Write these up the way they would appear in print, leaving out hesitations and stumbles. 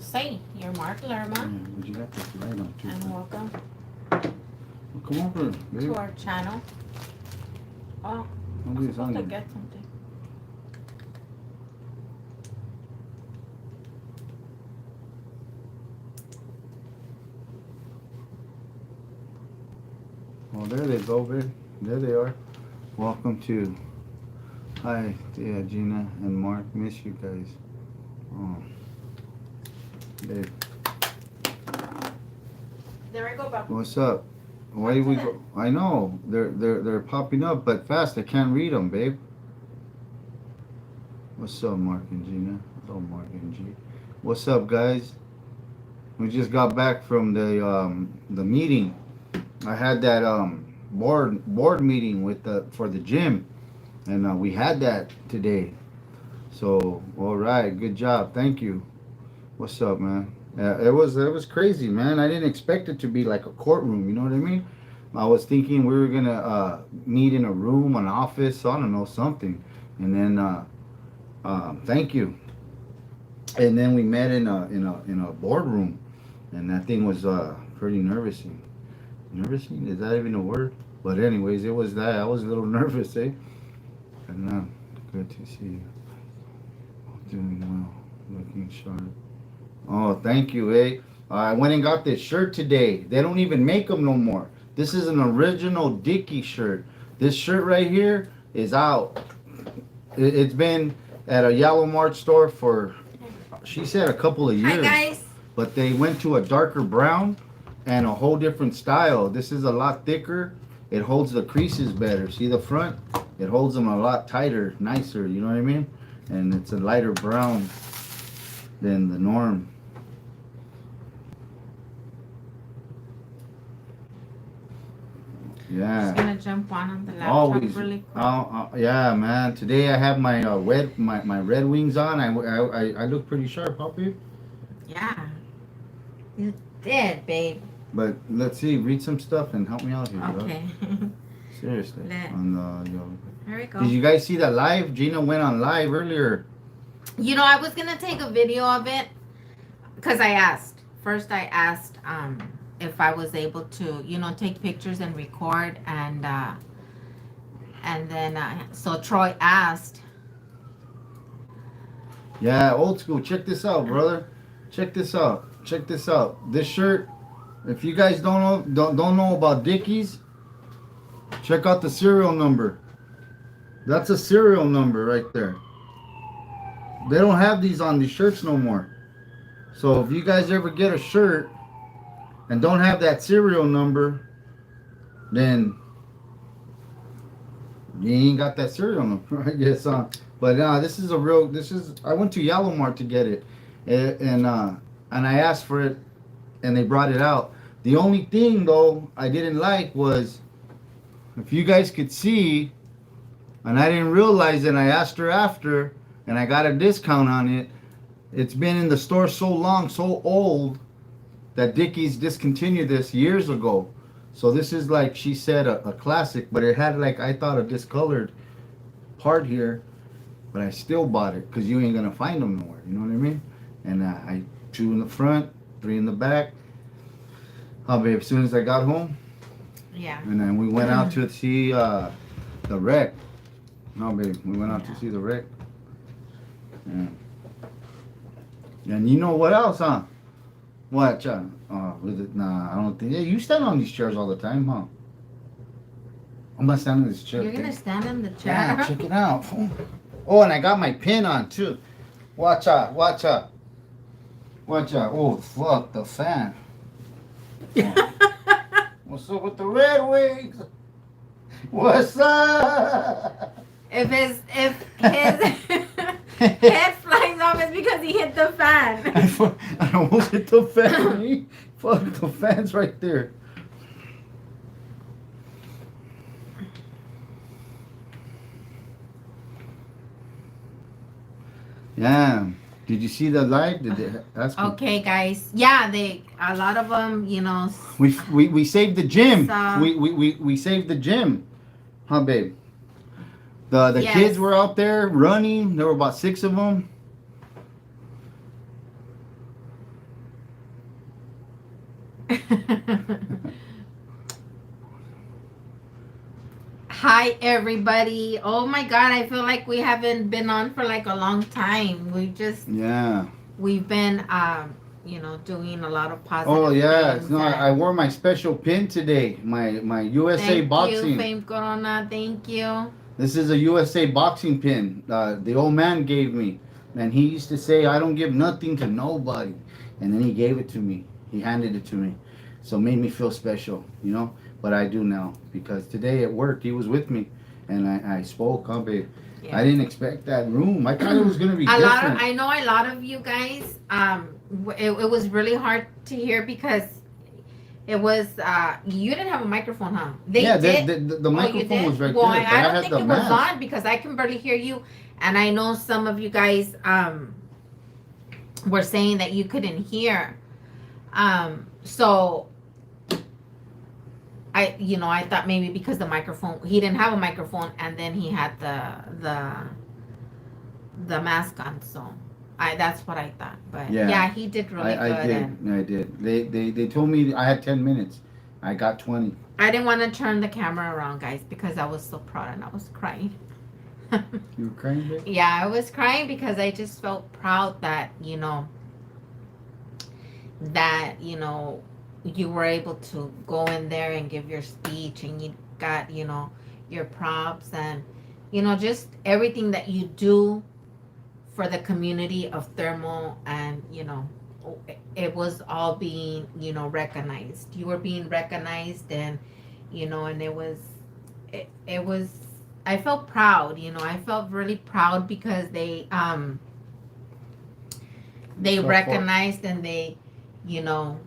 say your mark, Lerma. Yeah, but you got this light on too. And welcome Well, come over, babe. to our channel. Oh, I'm Nobody's supposed to on get something. Oh, there they go, babe. There they are. Welcome to. Hi, yeah, Gina and Mark. Miss you guys. Oh, babe. There I go, Bob. What's up? Why do we go? I know they're popping up, but fast. I can't read them, babe. What's up, Mark and Gina? Hello, Mark and G. What's up, guys? We just got back from the meeting. I had that board meeting with for the gym, and we had that today. So all right, good job, thank you. What's up, man? It was crazy, man. I didn't expect it to be like a courtroom. You know what I mean? I was thinking we were gonna meet in a room, an office, I don't know, something, and then thank you. And then we met in a boardroom, and that thing was pretty nervous-y. Nervous-y? Is that even a word? But anyways, it was that. I was a little nervous, eh? And good to see you. Doing well, looking sharp. Oh, thank you, eh? I went and got this shirt today. They don't even make them no more. This is an original Dickie shirt. This shirt right here is out. It's been at a Yellow Mart store for, she said, a couple of years. Hi, guys. But they went to a darker brown and a whole different style. This is a lot thicker. It holds the creases better. See the front? It holds them a lot tighter, nicer, you know what I mean? And it's a lighter brown than the norm. Yeah. Just gonna jump on the laptop Always. really quick. Yeah, man. Today I have my my Red Wings on. I look pretty sharp, huh, babe? Yeah. You did, babe. But let's see, read some stuff and help me out here. Okay. Seriously. On the, Here we go. Did you guys see that live? Gina went on live earlier. You know, I was gonna take a video of it because I asked. First, I asked if I was able to, take pictures and record, and then so Troy asked. Yeah, old school. Check this out, brother. Check this out. Check this out. This shirt. If you guys don't know about Dickies, check out the serial number. That's a serial number right there. They don't have these on these shirts no more. So if you guys ever get a shirt and don't have that serial number, then you ain't got that serial number, I guess. But this is I went to Yellow Mart to get it, and I asked for it, and they brought it out. The only thing though I didn't like was, if you guys could see, and I didn't realize it, and I asked her after, and I got a discount on it. It's been in the store so long, so old, that Dickies discontinued this years ago. So this is, like she said, a classic, but it had, like, I thought, a discolored part here, but I still bought it because you ain't gonna find them nowhere. You know what I mean? And I 2 in the front, 3 in the back. Oh, babe, as soon as I got home, Yeah. and then we went out to see the wreck. No, babe, we went out to see the wreck. Yeah. And you know what else, huh? What, John? Was it? Nah, I don't think. Yeah, you stand on these chairs all the time, huh? I'm gonna stand on this chair. You're gonna stand in the chair. Yeah, check it out. Oh, and I got my pin on too. Watch out! Watch out! Watch out! Oh, fuck the fan. Oh. What's up with the Red Wings? What's up? If his head flies off, it's because he hit the fan. I almost hit the fan. Fuck, the fan's right there. Yeah. Did you see the live? Did they ask me? Okay, guys. Yeah, a lot of them, We saved the gym. So- We saved the gym. Huh, babe? The Yes. kids were out there running. There were about 6 of them. Hi, everybody. Oh my God, I feel like we haven't been on for like a long time. Yeah. We've been, doing a lot of Oh positive yeah. things. No, I And wore my special pin today. My USA thank you, boxing. Fame Corona. Thank you. This is a USA boxing pin. The old man gave me, and he used to say, "I don't give nothing to nobody," and then he gave it to me. He handed it to me, so it made me feel special, you know. But I do now because today at work he was with me, and I spoke, huh, babe. I Yeah. didn't expect that room. I thought it was gonna be A lot of, different. I know a lot of you guys, it was really hard to hear because it was, you didn't have a microphone, huh? They Yeah, did. the Oh, you microphone was did? right Well, there, but I I don't had think the it was mask. on because I can barely hear you. And I know some of you guys, were saying that you couldn't hear. So I thought maybe because the microphone, he didn't have a microphone, and then he had the mask on. So that's what I thought. But Yeah, yeah, he did really I good, did. and I did. They told me I had 10 minutes. I got 20. I didn't want to turn the camera around, guys, because I was so proud and I was crying. You were crying, babe? Yeah, I was crying because I just felt proud that you were able to go in there and give your speech, and you got your props, and just everything that you do for the community of Thermal, and it was all being recognized. You were being recognized, and and it was I felt proud. I felt really proud because they So far. recognized, and they you know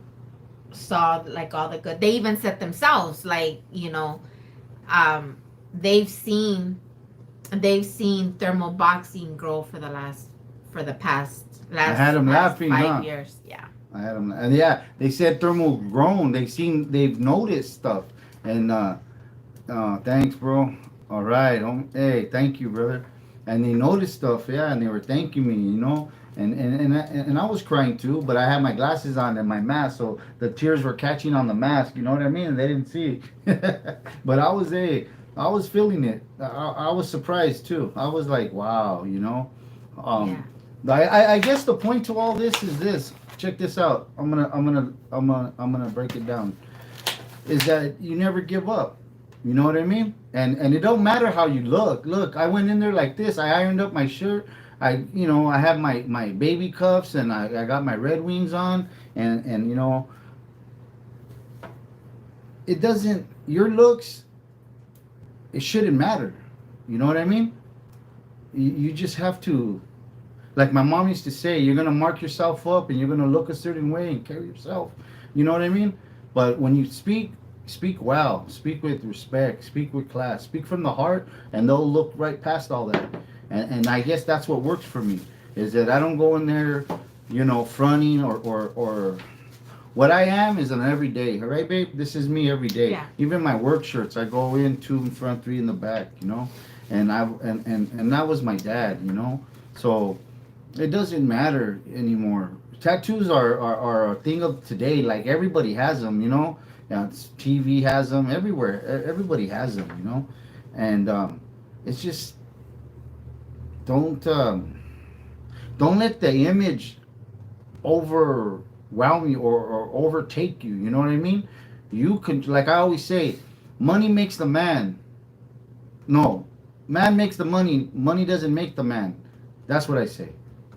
saw like all the good. They even said themselves, like, um they've seen thermal boxing grow for the past I had them last laughing, five huh? years Yeah. I had them, and yeah, they said thermal grown. They've noticed stuff, and thanks, bro. All right, hey, thank you, brother. And they noticed stuff, yeah, and they were thanking me, you know. And I was crying too, but I had my glasses on and my mask, so the tears were catching on the mask. You know what I mean? And they didn't see. But I was feeling it. I was surprised too. I was like, wow, you know. Yeah. Um, I guess the point to all this is this. Check this out. I'm gonna break it down. Is that you never give up. You know what I mean? And it don't matter how you look. Look, I went in there like this. I ironed up my shirt. I have my baby cuffs, and I got my Red Wings on, and it doesn't. Your looks, it shouldn't matter. You know what I mean? You just have to, like my mom used to say, you're gonna mark yourself up, and you're gonna look a certain way and carry yourself. You know what I mean? But when you speak well, speak with respect, speak with class, speak from the heart, and they'll look right past all that. And I guess that's what works for me, is that I don't go in there, fronting or what I am is an everyday. All right, babe, this is me every day. Yeah. Even my work shirts, I go in two in front, three in the back. And that was my dad. So it doesn't matter anymore. Tattoos are a thing of today. Like everybody has them. Yeah, TV has them everywhere. Everybody has them. And it's just don't let the image overwhelm you or overtake you. You know what I mean? You can, like I always say, money makes the man. No, man makes the money. Money doesn't make the man. That's what I say.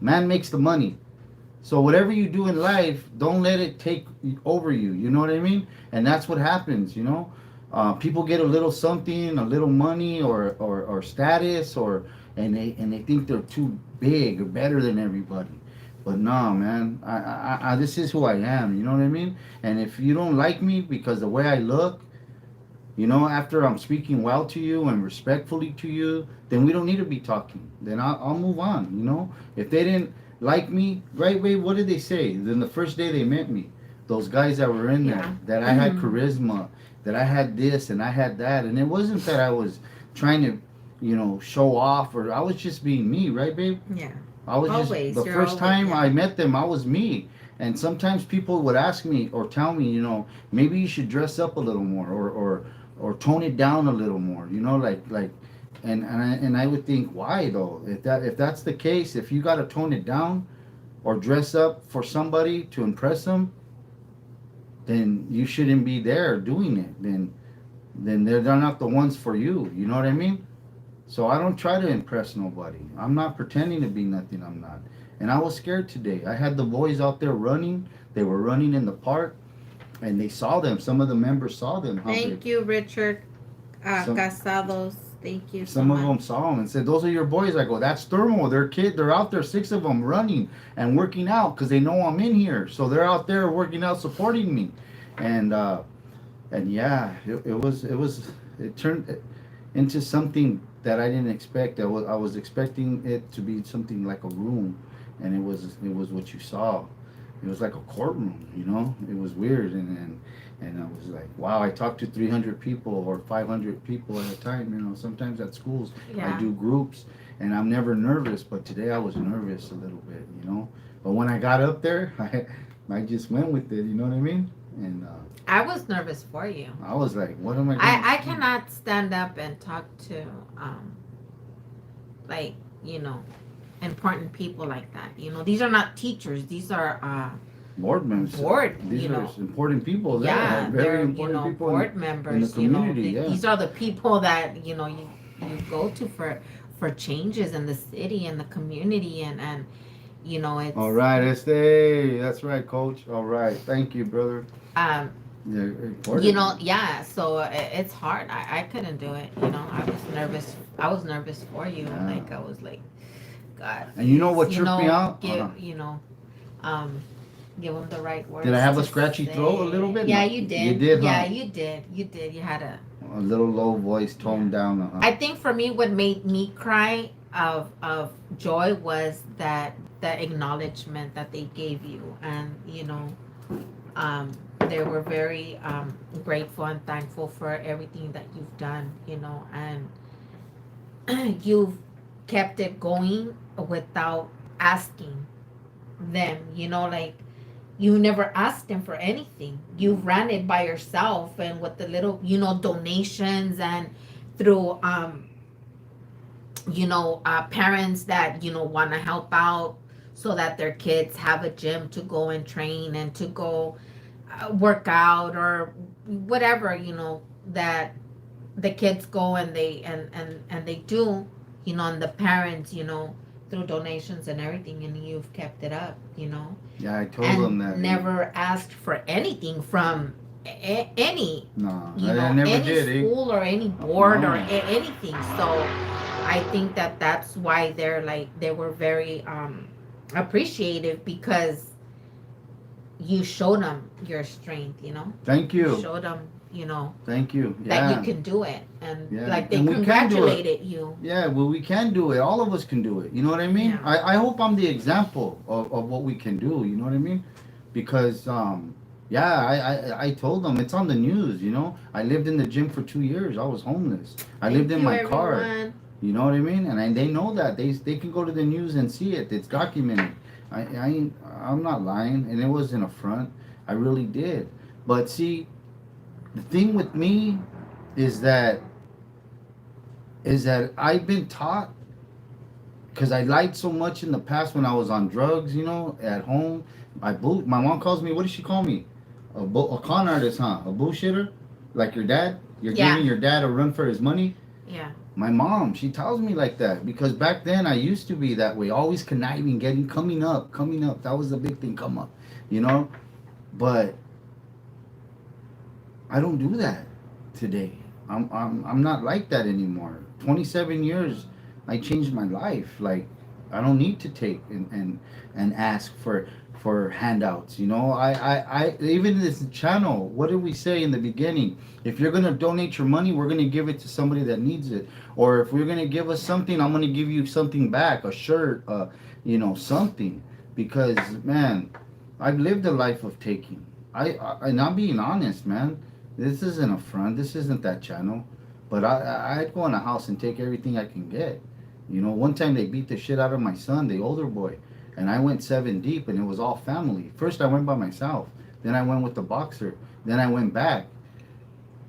Man makes the money. So whatever you do in life, don't let it take over you. You know what I mean? And that's what happens. People get a little something, a little money, or status, and they think they're too big or better than everybody. But no, man, I this is who I am. You know what I mean? And if you don't like me because the way I look, after I'm speaking well to you and respectfully to you, then we don't need to be talking. Then I'll move on. If they didn't like me, right way, what did they say? Then the first day they met me, those guys that were in there, Yeah. that I had charisma, that I had this and I had that, and it wasn't that I was trying to, show off, or I was just being me, right, babe? Yeah. I was Always. just the You're first always, time yeah. I met them, I was me. And sometimes people would ask me or tell me, maybe you should dress up a little more, or tone it down a little more, you know, and I would think, why though? If that's the case, if you got to tone it down or dress up for somebody to impress them, then you shouldn't be there doing it. Then they're not the ones for you. You know what I mean? So I don't try to impress nobody. I'm not pretending to be nothing I'm not. And I was scared today. I had the boys out there running. They were running in the park, and they saw them. Some of the members saw them. Thank you, Richard Some, Casados. Thank you so some of much. them saw them and said, "Those are your boys." I go, "That's thermal. They're kid. They're out there. 6 of them running and working out because they know I'm in here. So they're out there working out, supporting me." And yeah, it turned into something that I didn't expect. I was expecting it to be something like a room, and it was what you saw. It was like a courtroom, you know. It was weird, and I was like, wow. I talked to 300 people or 500 people at a time. You know, sometimes at schools I Yeah. do groups, and I'm never nervous, but today I was nervous a little bit, you know. But when I got up there, I just went with it. You know what I mean? And I was nervous for you. I was like, what am I going I to do? cannot stand up and talk to like, you know, important people like that. You know, these are not teachers. These are Board members. board, These you are know. important people. There, Yeah, very they're, you important know, people board in members, the you know. community. Yeah. These are the people that, you know, you go to for changes in the city and the community, and you know, it's All right, Este. That's right, Coach. All right, thank you, brother. um Yeah, important. you know, yeah, so it's hard. I couldn't do it, you know. I was nervous for you. Yeah. Like, I was like, God, And you know please, what you tripped me know, out? give, you know, um give them the right words. Did I have a to scratchy say. throat a little bit? Yeah, No. you did. You did, huh? Yeah, you did. You did. You had A little low voice, toned down. I think for me, what made me cry of joy was that the acknowledgement that they gave you, and you know, they were very grateful and thankful for everything that you've done, you know, and you've kept it going without asking them, you know, like you never asked them for anything. You ran it by yourself, and with the little, you know, donations, and through you know, parents that, you know, want to help out so that their kids have a gym to go and train and to go work out, or whatever, you know, that the kids go and they do, you know, and the parents, you know, through donations and everything, and you've kept it up, you know, Yeah, I told and them that. never asked for anything from any, No, you I know, never any did. school or any board No. or anything. So I think that that's why they were very appreciative, because you showed them your strength, you know. Thank You you. showed them, you know, Thank you. that Yeah. you can do it, and Yeah. like they And we can do it. congratulated you. Yeah, well, we can do it. All of us can do it. You know what I mean? Yeah. I hope I'm the example of what we can do. You know what I mean? Because, yeah, I told them it's on the news. You know, I lived in the gym for 2 years. I was homeless. I lived Thank in you, my car. everyone. You know what I mean? And they know that they can go to the news and see it. It's documented. I'm not lying, and it wasn't a front. I really did. But see, the thing with me is that I've been taught, because I lied so much in the past when I was on drugs, you know, at home. My mom calls me, what does she call me? A con artist, huh? A bullshitter? Like your dad? You're Yeah. giving your dad a run for his money? Yeah. My mom, she tells me like that, because back then I used to be that way, always conniving, coming up. That was the big thing, come up, you know? But I don't do that today. I'm not like that anymore. 27 years, I changed my life. Like, I don't need to take and ask for handouts. You know, I even this channel. What did we say in the beginning? If you're gonna donate your money, we're gonna give it to somebody that needs it. Or if we're gonna give us something, I'm gonna give you something back, a shirt, you know, something. Because man, I've lived a life of taking. And I'm being honest, man. This isn't a front. This isn't that channel. But I'd go in a house and take everything I can get. You know, one time they beat the shit out of my son, the older boy, and I went 7 deep, and it was all family. First I went by myself, then I went with the boxer, then I went back,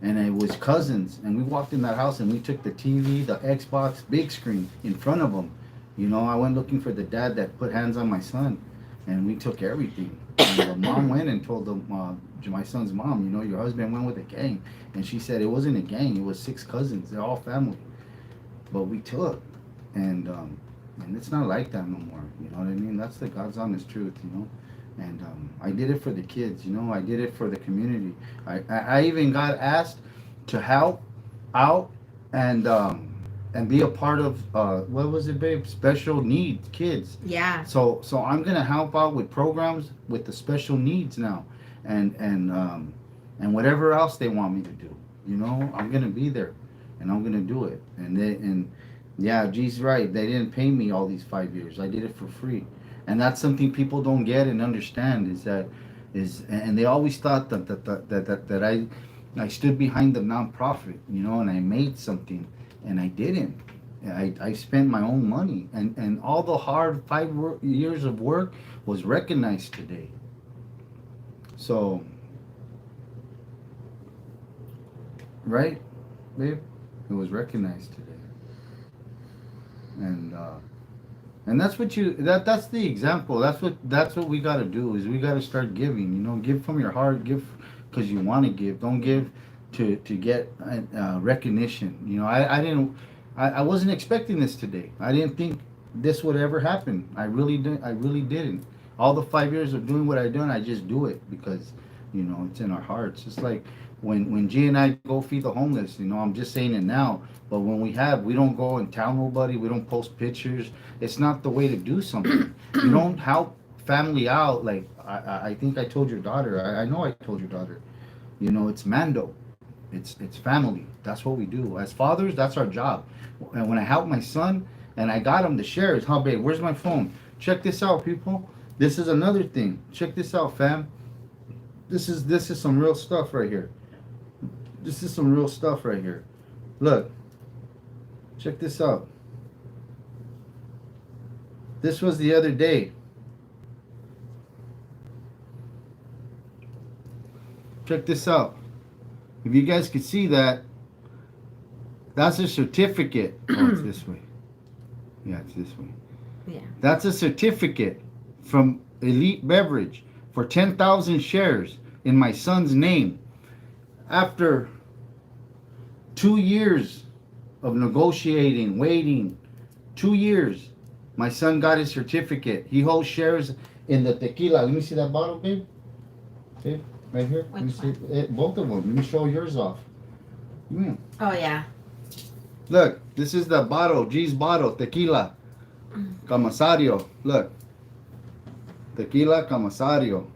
and it was cousins, and we walked in that house and we took the TV, the Xbox, big screen in front of them. You know, I went looking for the dad that put hands on my son, and we took everything. And the mom went and told them, my son's mom, you know, your husband went with a gang, and she said it wasn't a gang, it was 6 cousins, they're all family, but we took, and it's not like that no more. You know what I mean? That's the God's honest truth, you know. And I did it for the kids, you know. I did it for the community. I even got asked to help out and be a part of what was it, babe? Special needs kids. Yeah. So I'm gonna help out with programs with the special needs now, and whatever else they want me to do. You know, I'm gonna be there, and I'm gonna do it. And yeah, G's right. They didn't pay me all these 5 years. I did it for free, and that's something people don't get and understand and they always thought that I stood behind the nonprofit, you know, and I made something, and I didn't. I spent my own money, and all the hard 5 years of work was recognized today. So, right, babe, it was recognized today, and that's what that's the example. That's what we got to do, is we got to start giving. You know, give from your heart, give because you want to give. Don't give to get recognition. You know, I didn't. I wasn't expecting this today. I didn't think this would ever happen. I really didn't. I really didn't. All the 5 years of doing what I done, I just do it because, you know, it's in our hearts. It's like when G and I go feed the homeless. You know, I'm just saying it now. But when we don't go and tell nobody. We don't post pictures. It's not the way to do something. You don't help family out. Like I think I told your daughter. I know I told your daughter. You know, it's Mando. It's family. That's what we do as fathers. That's our job. And when I help my son, and I got him the shares. How big? Where's my phone? Check this out, people. This is another thing. Check this out, fam. This is some real stuff right here. This is some real stuff right here. Look. Check this out. This was the other day. Check this out. If you guys could see that, that's a certificate. Oh, it's this way. Yeah, it's this way. Yeah. That's a certificate from Elite Beverage for 10,000 shares in my son's name. After 2 years of negotiating, waiting, 2 years, my son got his certificate. He holds shares in the tequila. Let me see that bottle, babe. Babe, right here. Let me see both of them. Let me show yours off. Oh yeah. Look, this is the bottle, G's bottle, tequila, Camasario. Look, tequila Camasario.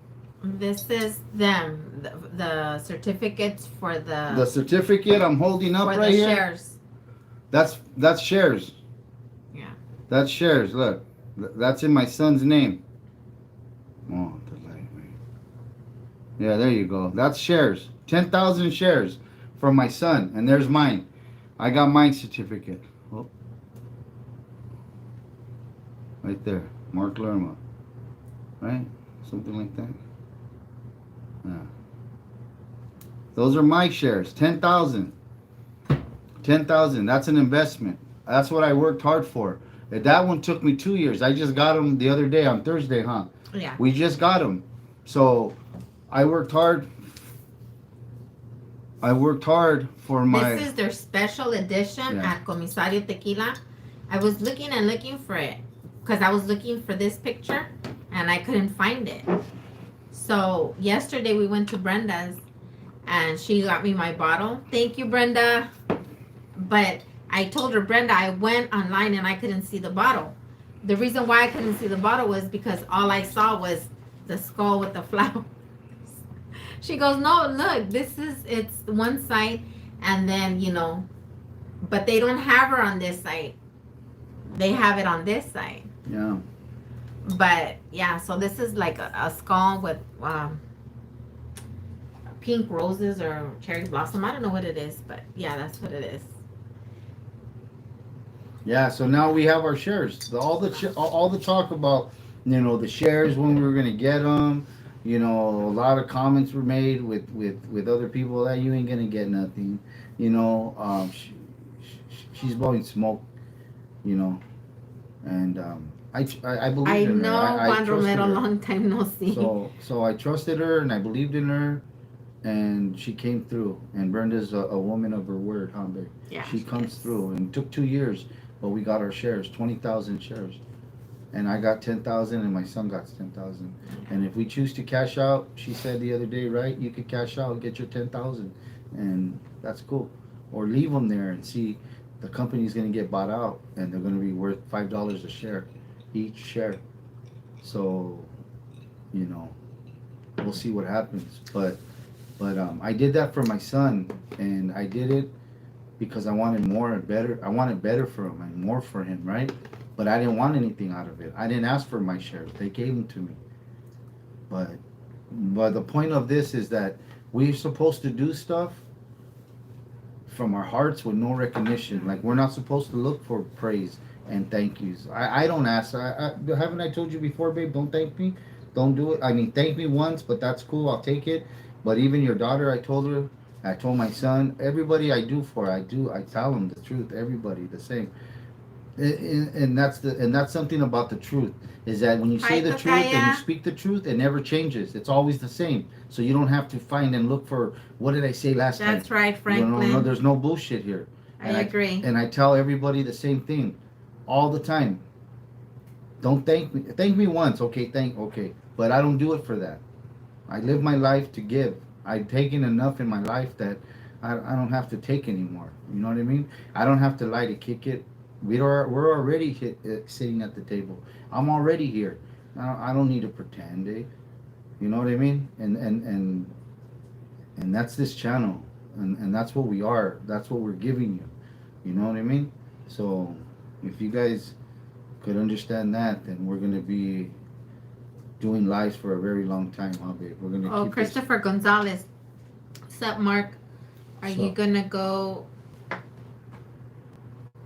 This is them, the certificates for The certificate I'm holding up for right the here. shares. That's shares. Yeah. That's shares. Look, that's in my son's name. Oh, the light. Yeah, there you go. That's shares. 10,000 shares for my son, and there's mine. I got my certificate. Oh. Right there. Mark Lerma. Right? Something like that. Yeah. Those are my shares. 10,000. 10,000. That's an investment. That's what I worked hard for. That one took me 2 years. I just got them the other day on Thursday, huh? Yeah. We just got them. So I worked hard. I worked hard for my... This is their special edition at Comisario Tequila. I was looking and looking for it because I was looking for this picture and I couldn't find it. So yesterday we went to Brenda's and she got me my bottle. Thank you, Brenda. But I told her, Brenda, I went online and I couldn't see the bottle. The reason why I couldn't see the bottle was because all I saw was the skull with the flower. She goes, no, look, it's one side, and then, you know, but they don't have her on this side. They have it on this side. Yeah. But, yeah, so this is like a skull with pink roses or cherry blossom. I don't know what it is, but, yeah, that's what it is. Yeah, so now we have our shares. All the talk about, you know, the shares, when we were going to get them, You know, a lot of comments were made with other people that you ain't gonna get nothing. You know, she's blowing smoke. You know, and I I believed in her. know I Juan trusted Romero, her. long time no see. So I trusted her and I believed in her, and she came through. And Brenda's a woman of her word, huh, babe? Yeah, She she comes is. through, and it took 2 years, but we got our shares, 20,000 shares, and I got 10,000, and my son got 10,000. And if we choose to cash out, she said the other day, right? You could cash out, get your 10,000, and that's cool. Or leave them there and see the company's gonna get bought out, and they're gonna be worth $5 a share, each share. So, you know, we'll see what happens. But I did that for my son, and I did it because I wanted more and better. I wanted better for him and more for him, right? But I didn't want anything out of it. I didn't ask for my shares. They gave them to me. But but the point of this is that we're supposed to do stuff from our hearts with no recognition. Like we're not supposed to look for praise and thank yous. I don't ask. Haven't I told you before, babe? Don't thank me. Don't do it. I mean, thank me once, but that's cool. I'll take it. But even your daughter, I told her. I told my son. Everybody I do for, I do. I tell them the truth. Everybody the same. And that's something about the truth is that when you say Hi, the truth and you Tokaya. speak the truth, it never changes. It's always the same. So you don't have to find and look for what did I say last time. That's right, You know, no, Franklin. there's no bullshit here. I And agree. I tell everybody the same thing, all the time. Don't thank me. Thank me once, okay. But I don't do it for that. I live my life to give. I've taken enough in my life that I don't have to take anymore. You know what I mean? I don't have to lie to kick it. We're already sitting at the table. I'm already here. I don't need to pretend, eh? You know what I mean? And that's this channel, and that's what we are. That's what we're giving you. You know what I mean? So if you guys could understand that, then we're gonna be doing lives for a very long time, huh, babe? We're gonna Oh, keep this. Christopher Gonzalez. What's up, Mark? Are you So gonna go,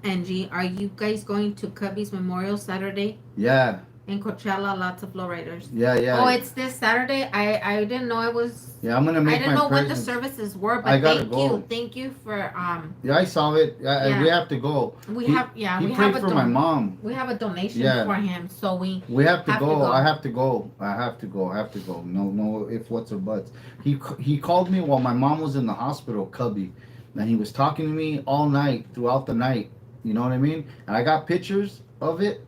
Angie? Are you guys going to Cubby's Memorial Saturday yeah, in Coachella? Lots of lowriders. Oh, yeah, it's this Saturday. I didn't know it was. yeah. I'm gonna I make didn't my know when the presence. services were, I but gotta go. thank you for Yeah, I saw it. We yeah. have to go. He We have prayed a for my mom. we have a donation Yeah, for him, so we we have to have to go. I go. have to go. I have to go. I have to go. No if what's or buts. He called me while my mom was in the hospital, Cubby, and he was talking to me all night, throughout the night. You know what I mean? And I got pictures of it,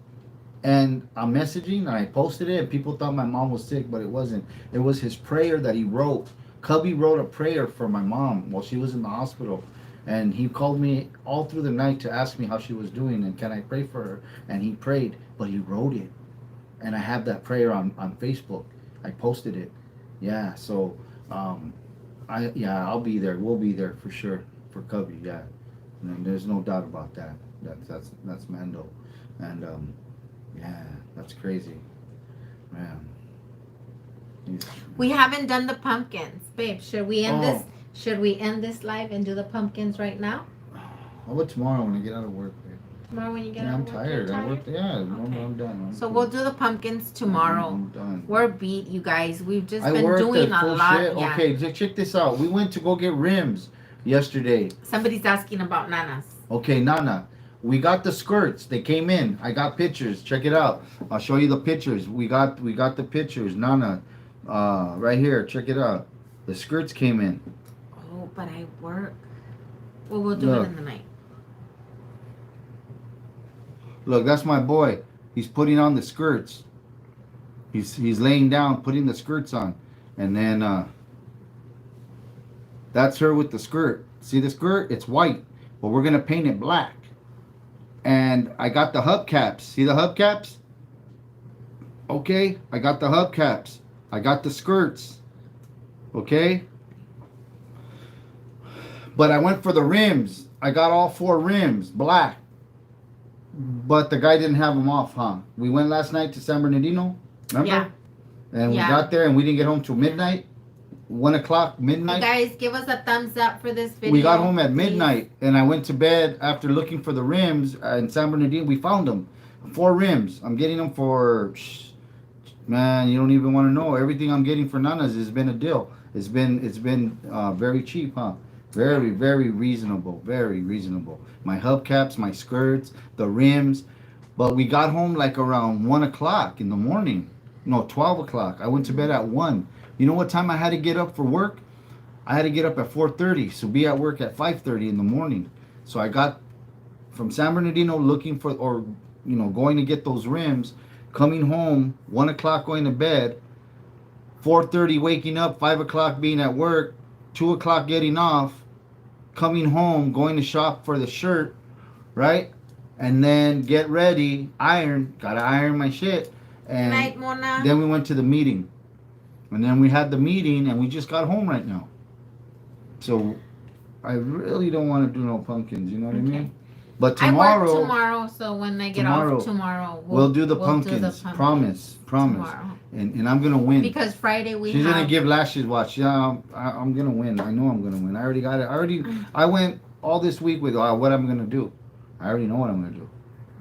and I'm messaging, and I posted it, and people thought my mom was sick, but it wasn't. It was his prayer that he wrote. Cubby wrote a prayer for my mom while she was in the hospital. And he called me all through the night to ask me how she was doing and can I pray for her. And he prayed, but he wrote it, and I have that prayer on Facebook. I posted it. Yeah, so I'll be there. We'll be there for sure for Cubby. Yeah, and there's no doubt about that. That's Mando, and yeah, that's crazy, man. He's, We haven't done the pumpkins, babe. oh, Should we end this live and do the pumpkins right now? how about tomorrow when I get out of work? Babe? Tomorrow when you get Yeah, out I'm of work, you're tired. I tired. worked. Yeah, Okay. I'm done. So we'll do the pumpkins tomorrow. I'm done. We're beat, you guys. We've just I been worked doing at a full lot. shit. Yeah. Okay, check this out. We went to go get rims yesterday. Somebody's asking about nanas. Okay, Nana. We got the skirts. They came in. I got pictures. Check it out. I'll show you the pictures. We got the pictures. Nana. Right here. Check it out. The skirts came in. Oh, but I work. Well, we'll do it Look. in the night. Look, that's my boy. He's putting on the skirts. He's laying down, putting the skirts on. And then that's her with the skirt. See the skirt? It's white. But we're gonna paint it black. And I got the hubcaps. See the hubcaps? Okay, I got the hubcaps. I got the skirts. Okay? But I went for the rims. I got all 4 rims, black. But the guy didn't have them off, huh? We went last night to San Bernardino, remember? Yeah. And we Yeah. got there and we didn't get home till midnight. 1 o'clock, You midnight. guys, give us a thumbs up for this video. We got home at please. midnight and I went to bed after looking for the rims in San Bernardino. We found them. 4 rims. I'm getting them for Man, you don't even want to know. Everything I'm getting for nanas has been a deal. It's been very cheap, huh? Yeah. Very reasonable. Very reasonable. My hubcaps, my skirts, the rims. But we got home like around 1 o'clock in the morning. No, 12 o'clock. I went to bed Mhm. at 1. You know what time I had to get up for work? I had to get up at 4:30, so be at work at 5:30 in the morning. So I got from San Bernardino looking for, or going to get those rims, coming home 1 o'clock, going to bed, 4:30 waking up, 5 o'clock being at work, 2 o'clock getting off, coming home, going to shop for the shirt, right? And then get ready, iron, gotta iron my shit, and Night, Mona. then we went to the meeting, and then we had the meeting, and we just got home right now. So I really don't want to do no pumpkins. You know what I Okay. mean? But I work tomorrow, tomorrow, so when I get off tomorrow tomorrow, we'll do the we'll do the pumpkins. pumpkins Promise. tomorrow. And I'm gonna win. Because Friday we She's gonna have. give lashes. Watch. Yeah, I'm gonna win. I know I'm gonna win. I already got it. I went all this week with what I'm gonna do. I already know what I'm gonna do.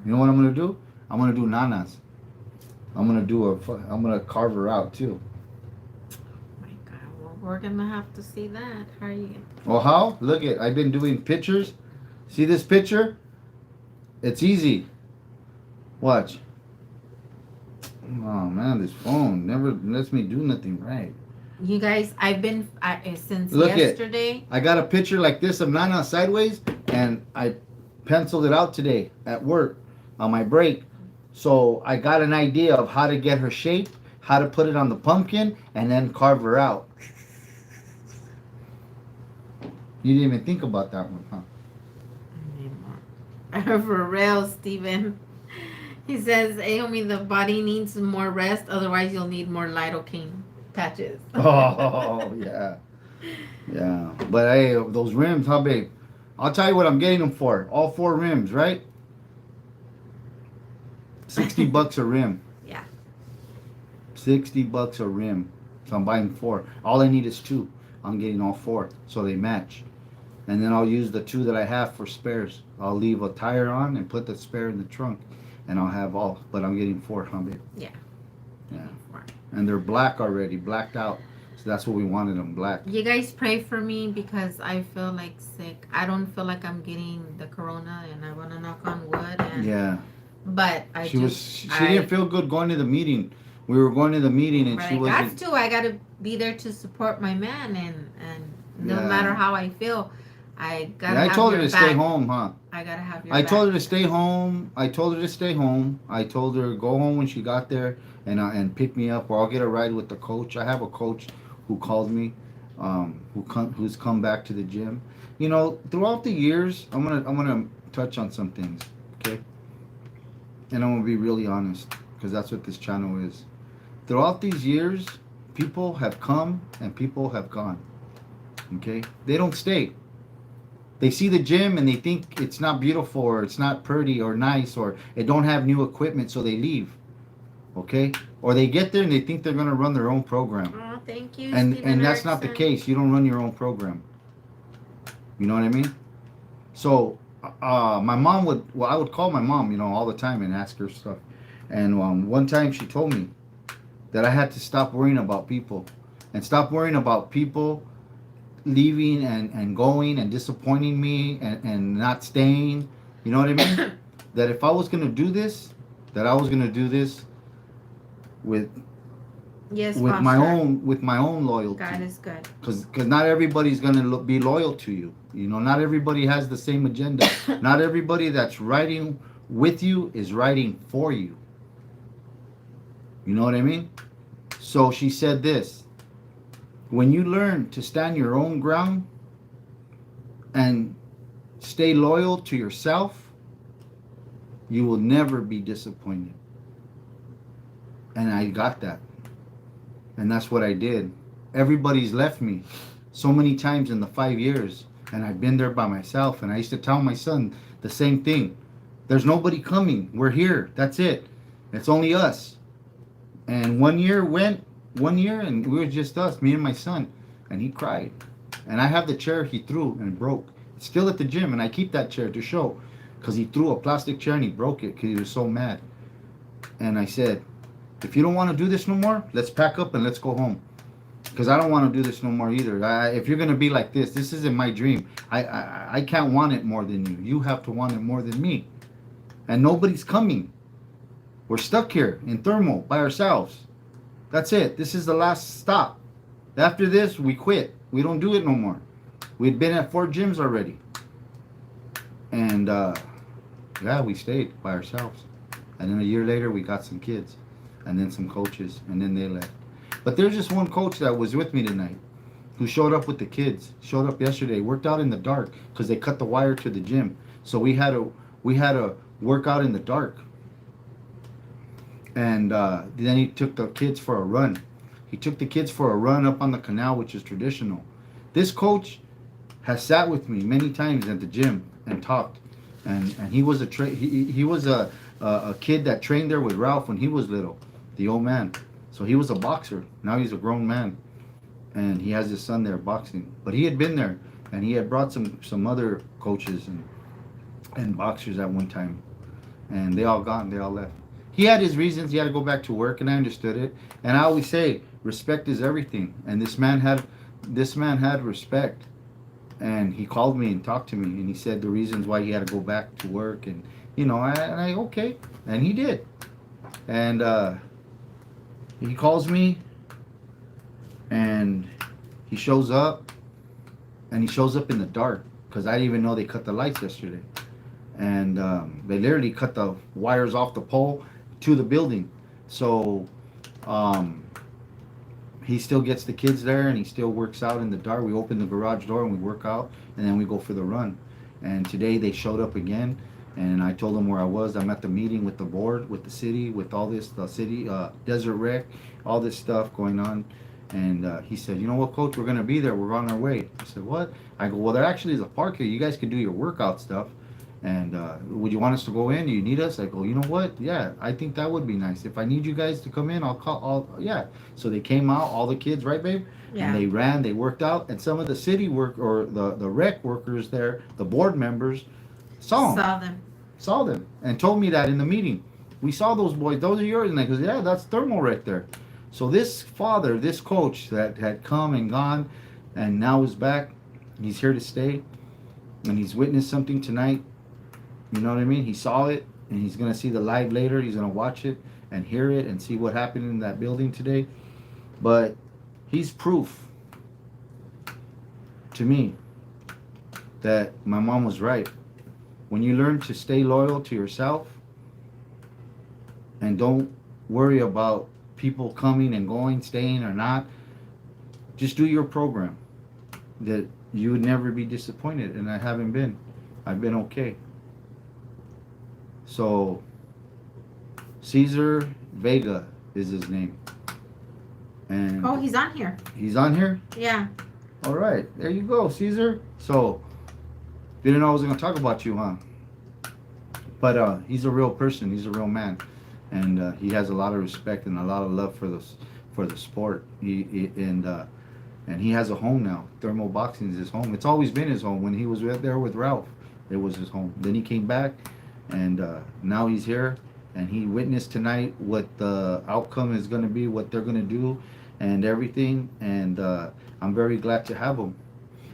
You know what I'm gonna do? I'm gonna do nanas. I'm gonna carve her out too. My God, well, we're gonna have to see that. How are you? Well, how? Look at. I've been doing pictures. See this picture? It's easy. Watch. Oh man, this phone never lets me do nothing right. You guys, since Look yesterday. I got a picture like this of Nana sideways, and I penciled it out today at work on my break. So I got an idea of how to get her shape, how to put it on the pumpkin, and then carve her out. You didn't even think about that one, huh? For real, Steven. He says, Aomi, the body needs more rest, otherwise you'll need more lidocaine patches. Oh yeah, yeah. But hey, those rims, huh, babe? I'll tell you what I'm getting them for. All 4 rims, right? $60 a rim. Yeah. $60 a rim. So I'm buying 4. All I need is 2. I'm getting all 4, so they match. And then I'll use the 2 that I have for spares. I'll leave a tire on and put the spare in the trunk, and I'll have all. But I'm getting 4, huh, babe? Yeah. Yeah. And they're black already, blacked out. So that's what we wanted them, black. You guys pray for me because I feel like sick. I don't feel like I'm getting the corona, and I want to knock on wood. And, Yeah. But She didn't feel good going to the meeting. We were going to the meeting, and she wasn't. I got to be there to support my man, and no Yeah. matter how I feel, I gotta. Yeah, I have told her your to back. stay home, huh? I gotta have your. I back. told her to stay home. I told her to stay home. I told her go home when she got there and pick me up, or I'll get a ride with the coach. I have a coach who called me, who's come back to the gym. You know, throughout the years, I'm gonna touch on some things, okay? And I'm gonna be really honest, because that's what this channel is. Throughout these years, people have come and people have gone. Okay, they don't stay. They see the gym and they think it's not beautiful, or it's not pretty or nice, or it don't have new equipment, so they leave. Okay, or they get there and they think they're gonna run their own program. Oh, thank you. And that's not the case. You don't run your own program. You know what I mean? So my mom I would call my mom, all the time and ask her stuff. And one time she told me that I had to stop worrying about people, and stop worrying about people leaving and going and disappointing me and not staying. You know what I mean? That if I was gonna do this, that I was gonna do this with my own loyalty. God is good. Because not everybody's gonna be loyal to you. Not everybody has the same agenda. Not everybody that's riding with you is riding for you. You know what I mean? So she said this: when you learn to stand your own ground and stay loyal to yourself, you will never be disappointed. And I got that. And that's what I did. Everybody's left me so many times in the 5 years, and I've been there by myself. And I used to tell my son the same thing: there's nobody coming. We're here. That's it. It's only us. And 1 year went, and we were just us, me and my son. And he cried. And I have the chair he threw and broke. It's still at the gym, and I keep that chair to show, because he threw a plastic chair and he broke it because he was so mad. And I said, If you don't want to do this no more, let's pack up and let's go home. Because I don't want to do this no more either. If you're gonna be like this isn't my dream. I can't want it more than you. You have to want it more than me. And nobody's coming. We're stuck here in thermal by ourselves. That's it. This is the last stop. After this, we quit. We don't do it no more. We'd been at 4 gyms already. And yeah, we stayed by ourselves. And then a year later, we got some kids. And then some coaches. And then they left. But there's just one coach that was with me tonight who showed up with the kids. Showed up yesterday. Worked out in the dark because they cut the wire to the gym. So we had to work out in the dark. And then he took the kids for a run. He took the kids for a run up on the canal, which is traditional. This coach has sat with me many times at the gym and talked. And he was he was a kid that trained there with Ralph when he was little, the old man. So he was a boxer. Now he's a grown man, and he has his son there boxing. But he had been there, and he had brought some other coaches and boxers at one time, and they all gone. They all left. He had his reasons. He had to go back to work, and I understood it. And I always say, respect is everything. And this man had respect. And he called me and talked to me, and he said the reasons why he had to go back to work, and I okay, and he did. And he calls me, and he shows up, and he shows up in the dark because I didn't even know they cut the lights yesterday, and they literally cut the wires off the pole to the building. So he still gets the kids there, and he still works out in the dark. We open the garage door and we work out, and then we go for the run. And today they showed up again, and I told them where I was. I'm at the meeting with the board, with the city, with all this, the city, Desert Rec, all this stuff going on. And he said, you know what, coach, we're going to be there. We're on our way. I said, what? I go, well, there actually is a park here. You guys can do your workout stuff. And would you want us to go in? Do you need us? I go, you know what? Yeah, I think that would be nice. If I need you guys to come in, I'll call. Yeah. So they came out, all the kids, right, babe? Yeah. And they ran, they worked out. And some of the city work or the rec workers there, the board members, saw them and told me that in the meeting. We saw those boys. Those are yours. And I goes, yeah, that's thermal right there. So this father, this coach that had come and gone and now is back, he's here to stay. And he's witnessed something tonight. You know what I mean? He saw it, and he's going to see the live later. He's going to watch it and hear it and see what happened in that building today. But he's proof to me that my mom was right. When you learn to stay loyal to yourself and don't worry about people coming and going, staying or not, just do your program, that you would never be disappointed. And I haven't been. I've been okay. So, Cesar Vega is his name. And oh, he's on here. He's on here? Yeah. All right. There you go, Cesar. So, didn't know I was going to talk about you, huh? But he's a real person. He's a real man. And he has a lot of respect and a lot of love for the sport. And he has a home now. Thermal boxing is his home. It's always been his home. When he was there with Ralph, it was his home. Then he came back. And now he's here, and he witnessed tonight what the outcome is going to be, what they're going to do, and everything. And I'm very glad to have him.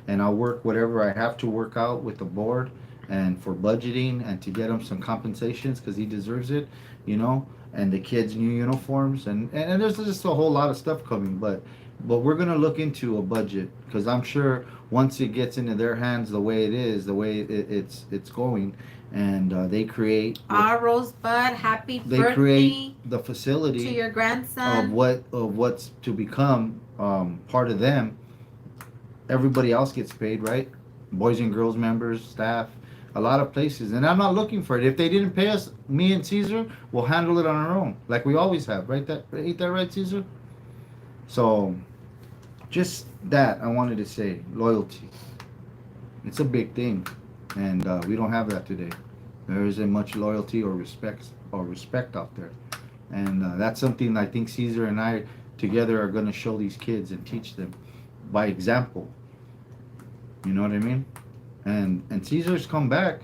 And I'll work whatever I have to work out with the board and for budgeting and to get him some compensations because he deserves it, and the kids' new uniforms. And there's just a whole lot of stuff coming. But we're going to look into a budget because I'm sure once it gets into their hands the way it is, the way it's going, and they create Rosebud, happy birthday. They create the facility to your grandson of what's to become part of them. Everybody else gets paid, right? Boys and girls members, staff, a lot of places. And I'm not looking for it. If they didn't pay us, me and Caesar will handle it on our own, like we always have, right? Ain't that right, Caesar? So, just that I wanted to say, loyalty. It's a big thing. And we don't have that today. There isn't much loyalty or respect out there, and that's something I think Caesar and I together are going to show these kids and teach them by example. You know what I mean? And Caesar's come back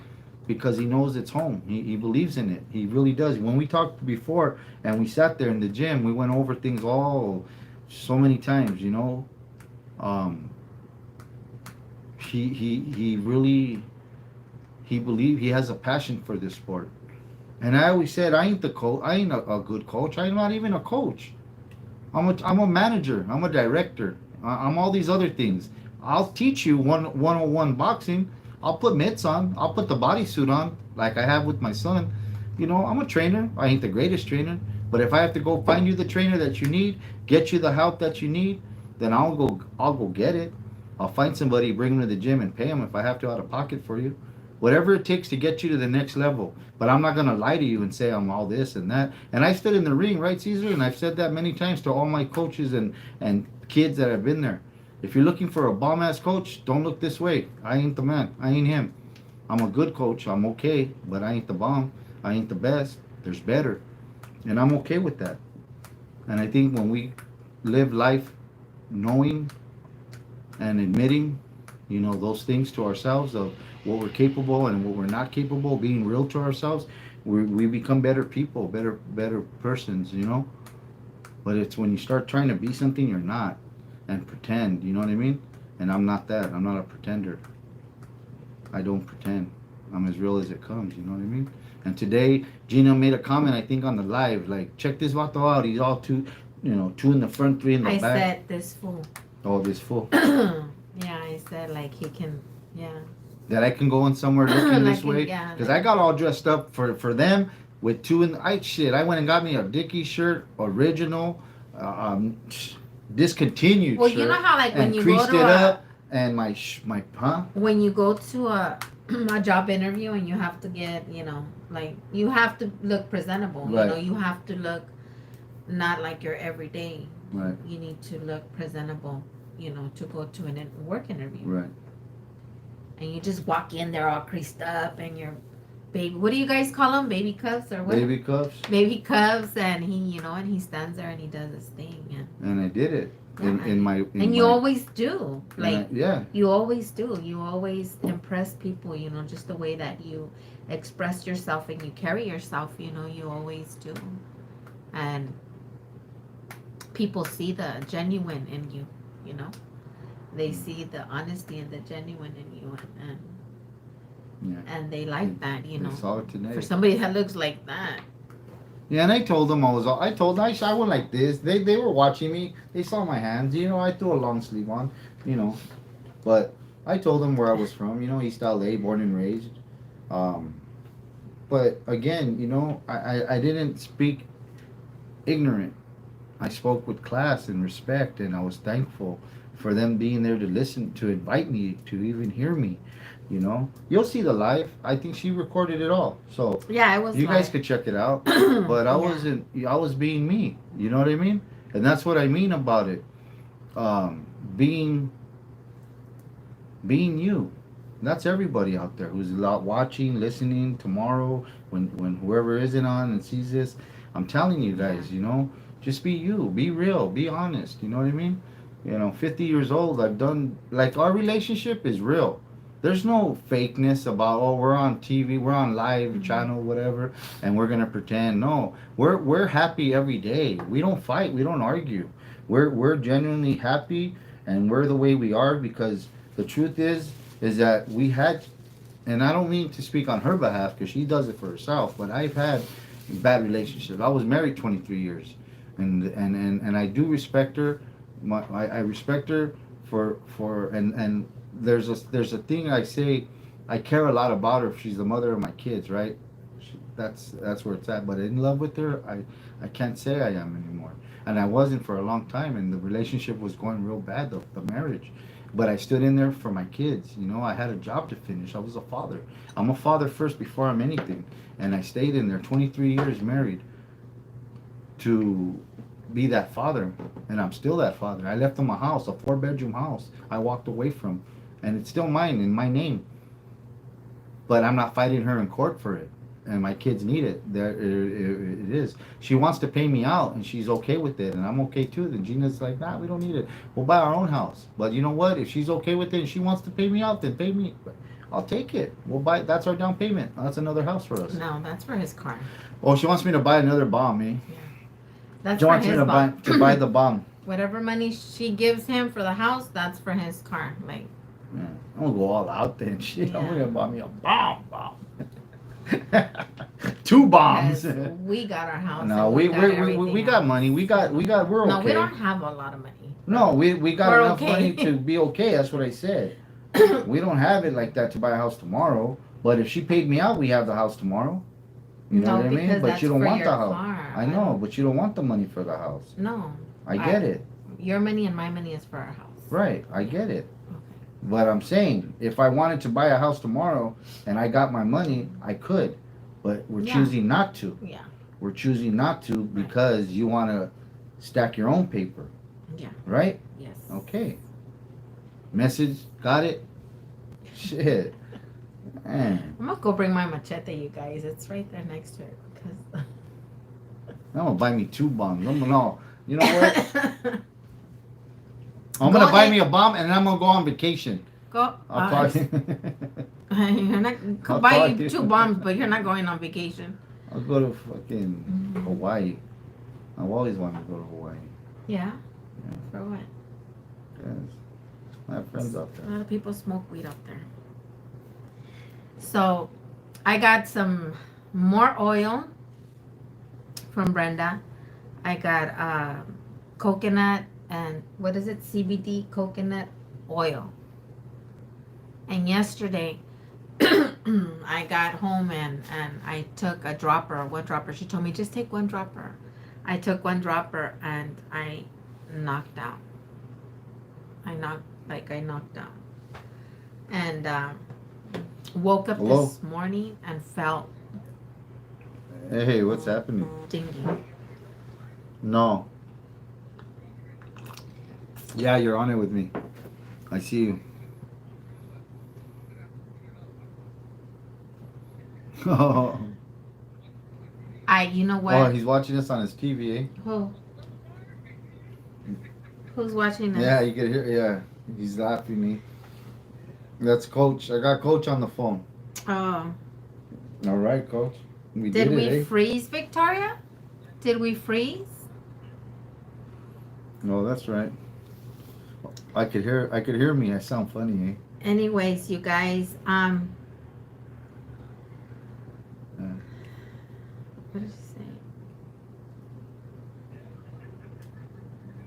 because he knows it's home. He believes in it. He really does. When we talked before and we sat there in the gym, we went over things all so many times, you know. Um, he really he has a passion for this sport. And I always said I ain't the coach. I ain't a good coach. I'm not even a coach. I'm a manager. I'm a director. I'm all these other things. I'll teach you 101 boxing. I'll put mitts on. I'll put the bodysuit on like I have with my son. You know, I'm a trainer. I ain't the greatest trainer, but if I have to go find you the trainer that you need, get you the help that you need, then I'll go get it. I'll find somebody, bring them to the gym, and pay them if I have to out of pocket for you. Whatever it takes to get you to the next level. But I'm not gonna lie to you and say I'm all this and that. And I stood in the ring, right, Caesar? And I've said that many times to all my coaches and kids that have been there. If you're looking for a bomb ass coach, don't look this way. I ain't the man. I ain't him. I'm a good coach. I'm okay, but I ain't the bomb. I ain't the best. There's better, and I'm okay with that. And I think when we live life knowing and admitting, you know, those things to ourselves of what we're capable and what we're not capable, being real to ourselves, we become better people, better persons, you know. But it's when you start trying to be something you're not and pretend, you know what I mean? And I'm not that. I'm not a pretender. I don't pretend. I'm as real as it comes, you know what I mean? And today, Gina made a comment, I think, on the live, like, check this vato out. He's all two, you know, two in the front, three in the I back. said this fool. Oh, this fool. Yeah, I said like he can. Yeah. That I can go in somewhere looking this Like, way. yeah, Because like- I got all dressed up for them with two in the... I went and got me a Dickies shirt, original, discontinued Well, shirt. you know how like when and you creased go it to up and when you go to a job interview and you have to get, you know, like you have to look presentable. Right. You know, you have to look not like your everyday. Right. You need to look presentable, you know, to go to a work interview. Right. And you just walk in there all creased up and you're baby. What do you guys call them? Baby cuffs or what? Baby cuffs. Baby cuffs, and he, you know, and he stands there and he does his thing, And I did it. Yeah. In my... and you always do, like yeah. you always do. You always impress people, you know, just the way that you express yourself and you carry yourself, you know, you always do. And people see the genuine in you, you know. They see the honesty and the genuine in you, Yeah. and they like that, you know. They saw it today. For somebody that looks like that. Yeah, and I told them I went like this. They were watching me. They saw my hands. You know, I threw a long sleeve on. You know, but I told them where I was from. You know, East LA, born and raised. But again, you know, I didn't speak ignorant. I spoke with class and respect, and I was thankful for them being there to listen, to invite me, to even hear me. You know, you'll see the live. I think she recorded it all, so Yeah, I was. you guys could check it out. But I wasn't. I was being me. You know what I mean? And that's what I mean about it. Being you. That's everybody out there who's watching, listening tomorrow when whoever isn't on and sees this. I'm telling you guys, you know, just be you, be real, be honest. You know what I mean? You know, 50 years old, I've done, like, our relationship is real. There's no fakeness about, oh, we're on TV, we're on live channel, whatever, and we're gonna pretend. No, we're happy every day. We don't fight, we don't argue. We're genuinely happy, and we're the way we are because the truth is that we had, and I don't mean to speak on her behalf because she does it for herself, but I've had bad relationships. I was married 23 years, and I do respect her. I respect her for and there's a thing I say. I care a lot about her if she's the mother of my kids, right? That's where it's at. But in love with her, I can't say I am anymore, and I wasn't for a long time, and the relationship was going real bad, the marriage. But I stood in there for my kids. You know, I had a job to finish. I was a father. I'm a father first before I'm anything, and I stayed in there 23 years married to be that father, and I'm still that father. I left them a house, a 4-bedroom house I walked away from, and it's still mine in my name, but I'm not fighting her in court for it, and my kids need it. There it is. She wants to pay me out, and she's okay with it, and I'm okay too. Then Gina's like, nah, we don't need it, we'll buy our own house. But you know what, if she's okay with it and she wants to pay me out, then pay me. I'll take it. We'll buy. That's our down payment. That's another house for us. No, that's for his car. Oh, she wants me to buy another bomb, eh? Yeah. That's She for wants me his to buy bomb. the bomb. Whatever money she gives him for the house, that's for his car. Like, Yeah. I'm gonna go all out then. Shit, I'm Yeah. gonna buy me a bomb. 2 bombs. because we got our house. No, and we got we everything got else. money. We're okay. No, we don't have a lot of money. No, we got We're enough okay. money to be okay. That's what I said. We don't have it like that to buy a house tomorrow. But if she paid me out, we have the house tomorrow. You know No, what I mean? because But that's you don't for want your the house. car. I know, but you don't want the money for the house. No. I get it. Your money and my money is for our house. Right, I get it. Okay. But I'm saying, if I wanted to buy a house tomorrow and I got my money, I could. But we're Yeah. choosing not to. Yeah. We're choosing not to because you want to stack your own paper. Yeah. Right? Yes. Okay. Message, got it? Shit. Man. I'm gonna go bring my machete, you guys. It's right there next to it. Cause I'm gonna buy me 2 bombs. No. You know what? I'm Go gonna buy ahead. me a bomb and then I'm gonna go on vacation. Go. I'll call you. You're not I'll could buy call you you. 2 bombs, but you're not going on vacation. I'll go to fucking Hawaii. I've always wanted to go to Hawaii. Yeah. Yeah. For what? Yes. I have friends out A there. lot of people smoke weed out there. So, I got some more oil from Brenda. I got coconut and what is it? CBD coconut oil. And yesterday, I got home and I took a dropper, 1 dropper. She told me just take 1 dropper. I took 1 dropper and I knocked out. I knocked out. And woke up Hello? this morning and felt Hey, what's happening? stingy. No. Yeah, you're on it with me. I see you. Oh, You know what? he's watching us on his TV, eh? Who? Who's watching this? Yeah, you can hear. Yeah, he's laughing me. That's Coach. I got Coach on the phone. Oh. All right, Coach. We Did did we it, eh? freeze, Victoria? Did we freeze? No, that's right. I could hear me. I sound funny, eh? Anyways, you guys, Yeah. what did she say?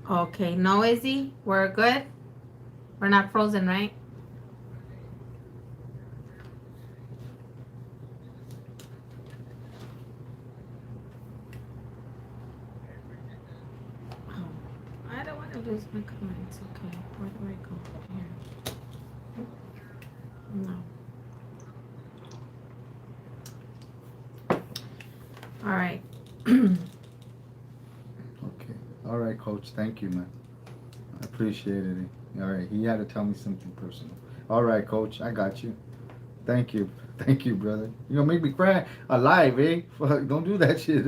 Okay, no, Izzy, we're good. We're not frozen, right? Oh, I don't want to lose my comments. Okay, where do I go? Here. No. All right. Okay. All right, Coach. Thank you, man. I appreciate it. All right. He had to tell me something personal. All right, Coach. I got you. Thank you. Thank you, brother. You're going to make me cry alive, eh? Fuck, don't do that shit.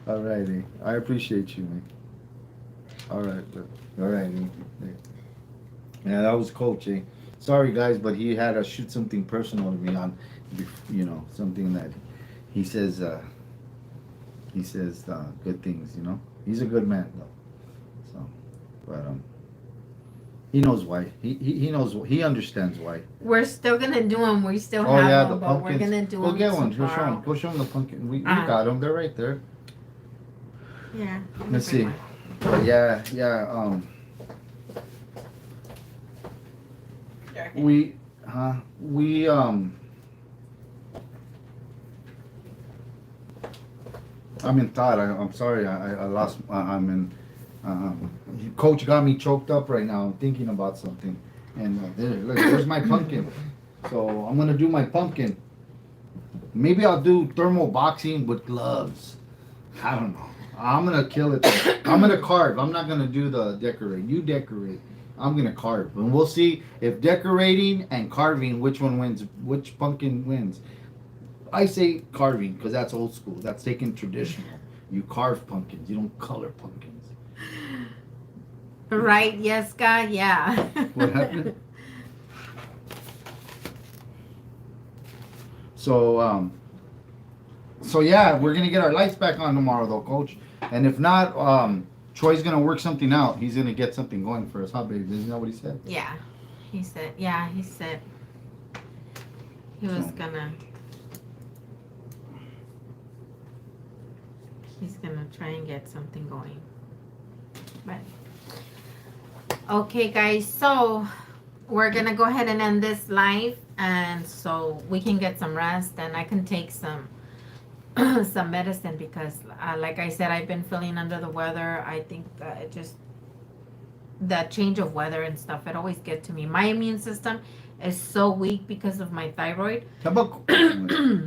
All right, eh? I appreciate you, man. All right, bro. All right, eh? Yeah, that was Coach, eh? Sorry, guys, but he had to shoot something personal to me on, something that he says good things, He's a good man, though. So, but he knows why. He knows. He understands why. We're still gonna do them. We still Oh have yeah, them, the but we're pumpkins. gonna do Go them get one. Go show tomorrow. him. Go show him the pumpkin. We got them. They're right there. Yeah. Let's see. But yeah. We I'm in thought. I'm sorry. I lost. I'm in. Coach got me choked up right now. I'm thinking about something. And there's my pumpkin. So I'm gonna do my pumpkin. Maybe I'll do thermal boxing with gloves. I don't know. I'm gonna kill it. I'm gonna carve. I'm not gonna do the decorate. You decorate. I'm gonna carve, and we'll see if decorating and carving which one wins. Which pumpkin wins. I say carving because that's old school. That's taking traditional. You carve pumpkins. You don't color pumpkins. Right? Yes, God. Yeah. What happened? So so yeah, we're gonna get our lights back on tomorrow though, Coach. And if not, Troy's gonna work something out. He's gonna get something going for us, huh, baby? Isn't that what he said? Yeah. He said, yeah, he said he was So, gonna, he's gonna try and get something going. But, okay, guys, so we're gonna go ahead and end this live, and so we can get some rest, and I can take some some medicine because, like I said, I've been feeling under the weather. I think it just that change of weather and stuff, it always gets to me. My immune system is so weak because of my thyroid. how about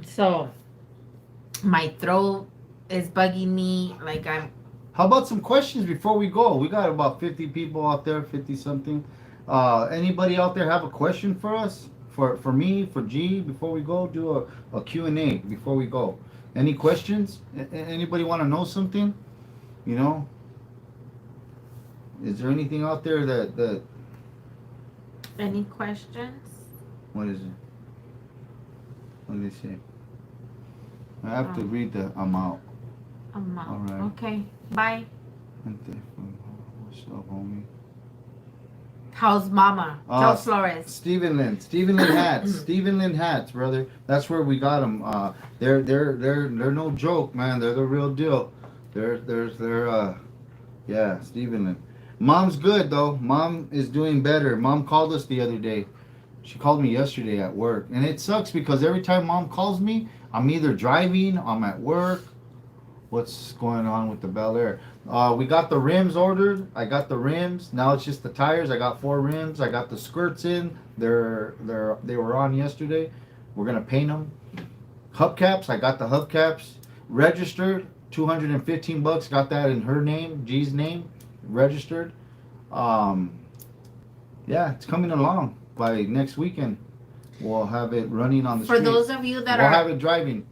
So my throat is bugging me. Like I'm. how about some questions before we go? We got about 50 people out there, 50 something. Anybody out there have a question for us? For me, for G, before we go, do a Q&A before we go. Any questions? Anybody want to know something? You know? Is there anything out there that Any questions? what is it? What do they say? I have to read the amount. Amount. All right. Okay. Bye. What's up, homie? How's Mama? Joe Flores. Stephen Lynn hats. Stephen Lynn hats, brother. That's where we got them. They're no joke, man. They're the real deal. They're yeah, Stephen Lynn. Mom's good though. Mom is doing better. Mom called us the other day. She called me yesterday at work, and it sucks because every time Mom calls me, I'm either driving, I'm at work. What's going on with the Bel Air? We got the rims ordered. I got the rims. Now it's just the tires. I got 4 rims. I got the skirts in. They were on yesterday. We're gonna paint them. Hubcaps. I got the hubcaps registered. $215. Got that in her name, G's name, registered. Yeah, it's coming along. By next weekend, we'll have it running on the For street. those of you that We'll are have it driving.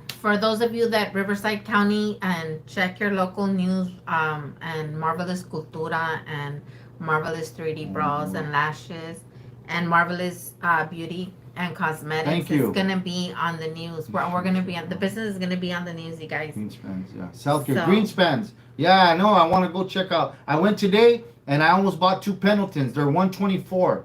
For those of you that Riverside County and check your local news, and Marvelous Cultura and Marvelous 3D Brows and Lashes and Marvelous Beauty and Cosmetics, Thank you. it's gonna be on the news. We're gonna be on the business is gonna be on the news, you guys. Greenspans, yeah. Southgate So- Greenspans. Yeah, I know. I want to go check out. I went today and I almost bought 2 Pendletons. They're 124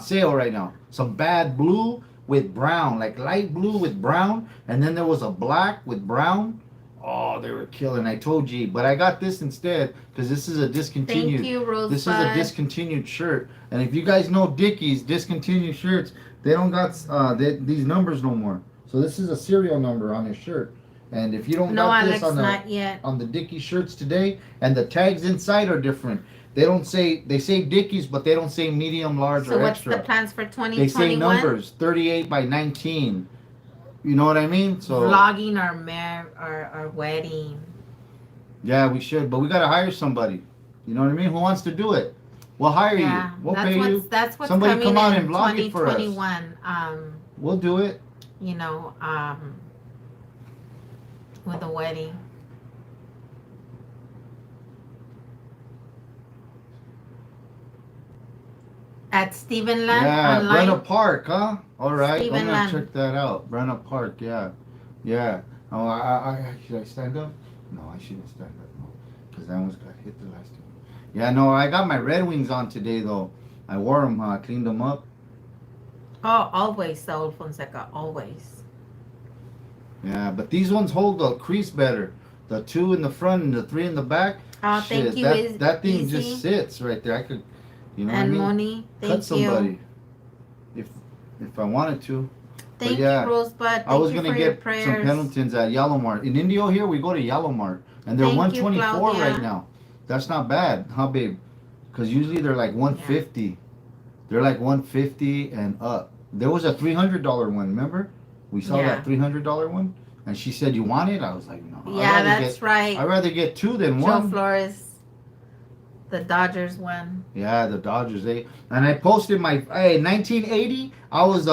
sale right now. Some bad blue with brown, like light blue with brown, and then there was a black with brown. Oh, they were killing. I told you, but I got this instead because this is a discontinued. Thank you, Rosebud. This is a discontinued shirt, and if you guys know Dickies discontinued shirts, they don't got these numbers no more. So this is a serial number on his shirt, and if you don't No, got Alex, this not yet. on the Dickies shirts today, and the tags inside are different. They say Dickies, but they don't say medium, large, So or what's extra. the plans for They 2021? say numbers, 38 by 19. You know what I mean? So Vlogging our wedding. yeah, we should, but we gotta hire somebody. You know what I mean? Who wants to do it? We'll hire Yeah, you. We'll pay you. that's what's Somebody coming come out in and vlog it for us. 2021. We'll do it. You know, with the wedding. At Stephen Land Yeah, online. Brenna Park, huh? All right, Stephen I'm gonna Land. check that out. Brenna Park, yeah, yeah. Oh, should I stand up? No, I shouldn't stand up. No, because I almost got hit the last time. Yeah, no, I got my Red Wings on today though. I wore them, cleaned them up. Oh, always, Saul Fonseca, always. Yeah, but these ones hold the crease better. The 2 in the front and the 3 in the back. Oh, thank Shit, you. that thing Easy. just sits right there. I could, you know And what I mean? Moni, Cut thank somebody you. if I wanted to. Thank yeah, you, Rosebud. Thank I was you gonna for your get prayers. some Pendletons at Yellow Mart. In Indio here, we go to Yellow Mart, and they're Thank you, 124 Claudia. right now. That's not bad, huh, babe? Because usually they're like 150. They're like 150 and up. There was a $300 one. Remember? We saw Yeah. that $300 one, and she said, "You want it?" I was like, "No." Yeah, that's right. I'd rather get 2 than Joe 1. Flores. The Dodgers one. Yeah, the Dodgers. And I posted my 1980. I was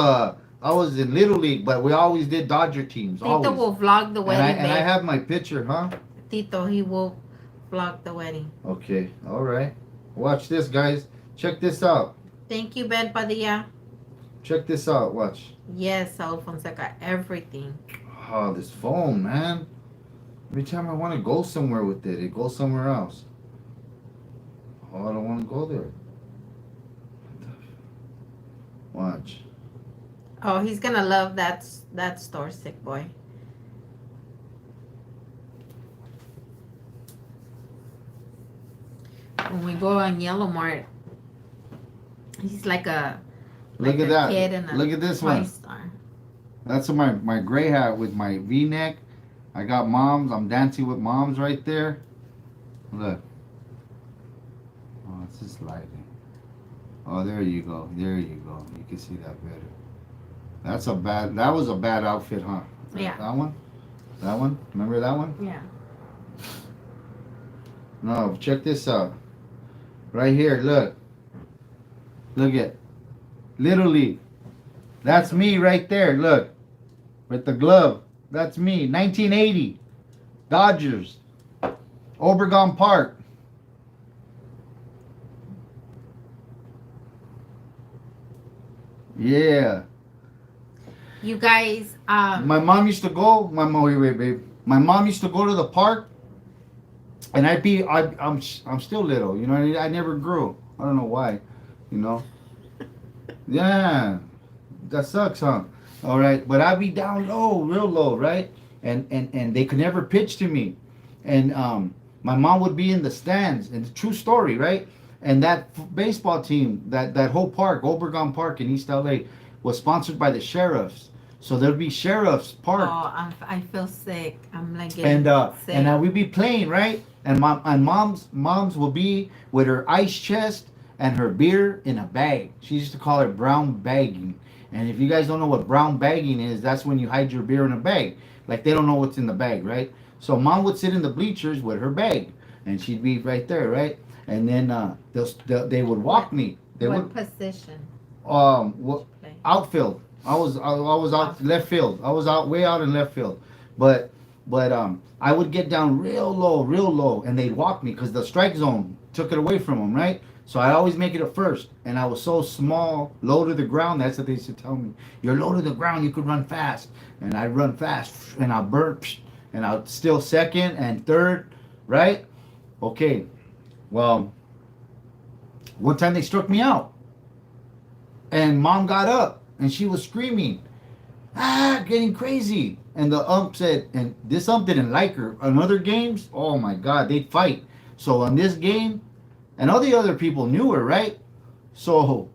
in Little League, but we always did Dodger teams. Tito Always. will vlog the wedding, And I babe. have my picture, huh? Tito, he will vlog the wedding. Okay, all right. Watch this, guys. Check this out. Thank you, Ben Padilla. Check this out. Watch. Yes, Saul Fonseca, everything. Oh, this phone, man. Every time I want to go somewhere with it, it goes somewhere else. Oh, I don't want to go there. Watch. Oh, he's gonna love that store, sick boy. When we go on Yellow Mart, he's Look like at a that. kid in a Look at this toy one. store. That's my gray hat with my V-neck. I got moms. I'm dancing with moms right there. Look. Oh, it's just lighting. Oh, there you go. There you go. You can see that better. That was a bad outfit, huh? Yeah. That one? That one? Remember that one? Yeah. No, check this out. Right here, look. Look at. Literally. That's me right there, look. With the glove. That's me. 1980. Dodgers. Obregon Park. Yeah. You guys, My mom used to go. Wait, babe. My mom used to go to the park, and I'm still little. You know, I never grew. I don't know why. You know. Yeah, that sucks, huh? All right, but I'd be down low, real low, right? And they could never pitch to me, and my mom would be in the stands. And it's a true story, right? And that baseball team, that whole park, Obregon Park in East LA, was sponsored by the sheriffs. So there'd be sheriffs parked, I feel sick. I'm like and getting sick. we'd be playing, right? And mom's will be with her ice chest and her beer in a bag. She used to call it brown bagging. And if you guys don't know what brown bagging is, that's when you hide your beer in a bag. Like they don't know what's in the bag, right? So mom would sit in the bleachers with her bag, and she'd be right there, right? And then they would walk me. They what would position? what Play. outfield. I was out left field. I was out way out in left field, but I would get down real low, and they'd walk me because the strike zone took it away from them, right? So I always make it at first, and I was so small, low to the ground. That's what they used to tell me. You're low to the ground, you could run fast, and I'd run fast, and I'll burp, and I'll still second and third, right? Okay, well, one time they struck me out, and mom got up, and she was screaming, getting crazy. And the ump said, and this ump didn't like her. On other games, oh my God, they'd fight. So on this game, and all the other people knew her, right? So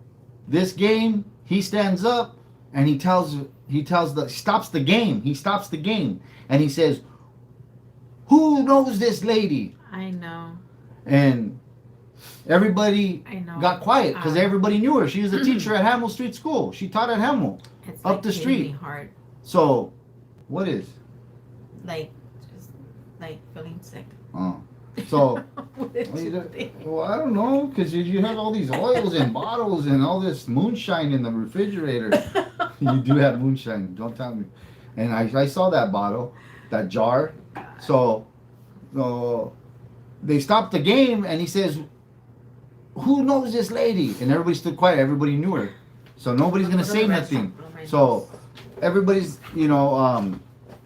this game, he stands up and he stops the game. He stops the game and he says, "Who knows this lady?" I know. And everybody I know. got quiet because everybody knew her. She was a teacher at Hamill Street School. She taught at Hamill. It's Up like the hitting street. me hard. So, what is? Like, just like feeling sick. Oh. So, What did you think? well, I don't know, because you have all these oils and bottles and all this moonshine in the refrigerator. You do have moonshine, don't tell me. And I saw that bottle, that jar. So they stopped the game, and he says, "Who knows this lady?" And everybody stood quiet. Everybody knew her. So nobody's going to say nothing. So everybody's,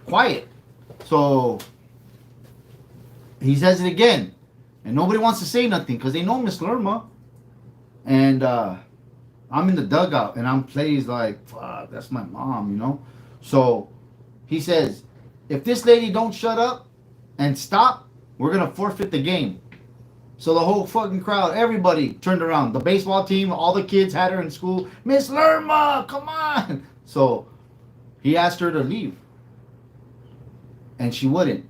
quiet. So he says it again, and nobody wants to say nothing because they know Miss Lerma. And I'm in the dugout, and I'm plays like, fuck, that's my mom. So he says, if this lady don't shut up and stop, we're going to forfeit the game. So the whole fucking crowd, everybody turned around. The baseball team, all the kids had her in school. Miss Lerma, come on. So he asked her to leave, and she wouldn't.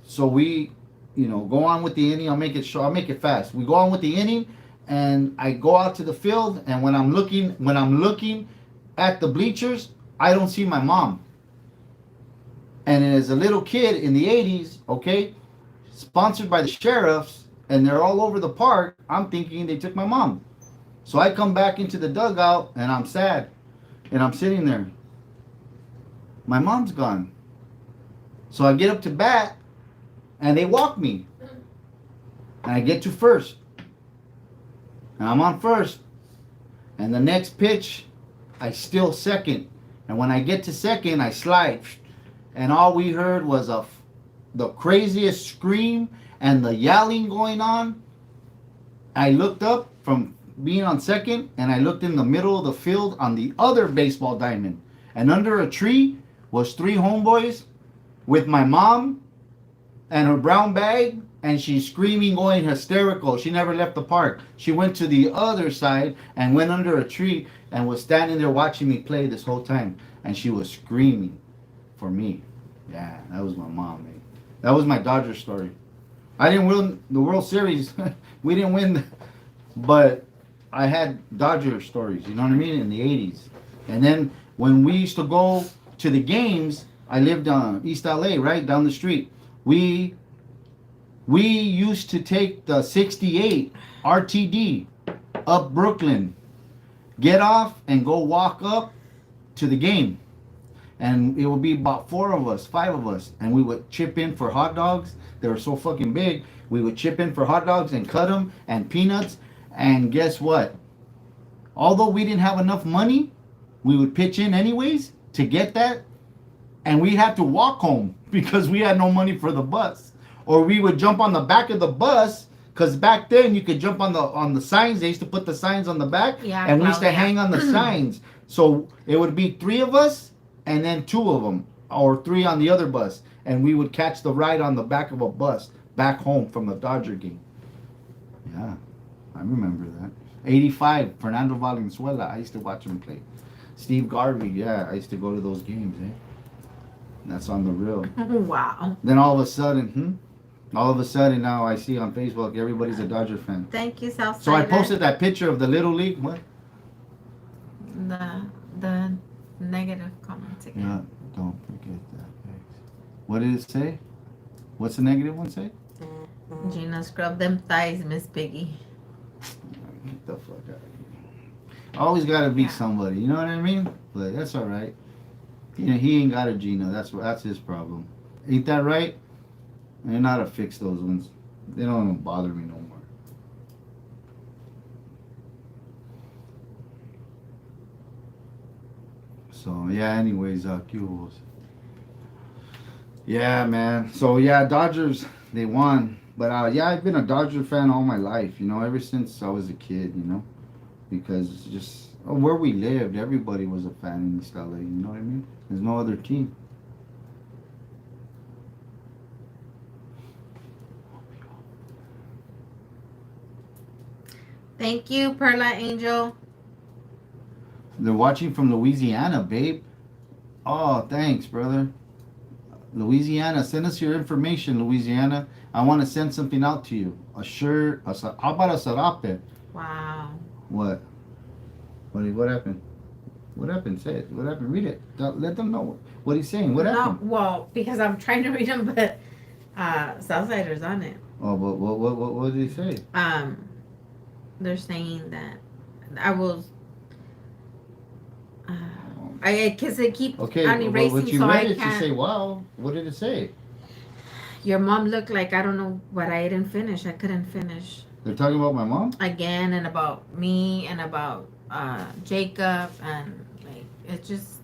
So we go on with the inning. I'll make it short. I'll make it fast. We go on with the inning, and I go out to the field. And when I'm looking at the bleachers, I don't see my mom. And as a little kid in the '80s, okay, sponsored by the sheriffs, and they're all over the park, I'm thinking they took my mom. So I come back into the dugout, and I'm sad, and I'm sitting there. My mom's gone. So I get up to bat, and they walk me. And I get to first. And I'm on first. And the next pitch, I steal second. And when I get to second, I slide. And all we heard was the craziest scream and the yelling going on. I looked up from being on second, and I looked in the middle of the field on the other baseball diamond. And under a tree was three homeboys with my mom and her brown bag, and she's screaming, going hysterical. She never left the park. She went to the other side and went under a tree and was standing there watching me play this whole time. And she was screaming for me. Yeah, that was my mom, man. That was my Dodger story. I didn't win the World Series. We didn't win, but I had Dodger stories, you know what I mean, in the 80s. And then when we used to go to the games, I lived on East LA, right down the street. We used to take the 68 RTD up Brooklyn, get off, and go walk up to the game. And it would be about 4 of us, 5 of us, and we would chip in for hot dogs. They were so fucking big. We would chip in for hot dogs and cut them, and peanuts. And guess what? Although we didn't have enough money, we would pitch in anyways to get that. And we had to walk home because we had no money for the bus. Or we would jump on the back of the bus, because back then you could jump on the signs. They used to put the signs on the back, Yeah, and we used to yeah. hang on the signs. So it would be 3 of us and then 2 of them, or 3 on the other bus, and we would catch the ride on the back of a bus back home from the Dodger game. Yeah, I remember that. 85, Fernando Valenzuela. I used to watch him play. Steve Garvey. Yeah, I used to go to those games. That's on the real. Wow. Then all of a sudden, now I see on Facebook everybody's a Dodger fan. Thank you, Southsider. So I posted that picture of the Little League. What? The negative comments again. Yeah, don't forget that. What did it say? What's the negative one say? Gina, scrub them thighs, Miss Piggy. Get the fuck out of here. Always gotta be somebody, you know what I mean? But that's all right. You know, he ain't got a Gina. That's his problem. Ain't that right? I know how to fix those ones. They don't even bother me no more. So yeah, anyways, Q-Wolves. Yeah, man. So yeah, Dodgers, they won. But yeah, I've been a Dodger fan all my life, you know, ever since I was a kid, you know. Because it's just where we lived, everybody was a fan in East LA, you know what I mean? There's no other team. Thank you, Perla Angel. They're watching from Louisiana, babe. Oh, thanks, brother. Louisiana, send us your information, Louisiana. I want to send something out to you. A shirt. How about a sarape? Wow. What? What happened? What happened? Say it. What happened? Read it. Let them know what he's saying. What happened? No, well, because I'm trying to read them, but Southsider's on it. Oh, but what did he say? They're saying that I was. Because they keep on erasing, what you so read I it, can't. you say, wow. What did it say? Your mom looked like I don't know what I didn't finish. I couldn't finish. They're talking about my mom? Again, and about me, and about Jacob, and like it's just.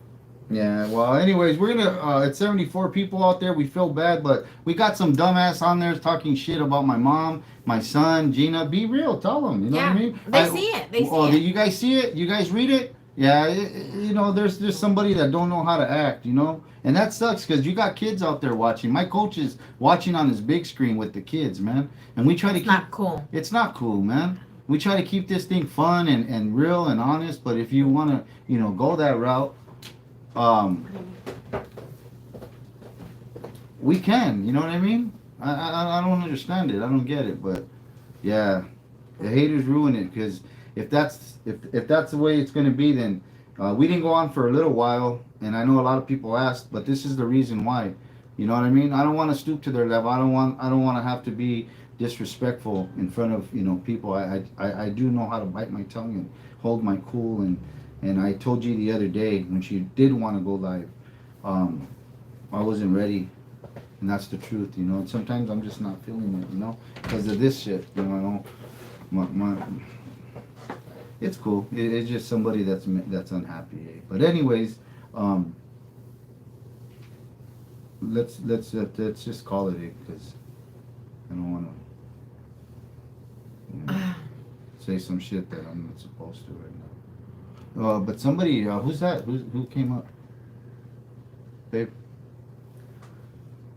Yeah, well, anyways, we're gonna, it's 74 people out there. We feel bad, but we got some dumbass on there talking shit about my mom, my son, Gina. Be real, tell them, you know what I mean? They see it. They see it. Did you guys see it? You guys read it? Yeah, you know, there's somebody that don't know how to act, you know? And that sucks because you got kids out there watching. My coach is watching on his big screen with the kids, man. And we try to keep... It's not cool. It's not cool, man. We try to keep this thing fun and real and honest, but if you want to, you know, go that route, we can, you know what I mean? I don't understand it. I don't get it, but yeah, the haters ruin it because if that's the way it's going to be, then we didn't go on for a little while, and I know a lot of people asked, but this is the reason why. You know what I mean? I don't want to stoop to their level. I don't want to have to be disrespectful in front of, you know, people. I do know how to bite my tongue and hold my cool, and I told you the other day when she did want to go live, I wasn't ready, and that's the truth, you know. And sometimes I'm just not feeling it, you know, because of this shit, you know. It's cool. It's just somebody that's unhappy. Eh? But anyways, um, let's just call it because I don't want to, say some shit that I'm not supposed to right now. But somebody, who's that? Who came up, babe?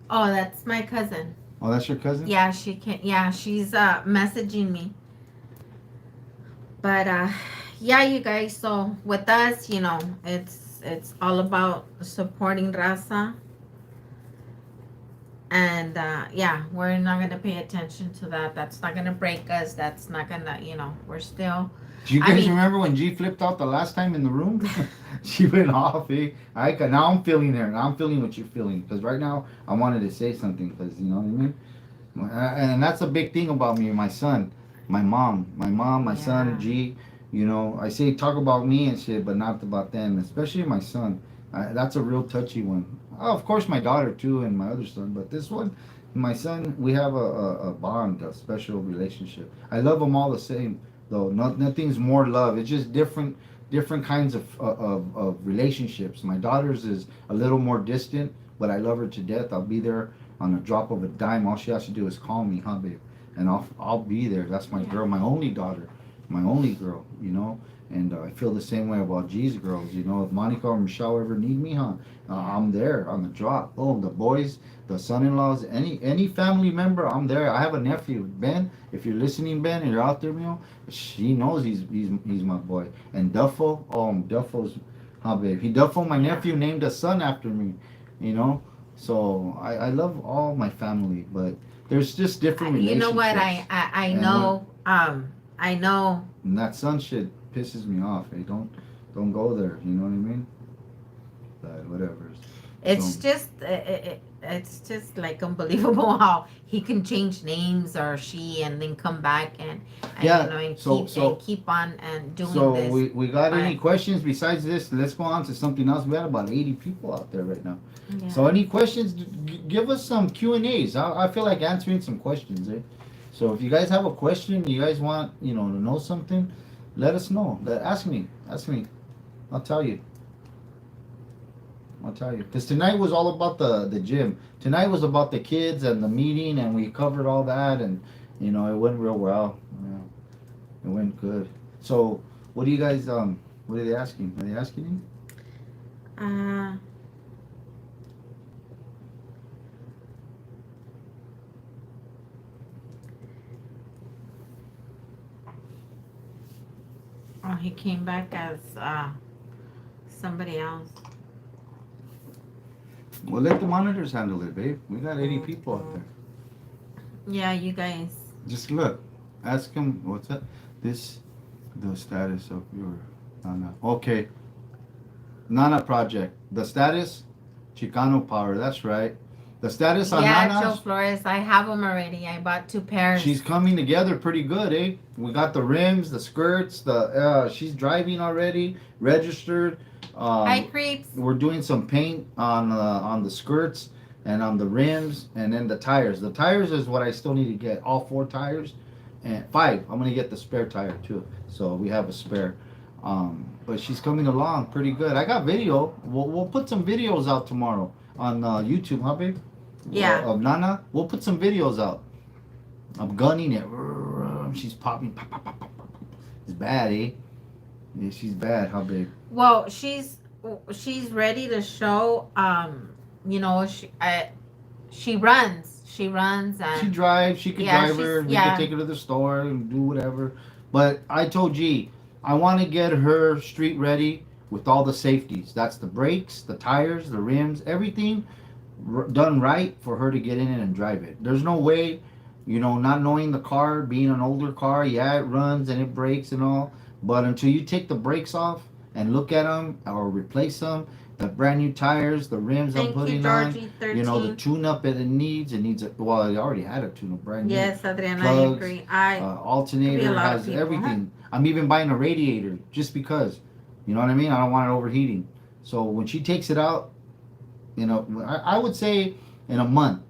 Oh, that's my cousin. Oh, that's your cousin. Yeah, she can. Yeah, she's messaging me. But yeah, you guys. So with us, it's all about supporting Raza. And yeah, we're not gonna pay attention to that. That's not gonna break us. That's not gonna, we're still. Do you I guys mean, remember when G flipped out the last time in the room? She went off. Eh? Now I'm feeling her. Now I'm feeling what you're feeling because right now I wanted to say something because you know what I mean. And that's a big thing about me and my son, my son, yeah, G. You know, I say talk about me and shit, but not about them, especially my son. That's a real touchy one. Oh, of course, my daughter too, and my other son, but this one, my son, we have a bond, a special relationship. I love them all the same, though. Nothing's more love. It's just different kinds of relationships. My daughter's is a little more distant, but I love her to death. I'll be there on a drop of a dime. All she has to do is call me, huh, babe? And I'll be there. That's my girl, my only daughter, my only girl, you know. And I feel the same way about G's girls, you know. If Monica or Michelle ever need me, huh, I'm there on the drop. Boom, the boys, the son-in-laws, any family member, I'm there. I have a nephew, Ben. If you're listening, Ben, and you're out there, you know, she knows he's my boy. And Duffo, Duffo's, huh, babe? Duffo, my yeah. nephew, named a son after me, you know. So I love all my family, but there's just different You know what? relationships. I And what know. I know. and that son shit pisses me off. Hey, don't go there. You know what I mean? But whatever. So It's just like unbelievable how he can change names or she and then come back and yeah. and So keep on and doing so this. we got But any questions besides this? Let's go on to something else. We got about 80 people out there right now. So yeah, any questions? Give us some Q and A's. I feel like answering some questions. Eh? So if you guys have a question, you guys want to know something, let us know. Ask me. Ask me. I'll tell you. I'll tell you. Because tonight was all about the gym. Tonight was about the kids and the meeting, and we covered all that, and it went real well. Yeah, it went good. So what do you guys what are they asking? Are they asking you? uh, oh, he came back as somebody else. Well, let the monitors handle it, babe. We got 80 people out there. Yeah, you guys. Just look. Ask them what's that? This the status of your Nana. Okay. Nana project. The status? Chicano power, that's right. The status on Yeah, Joe Nana's, Flores. I have them already. I bought 2 pairs. she's coming together pretty good, eh? We got the rims, the skirts, she's driving already, registered. Hi, Um, creeps. we're doing some paint on the skirts and on the rims and then the tires. The tires is what I still need to get. All 4 tires and 5. I'm gonna get the spare tire too. So we have a spare. But she's coming along pretty good. I got video. We'll put some videos out tomorrow on YouTube, huh, babe? Yeah. Of Nana. We'll put some videos out. I'm gunning it. She's popping. Pop, pop, pop, pop, pop. It's bad, eh? Yeah, she's bad, huh, babe? Well, she's ready to show. She runs. She runs She and drives. She could yeah, drive her. We yeah. could take her to the store and do whatever. But I told G, I want to get her street ready with all the safeties. That's the brakes, the tires, the rims, everything done right for her to get in it and drive it. There's no way, not knowing the car, being an older car, yeah, it runs and it brakes and all, but until you take the brakes off and look at them or replace them, the brand new tires, the rims I'm Thank you, putting on, Georgie. the 13. tune up that it needs well, it already had a tune up brand new. Yes, Adriana, I Plugs, agree. alternator, a lot of has people, everything. I'm even buying a radiator just because, you know what I mean? I don't want it overheating. So when she takes it out, I would say in a month,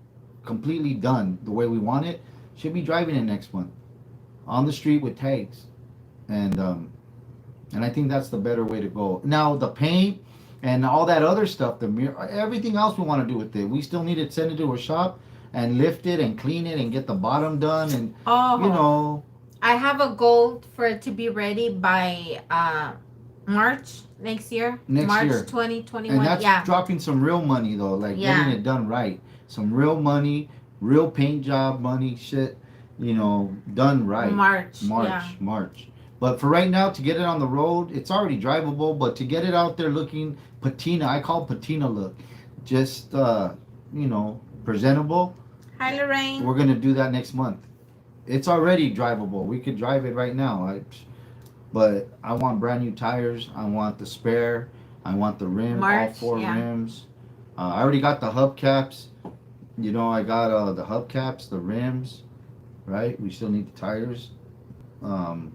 completely done the way we want it. She'll be driving it next month on the street with tags, and And I think that's the better way to go. Now the paint and all that other stuff, the mirror, everything else we want to do with it, we still need to send it to a shop and lift it and clean it and get the bottom done and you Oh, know I have a goal for it to be ready by March next year. next March year. And 2021. that's Yeah. dropping some real money though, like getting Yeah. it done right. Some real money, real paint job money, shit, done right. March. March, Yeah. March. But for right now, to get it on the road, it's already drivable. But to get it out there looking patina, I call patina look, just presentable. Hi, Lorraine. We're gonna do that next month. It's already drivable. We could drive it right now. But I want brand new tires. I want the spare. I want the rim, all March. four Yeah. rims. I already got the hubcaps. I got the hubcaps, the rims, right? We still need the tires. Um,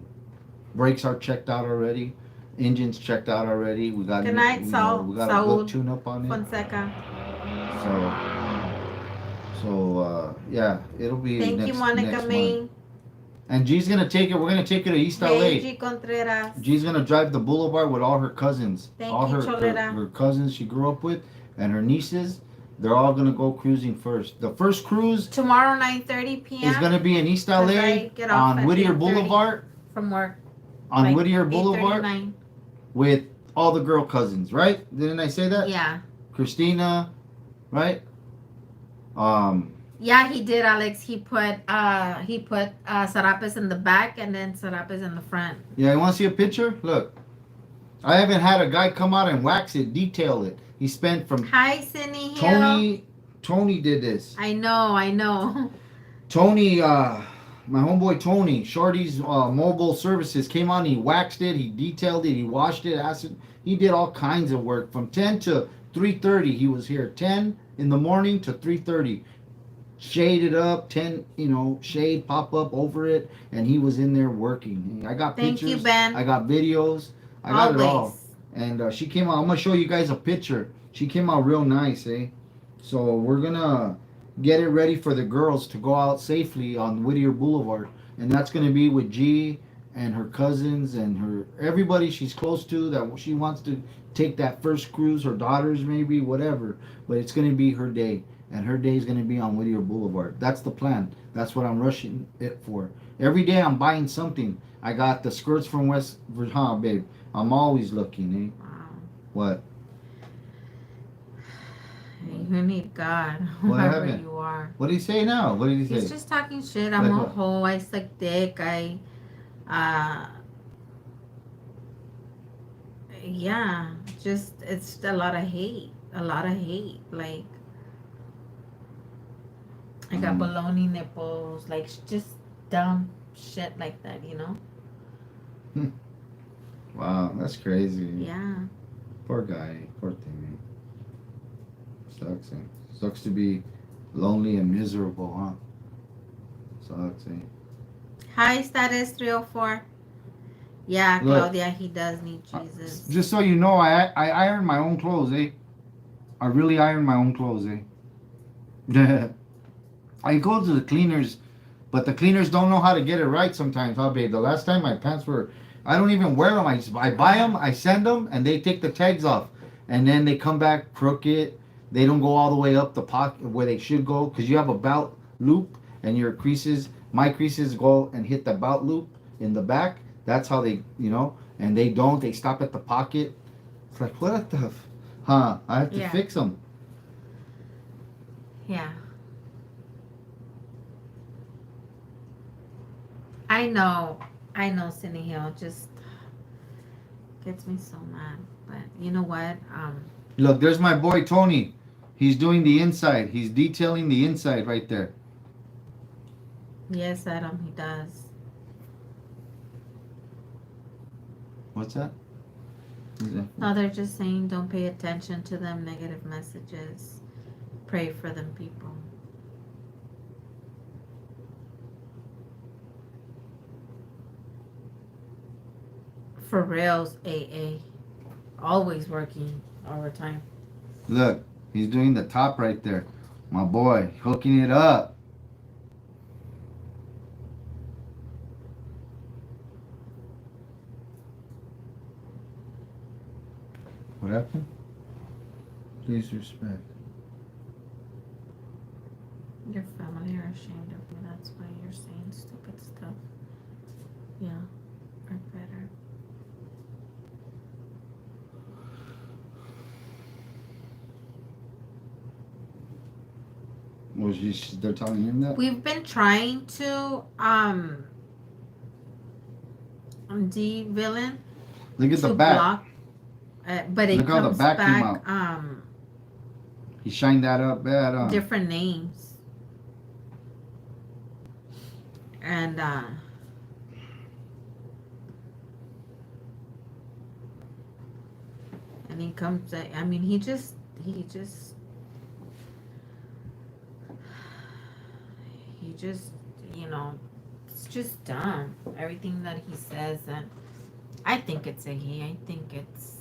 Brakes are checked out already. Engine's checked out already. We got Good night, we got a Saul good tune up on it. Fonseca. So yeah, it'll be Thank you, Monica next month. May. And G's gonna take it. We're gonna take it to East Hey, LA. G Contreras. G's gonna drive the boulevard with all her cousins. Thank All you, her Cholera. cousins she grew up with and her nieces. They're all gonna go cruising first. The first cruise Tomorrow, 9:30 p.m. is gonna be in East Cause LA I get off on at Whittier 8:30 Boulevard. from work. On Like Whittier Boulevard 8:39. with all the girl cousins, right? Didn't I say that? Yeah. Christina, right? Yeah, he did, Alex. He put Sarapes in the back and then Sarapes in the front. Yeah, you want to see a picture? Look, I haven't had a guy come out and wax it, detail it. He spent from Hi, Cindy Hill. Tony did this. I know. Tony, my homeboy Tony, Shorty's mobile services came on. He waxed it, he detailed it, he washed it, acid. He did all kinds of work from 10 to 3:30. He was here 10 in the morning to 3:30. Shade it up, 10, shade pop up over it, and he was in there working. I got Thank pictures. you, Ben. I got videos. I got Always. it all. And she came out. I'm gonna show you guys a picture. She came out real nice, eh? So we're gonna get it ready for the girls to go out safely on Whittier Boulevard, and that's gonna be with G and her cousins and everybody she's close to that she wants to take that first cruise. Her daughters, maybe, whatever. But it's gonna be her day. And her day is going to be on Whittier Boulevard. That's the plan. That's what I'm rushing it for. Every day I'm buying something. I got the skirts from West Virginia, babe. I'm always looking, eh? Wow. What? You need God, What whoever happened? you are. What did he say now? What did he say? He's just talking shit. I'm Like a what? hoe. I suck dick. Yeah, just, it's a lot of hate. Like, I got baloney nipples. Like, just dumb shit like that, Wow, that's crazy. Yeah. Poor guy. Poor thing, eh? Sucks, eh? Sucks to be lonely and miserable, huh? Sucks, eh? Hi, status 304. Yeah, Look. Claudia, he does need Jesus. Just so you know, I iron my own clothes, eh? I really iron my own clothes, eh? I go to the cleaners, but the cleaners don't know how to get it right sometimes, huh, babe? The last time my pants were, I don't even wear them. I buy them, I send them, and they take the tags off. And then they come back crooked. They don't go all the way up the pocket where they should go because you have a belt loop and your creases, my creases go and hit the belt loop in the back. That's how they, and they don't. They stop at the pocket. It's like, what the, I have to fix them. Yeah. I know, Cindy Hill just gets me so mad. But you know what? Look, there's my boy Tony. He's doing the inside. He's detailing the inside right there. Yes, Adam, he does. What's that? No, they're just saying don't pay attention to them negative messages. Pray for them, people. For reals, AA. Always working overtime. Look, he's doing the top right there. My boy, hooking it up. What happened? Please respect. Your family are ashamed of you. That's why you're saying stupid stuff. Yeah, or better. They're telling him that? We've been trying to de-villain Look at the to back. block, but it Look how the comes back came back out. He shined that up bad, huh? different names, and he comes. I mean, he just he just it's just dumb, everything that he says. And I think it's a he. I think it's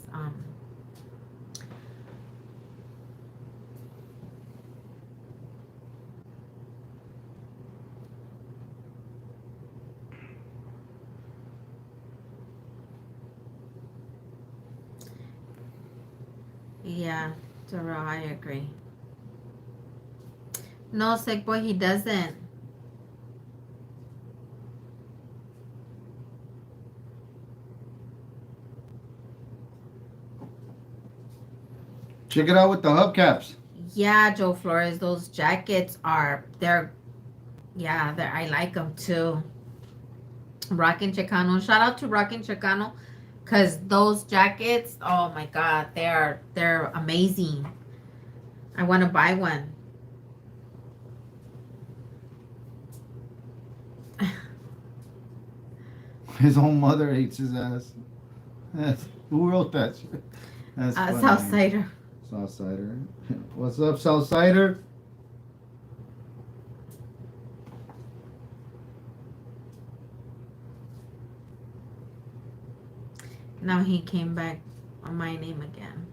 yeah, Terrell, I agree. No, sick boy, he doesn't. Check it out with the hubcaps. Yeah, Joe Flores, those jackets I like them too. Rockin' Chicano, shout out to Rockin' Chicano, cause those jackets, oh my God, they're amazing. I want to buy one. His own mother hates his ass. Who wrote that shit? That's funny. Southsider. Southsider. What's up, Southsider? Now he came back on my name again.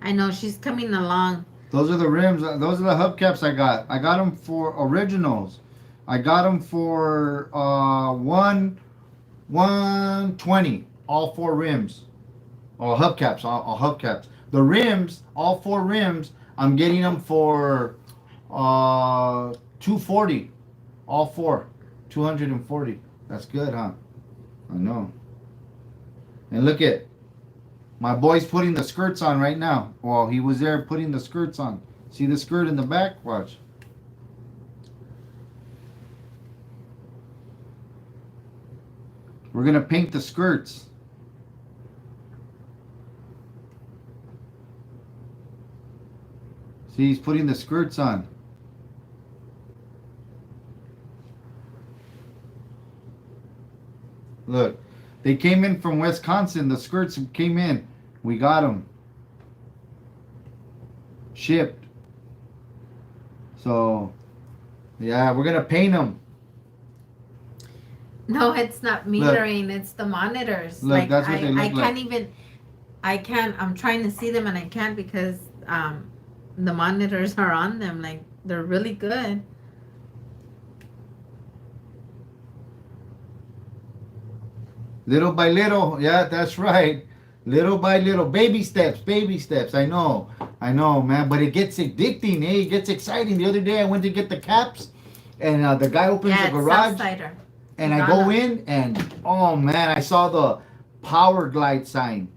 I know she's coming along. Those are the rims. Those are the hubcaps I got. I got them for originals. I got them for 120. All four rims. All hubcaps. All hubcaps. The rims, all four rims, I'm getting them for 240. All four. 240. That's good, huh? I know. And look at my boy's putting the skirts on right now. Well, he was there putting the skirts on. See the skirt in the back? Watch. We're going to paint the skirts. See, he's putting the skirts on. Look. They came in from Wisconsin. The skirts came in. We got them. Shipped. So, yeah, we're going to paint them. No, it's not metering. It's the monitors. Look, like that's what they look I can't like. even. I can't. I'm trying to see them and I can't because the monitors are on them. Like they're really good. Little by little. Yeah, that's right. Little by little. Baby steps. Baby steps. I know, man. But it gets addicting, eh? It gets exciting. The other day I went to get the caps and the guy opens the garage. Southsider. And I go in and, oh man, I saw the Power Glide sign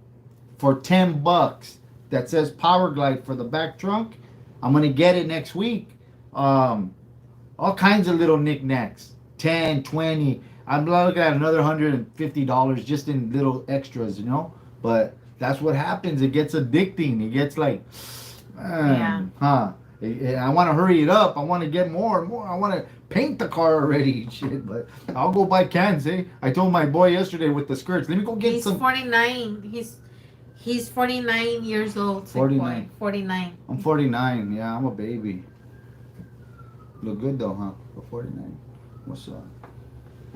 for $10 that says Power Glide for the back trunk. I'm going to get it next week. All kinds of little knickknacks. 10, 20. I'm looking at another $150 just in little extras, you know? But that's what happens. It gets addicting. It gets like, I want to hurry it up. I want to get more. I want to paint the car already. Shit, but I'll go buy cans, eh? I told my boy yesterday with the skirts, let me go get some. He's 49. He's 49 years old. 49. 49. I'm 49. Yeah, I'm a baby. Look good though, huh? For 49. What's up?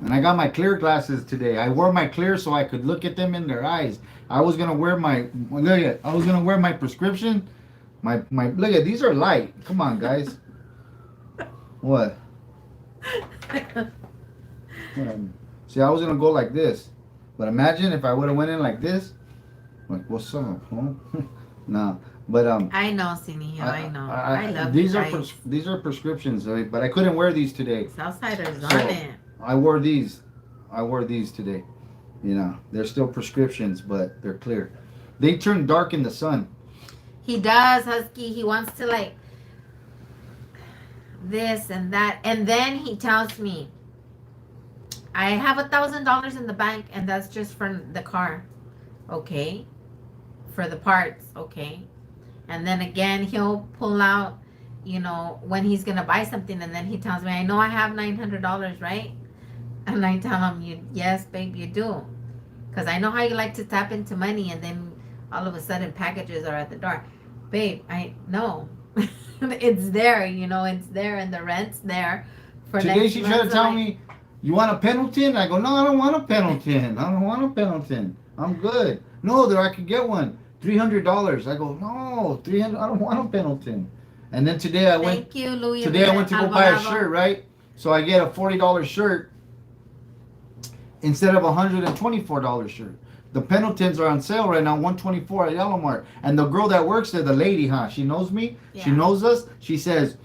And I got my clear glasses today. I wore my clear so I could look at them in their eyes. I was gonna wear my prescription. My look at these are light. Come on, guys. What? See, I was gonna go like this, but imagine if I would have went in like this. Like, what's up, huh? No, but I know, Sinio. I know. I love you these are guys. these are prescriptions, but I couldn't wear these today, Southsiders on so it. I wore these. I wore these today. You know, they're still prescriptions, but they're clear. They turn dark in the sun. He does, Husky. He wants to like this and that, and then he tells me, "I have $1,000 in the bank, and that's just for the car." Okay, for the parts. Okay, and then again he'll pull out, when he's gonna buy something, and then he tells me, "I know I have $900, right?" And I tell him, yes, babe, you do. Because I know how you like to tap into money and then all of a sudden packages are at the door. Babe, I know. It's there, it's there and the rent's there for Today next she month. tried to tell me, "You want a Pendleton?" I go, "No, I don't want a Pendleton. I don't want a Pendleton. I'm good." "No, there I could get one. $300. I go, "No, 300. I don't want a Pendleton." And then today I went. Thank you, Louis. Today I went to go buy a shirt, right? So I get a $40 shirt instead of a $124 shirt. The Pendletons are on sale right now, $124 at Yellow Mart. And the girl that works there, the lady, she knows me. Yeah. She knows us. She says,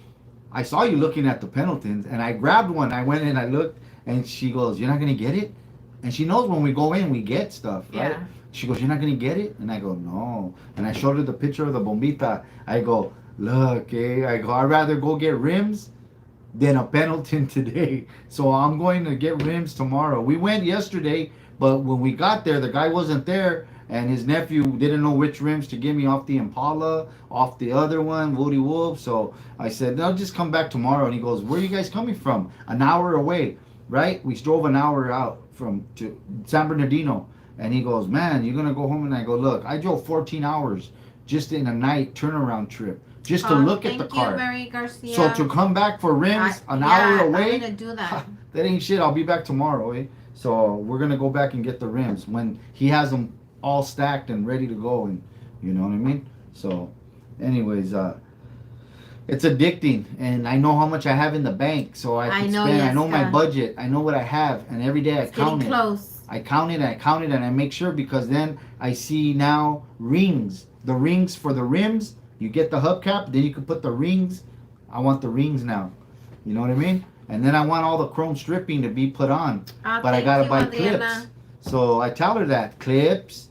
"I saw you looking at the Pendletons," and I grabbed one. I went in, I looked, and she goes, "You're not gonna get it?" And she knows when we go in, we get stuff, right? Yeah. She goes, "You're not gonna get it?" And I go, "No." And I showed her the picture of the bombita. I go, "Look, I go, I'd rather go get rims than a Pendleton today. So I'm going to get rims tomorrow." We went yesterday, but when we got there, the guy wasn't there, and his nephew didn't know which rims to give me off the Impala, off the other one, Woody Wolf. So I said, "No, just come back tomorrow." And he goes, "Where are you guys coming from?" An hour away, right? We drove an hour out to San Bernardino. And he goes, "Man, you're going to go home?" And I go, "Look, I drove 14 hours just in a night turnaround trip. Just to look at the car. Mary Garcia. So to come back for rims an hour away, I'm gonna do that. That ain't shit. I'll be back tomorrow, eh?" So we're gonna go back and get the rims when he has them all stacked and ready to go, and you know what I mean. So, anyways, it's addicting, and I know how much I have in the bank, so I can spend. I know my budget. I know what I have, and every day I count it. Close. I count it. I count it, and I make sure, because then I see now rings. The rings for the rims. You get the hubcap, then you can put the rings. I want the rings now. You know what I mean? And then I want all the chrome stripping to be put on. But I gotta buy clips. So I tell her that clips,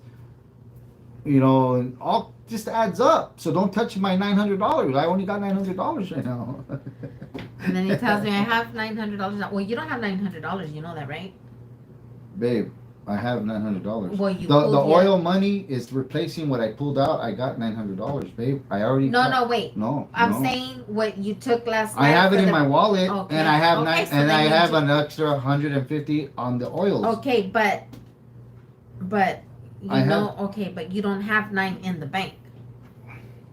all just adds up. So don't touch my $900. I only got $900 right now. And then he tells me, "I have $900." Well, you don't have $900. You know that, right? Babe, I have $900. Well, you the oil money is replacing what I pulled out. I got $900, babe. I already. No, wait. No, I'm saying what you took last night. I have it in my wallet, and I have I have an extra 150 on the oils. Okay, but but you don't have 9 in the bank.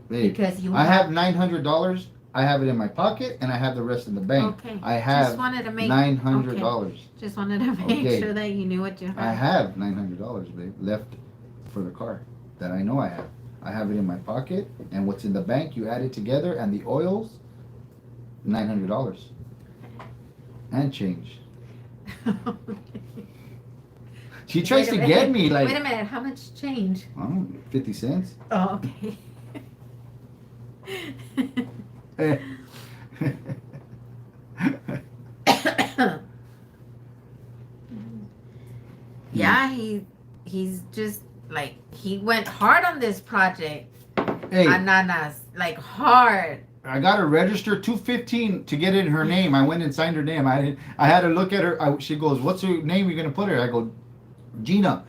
Babe, because I have $900. I have it in my pocket, and I have the rest in the bank. Okay. I have just wanted to make $900. Okay. Just wanted to make sure that you knew what you had. I have $900, babe, left for the car that I know I have. I have it in my pocket, and what's in the bank, you add it together, and the oils, $900. And change. She tries to get me like. Wait a minute, how much change? 50 cents. Oh, okay. Yeah, he's just like, he went hard on this project. Hey, Ananas, like hard. I got her register $215 to get in her name. I went and signed her name. I had to look at her. She goes, "What's her name you're gonna put her?" I go, "Gina."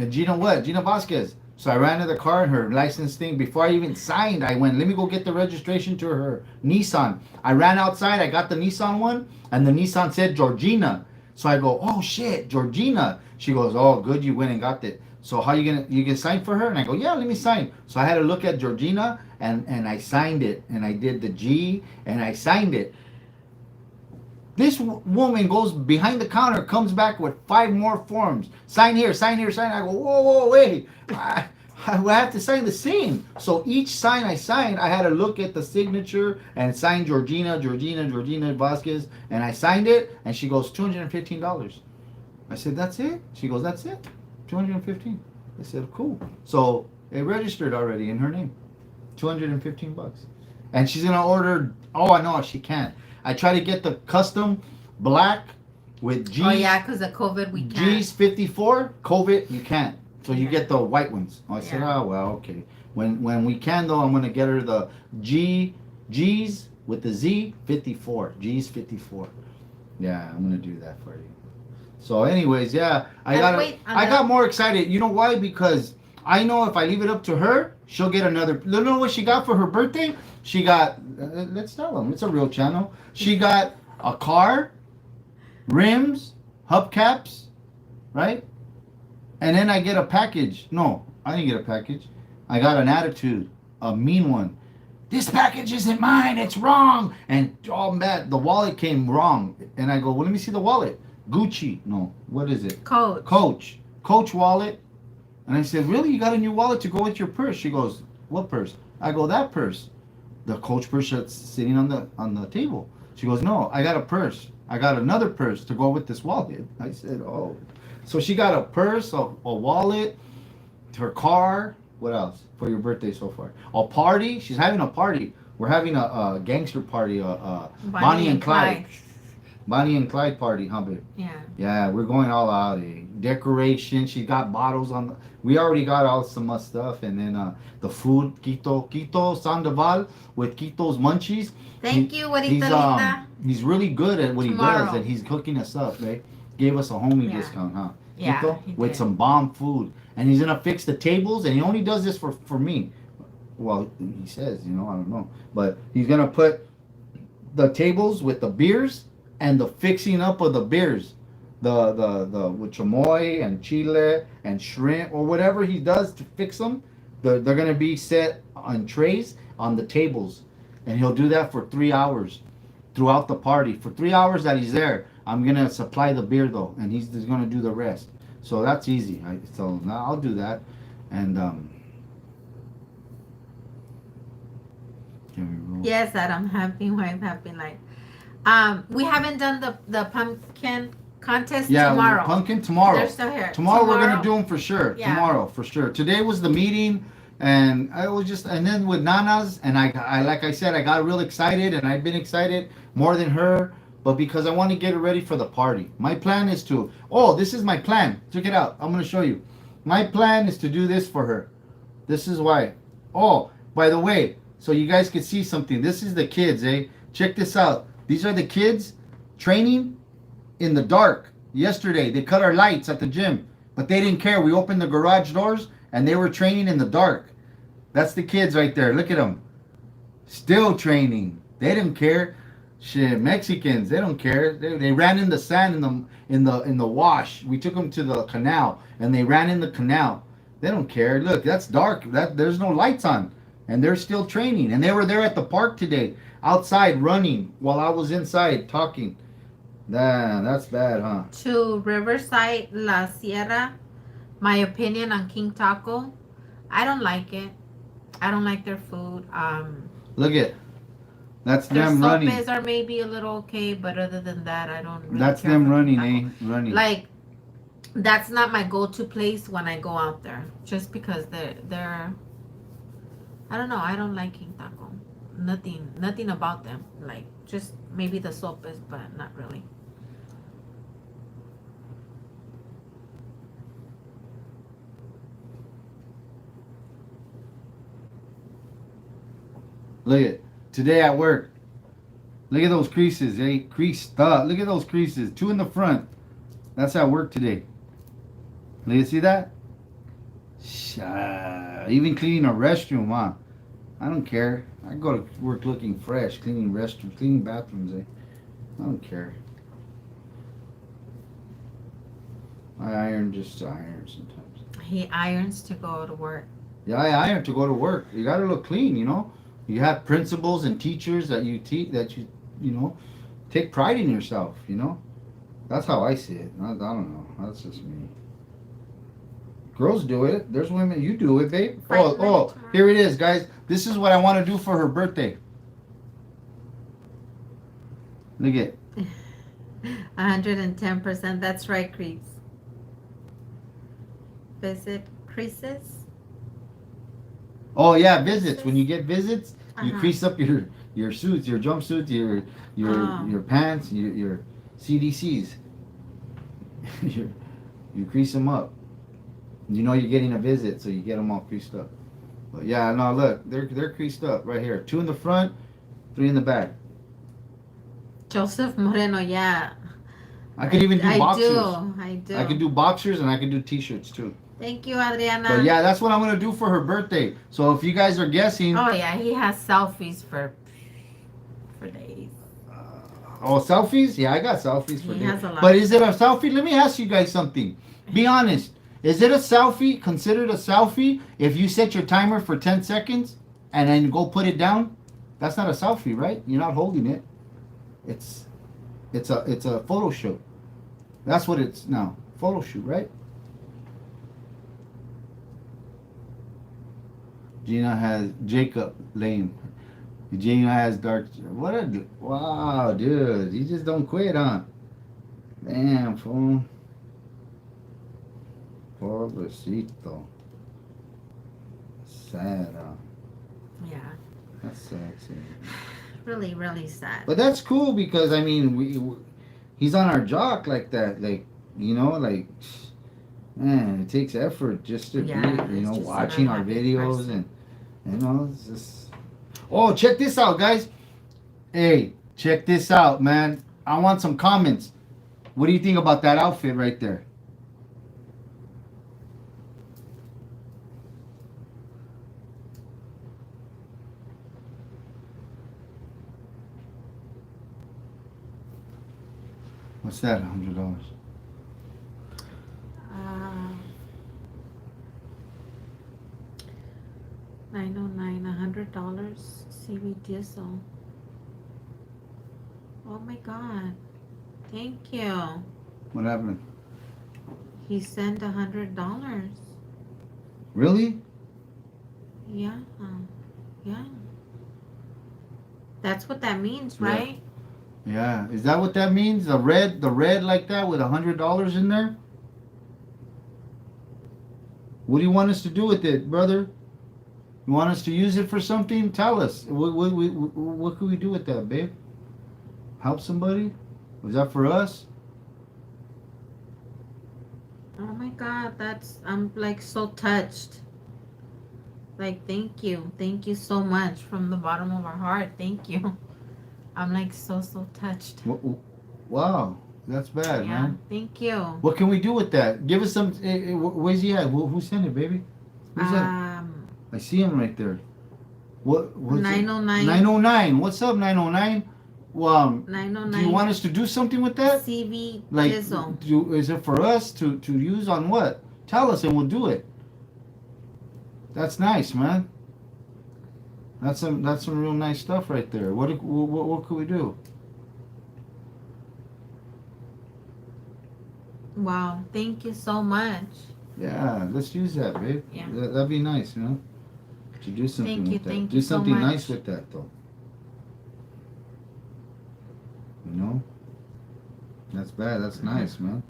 Gina what? Gina Vasquez. So I ran to the car and her license thing. Before I even signed, I went, "Let me go get the registration to her Nissan." I ran outside. I got the Nissan one, and the Nissan said Georgina. So I go, "Oh shit, Georgina." She goes, "Oh, good, you went and got it. So how you gonna sign for her?" And I go, "Yeah, let me sign." So I had to look at Georgina, and I signed it, and I did the G, and I signed it. This woman goes behind the counter, comes back with 5 more forms. Sign here, sign here, sign. I go, whoa, wait. I have to sign the same. So each sign I signed, I had to look at the signature and sign Georgina Vasquez, and I signed it, and she goes $215. I said, that's it? She goes, that's it, 215. I said, cool. So it registered already in her name, 215 bucks, and she's gonna order. Oh, I know she can't. I try to get the custom black with G's. Oh yeah, because of COVID we can't. G's 54. COVID you can't. So you Yeah. get the white ones. I said, Yeah. oh well, okay. When we can though, I'm gonna get her the G's with the Z 54. G's 54. Yeah, I'm gonna do that for you. So, anyways, yeah, And wait, I got more excited. You know why? Because I know if I leave it up to her, she'll get another. You know what she got for her birthday? She got. Let's tell them. It's a real channel. She got a car, rims, hubcaps, right? And then I get a package. No, I didn't get a package. I got an attitude, a mean one. This package isn't mine. It's wrong. And all mad. The wallet came wrong. And I go, well, let me see the wallet. Gucci. No, what is it? Coach wallet. And I said, really? You got a new wallet to go with your purse? She goes, what purse? I go, that purse. The Coach purse that's sitting on the table. She goes, no, I got a purse. I got another purse to go with this wallet. I said, oh. So she got a purse, a wallet, her car. What else for your birthday so far? A party. She's having a party. We're having a gangster party. Bonnie and Clyde. Bonnie and Clyde party, huh, babe? Yeah. Yeah, we're going all out. Decoration. She got bottles on. We already got all some stuff, and then the food. Quito Sandoval with Quito's Munchies. Thank you, Juanita Linda. He's really good at what Tomorrow. he does, and he's hooking us up. Right? Gave us a homie Yeah. discount, huh? Yeah, Quito, he with did. some bomb food, and he's gonna fix the tables, and he only does this for me. Well, he says, I don't know, but he's gonna put the tables with the beers and the fixing up of the beers, the with chamoy and chile and shrimp or whatever he does to fix them. They're gonna be set on trays on the tables, and he'll do that for 3 hours throughout the party. For 3 hours that he's there, I'm gonna supply the beer though, and he's gonna do the rest. So that's easy. So now I'll do that, and can we roll? Yes, Adam. Happy wife, happy life. We haven't done the pumpkin contest tomorrow. Pumpkin tomorrow. They're still here. Tomorrow we're gonna do them for sure. Yeah. Tomorrow for sure. Today was the meeting, and I was just, and then with Nana's, and I like I said, I got real excited, and I've been excited more than her, but because I want to get it ready for the party. My plan is to. Oh, this is my plan. Check it out. I'm gonna show you. My plan is to do this for her. This is why. Oh, by the way, so you guys can see something. This is the kids, eh? Check this out. These are the kids training in the dark. Yesterday, they cut our lights at the gym, but they didn't care. We opened the garage doors, and they were training in the dark. That's the kids right there. Look at them. Still training. They didn't care. Shit, Mexicans, they don't care. They ran in the sand in the wash. We took them to the canal, and they ran in the canal. They don't care. Look, that's dark. There's no lights on, and they're still training. And they were there at the park today, outside running, while I was inside talking. Damn, that's bad, huh? To Riverside La Sierra, my opinion on King Taco, I don't like it. I don't like their food. Look at. That's Their them running. sopes are maybe a little okay, but other than that, I don't really That's care them for running, King Taco. Running. Like, that's not my go-to place when I go out there. Just because they're I don't know. I don't like King Taco. Nothing about them. Like, just maybe the sopes, but not really. Look at today at work. Look at those creases, eh? Creased up. Look at those creases. 2 in the front. That's at work today. Look, you see that? Even cleaning a restroom, huh? I don't care. I go to work looking fresh, cleaning restrooms, cleaning bathrooms, eh? I don't care. I iron sometimes. He irons to go to work. Yeah, I iron to go to work. You gotta look clean, You have principals and teachers that you teach, that you take pride in yourself, That's how I see it. I don't know. That's just me. Girls do it. There's women. You do it, babe. Fight money tomorrow. Here it is, guys. This is what I want to do for her birthday. Look at 110%. That's right, creeps. Visit creases. Oh yeah, visits. When you get visits, you Uh-huh. crease up your suits, your jumpsuits, your pants, your CDCs. You crease them up. You know you're getting a visit, so you get them all creased up. But yeah, no, look, they're creased up right here. 2 in the front, 3 in the back. Joseph Moreno, yeah. I could even do boxers. I do. I could do boxers and I could do t-shirts too. Thank you, Adriana. But yeah, that's what I'm gonna do for her birthday. So if you guys are guessing, Oh yeah, he has selfies for days. selfies? Yeah, I got selfies for He days. has a lot. But is it a selfie? Let me ask you guys something. Be honest. Is it a selfie? Considered a selfie if you set your timer for 10 seconds and then go put it down? That's not a selfie, right? You're not holding it. It's a photo shoot. That's what it's now. Photo shoot, right? Gina has Jacob lame. Gina has dark. What a wow, dude! You just don't quit, huh? Damn, fool. Pobrecito. Sad, huh? Yeah. That's sexy. Really, really sad. But that's cool because I mean, he's on our jock like that, like like man, it takes effort just to Yeah, be, it's just an watching our unhappy videos person. and it's just. Oh, check this out, guys. Hey, check this out, man. I want some comments. What do you think about that outfit right there? What's that? $100. Uh, 909, $100. CV Diesel. Oh my God. Thank you. What happened? He sent $100. Really? Yeah. Yeah. That's what that means, Yeah. right? Yeah. Is that what that means? The red like that with $100 in there? What do you want us to do with it, brother? You want us to use it for something? Tell us. What can we do with that, babe? Help somebody? Was that for us? Oh my God, I'm like so touched. Like, thank you. Thank you so much from the bottom of our heart. Thank you. I'm like so touched. Wow. That's bad, Yeah, man. thank you. What can we do with that? Give us some. Where's he at? Who sent it, baby? Who's that? I see him right there. What's 909. 909. What's up, 909? Well, 909. do you want us to do something with that? CV Like, Diesel. is it for us to use on what? Tell us and we'll do it. That's nice, man. That's some real nice stuff right there. What could we do? Wow, thank you so much. Yeah, let's use that, babe. Yeah. That'd be nice, to do something Thank you, with that. thank Do you so something much. nice with that, though. That's bad. That's nice, man.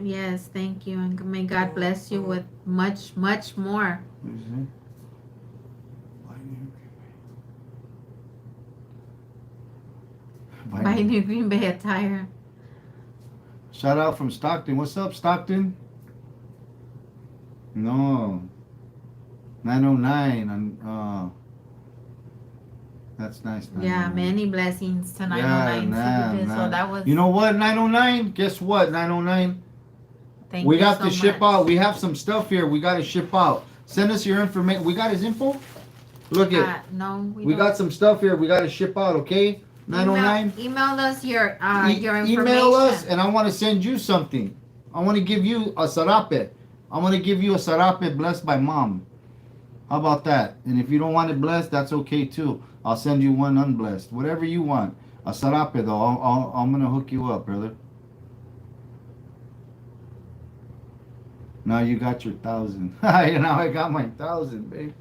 Yes, thank you. And may God bless you with much, much more. What is it? Buy new Green Bay attire. Shout out from Stockton. What's up, Stockton? No. 909. That's nice. Yeah, 909. many blessings to 909. man. So that was. You know what, 909? Guess what, 909? Thank We you got so to ship much. out. We have some stuff here. We got to ship out. Send us your information. We got his info? Look at No, we got some stuff here. We got to ship out, okay? 909? Email us your information. Email us, and I want to send you something. I want to give you a sarape. I want to give you a sarape blessed by mom. How about that? And if you don't want it blessed, that's okay too. I'll send you one unblessed. Whatever you want. A sarape though. I'm gonna hook you up, brother. Now you got your 1,000. Now I got my 1,000, babe.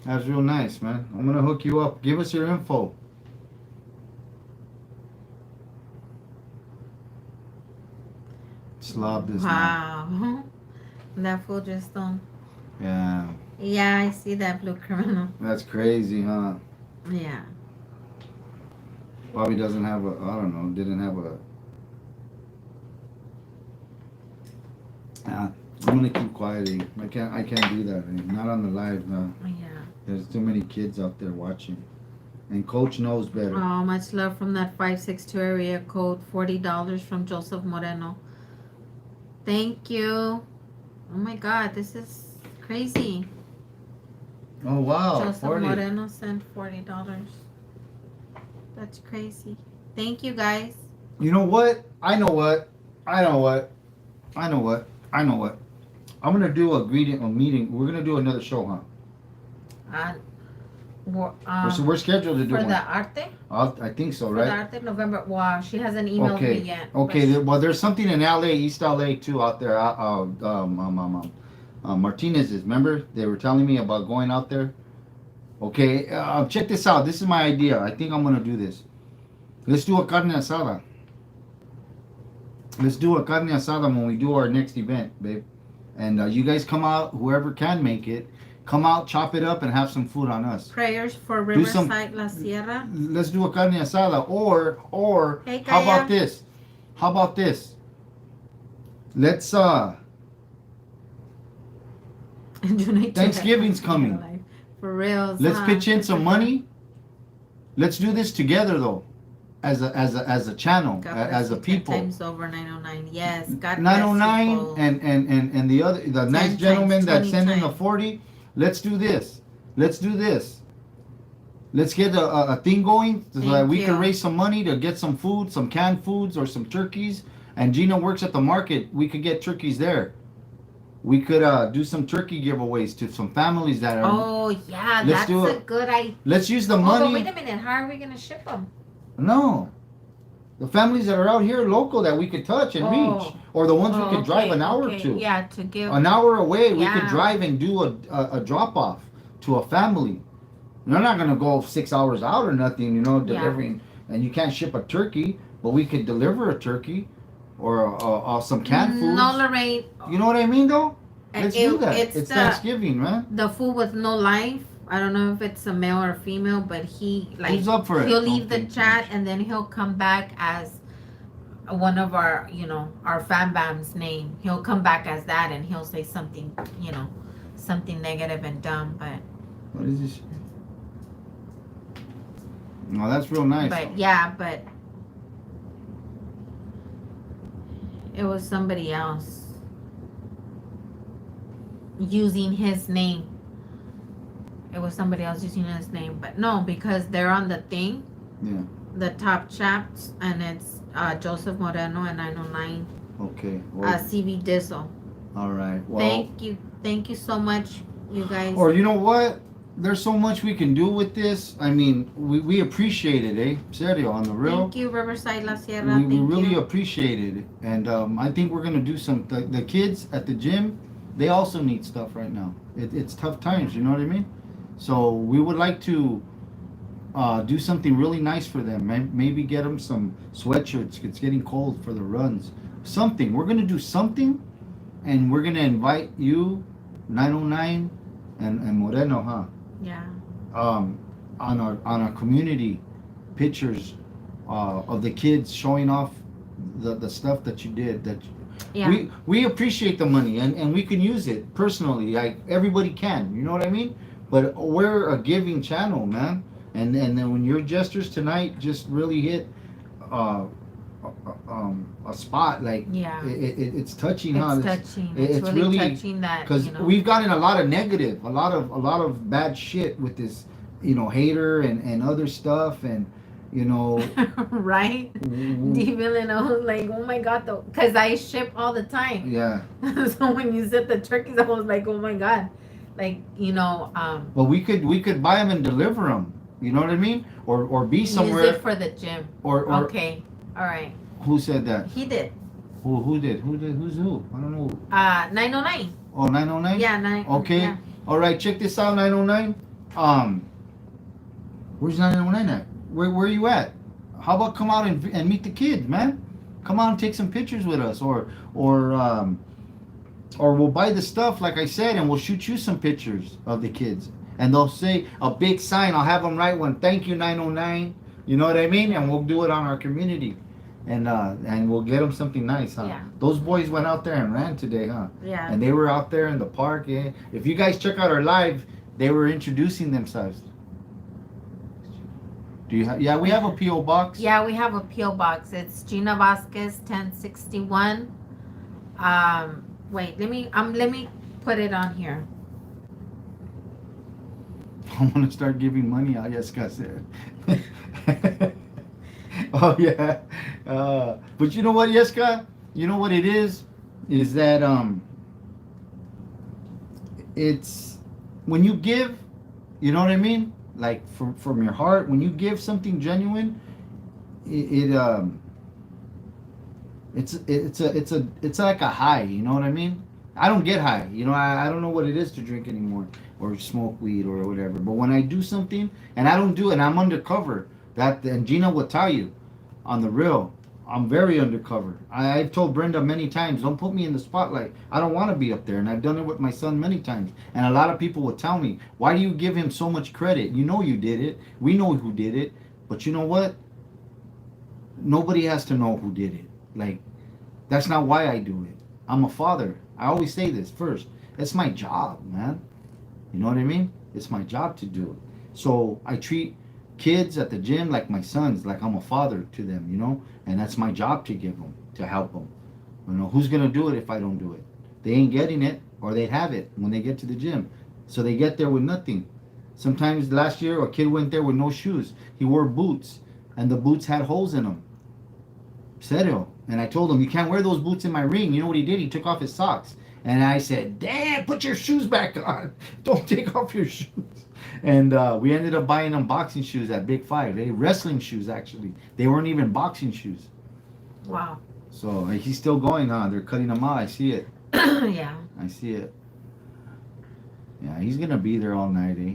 That's real nice, man. I'm gonna hook you up. Give us your info. Slob this man. Wow. That fool just don't. Yeah. Yeah, I see that blue criminal. That's crazy, huh? Yeah. Probably doesn't have a, I don't know, didn't have a. I'm gonna keep quiet. I can't do that. Not on the live. No. Yeah. There's too many kids out there watching, and Coach knows better. Oh, much love from that 562 area code. $40 from Joseph Moreno. Thank you. Oh my God, this is crazy. Oh wow, Joseph 40. Moreno sent $40. That's crazy. Thank you guys. You know what? I know what. I know what. I know what. I know what. I'm gonna do a meeting. We're gonna do another show, huh? We're scheduled to do for one. the arte? I think so, For right? the arte, November. Wow, she hasn't emailed me yet. Okay. Well, there's something in LA, East LA too, out there. Martinez's. Remember, they were telling me about going out there. Okay, check this out. This is my idea. I think I'm gonna do this. Let's do a carne asada. Let's do a carne asada when we do our next event, babe. And you guys come out, whoever can make it, come out, chop it up, and have some food on us. Prayers for Riverside La Sierra. Let's do a carne asada. Or Hey, how Kaya. about this? How about this? Let's Thanksgiving's coming. For real. Let's pitch in some money. Let's do this together though, as a channel, as a people. Times over 909. Yes. God 909 bless you, and the nice gentleman that sent in the 40. Let's do this. Let's do this. Let's get a thing going so that we can raise some money to get some food, some canned foods or some turkeys. And Gina works at the market. We could get turkeys there. We could do some turkey giveaways to some families that are. Oh yeah, that's a good idea. Let's use the money. But wait a minute, how are we gonna ship them? No, the families that are out here local that we could touch and reach, or the ones we could drive an hour to. Yeah, to give an hour away. We could drive and do a drop off to a family. They're not gonna go 6 hours out or nothing, delivering. And you can't ship a turkey, but we could deliver a turkey. Or some canned foods. No, Lorraine. You know what I mean, though? Let's do that. It's Thanksgiving, man. The food with no life. I don't know if it's a male or female, but he's up for it. He'll leave the chat and then he'll come back as one of our, our fan bam's name. He'll come back as that and he'll say something, something negative and dumb. But what is this? No, that's real nice. But yeah, but. It was somebody else using his name. It was somebody else using his name. But no, because they're on the thing. Yeah. The top chaps. And it's Joseph Moreno and 909. Okay. Well, CV Dizzle. All right. Well, thank you. Thank you so much, you guys. Or you know what? There's so much we can do with this. I mean, we appreciate it, eh? Serio, on the real. Thank you, Riverside La Sierra. We really appreciate it. And I think we're going to do some... The kids at the gym, they also need stuff right now. It's tough times, you know what I mean? So we would like to do something really nice for them. Maybe get them some sweatshirts. It's getting cold for the runs. Something. We're going to do something. And we're going to invite you, 909 and Moreno, huh? Yeah. On our community pictures of the kids showing off the stuff that you did. We appreciate the money and we can use it personally. Like everybody can, you know what I mean? But we're a giving channel, man. And then when your gestures tonight just really hit a spot, like it's touching. It's touching. It's really touching that, because we've gotten a lot of negative, a lot of bad shit with this, hater and other stuff, and right. Even like, oh my God, though, because I ship all the time. Yeah. So when you said the turkeys, I was like, oh my God, like Well, we could buy them and deliver them. You know what I mean? Or be use it somewhere. for the gym. Or Okay, all right. who said that? He did. Who did? Who did? Who's who? I don't know. 909. Oh, 909? Yeah, nine. Okay. Yeah. All right, check this out, 909. Um, where's 909 at? Where you at? How about come out and meet the kids, man? Come out and take some pictures with us, or or we'll buy the stuff like I said, and we'll shoot you some pictures of the kids, and they'll say a big sign. I'll have them write one. Thank you, 909. You know what I mean? And we'll do it on our community, and we'll get them something nice, huh? Yeah. Those boys went out there and ran today, huh? Yeah. And they were out there in the park. Eh? If you guys check out our live, they were introducing themselves. Do you have? Yeah, we have a PO box. Yeah, we have a PO box. It's Gina Vasquez, 1061. Wait, let me put it on here. I'm gonna start giving money out. Yes, said. Oh yeah, but you know what, Yeska? You know what it is that it's when you give, you know what I mean? Like from your heart, when you give something genuine, it's like a high. You know what I mean? I don't get high. You know, I don't know what it is to drink anymore or smoke weed or whatever. But when I do something and I don't do it, and I'm undercover, and Gina will tell you, on the real, I'm very undercover. I've told Brenda many times, don't put me in the spotlight. I don't want to be up there, and I've done it with my son many times. And a lot of people will tell me, why do you give him so much credit? You know you did it. We know who did it. But you know what? Nobody has to know who did it. Like, that's not why I do it. I'm a father. I always say this first. It's my job, man. You know what I mean? It's my job to do it. So I treat kids at the gym like my sons, like I'm a father to them, you know? And that's my job to give them, to help them. You know, who's going to do it if I don't do it? They ain't getting it, or they'd have it when they get to the gym. So they get there with nothing. Sometimes last year, a kid went there with no shoes. He wore boots, and the boots had holes in them. Serio. And I told him, you can't wear those boots in my ring. You know what he did? He took off his socks. And I said, Dad, put your shoes back on. Don't take off your shoes. And we ended up buying them boxing shoes at Big Five. Wrestling shoes, actually. They weren't even boxing shoes. Wow. So he's still going, huh? They're cutting him out. I see it. Yeah. I see it. Yeah, he's going to be there all night, eh?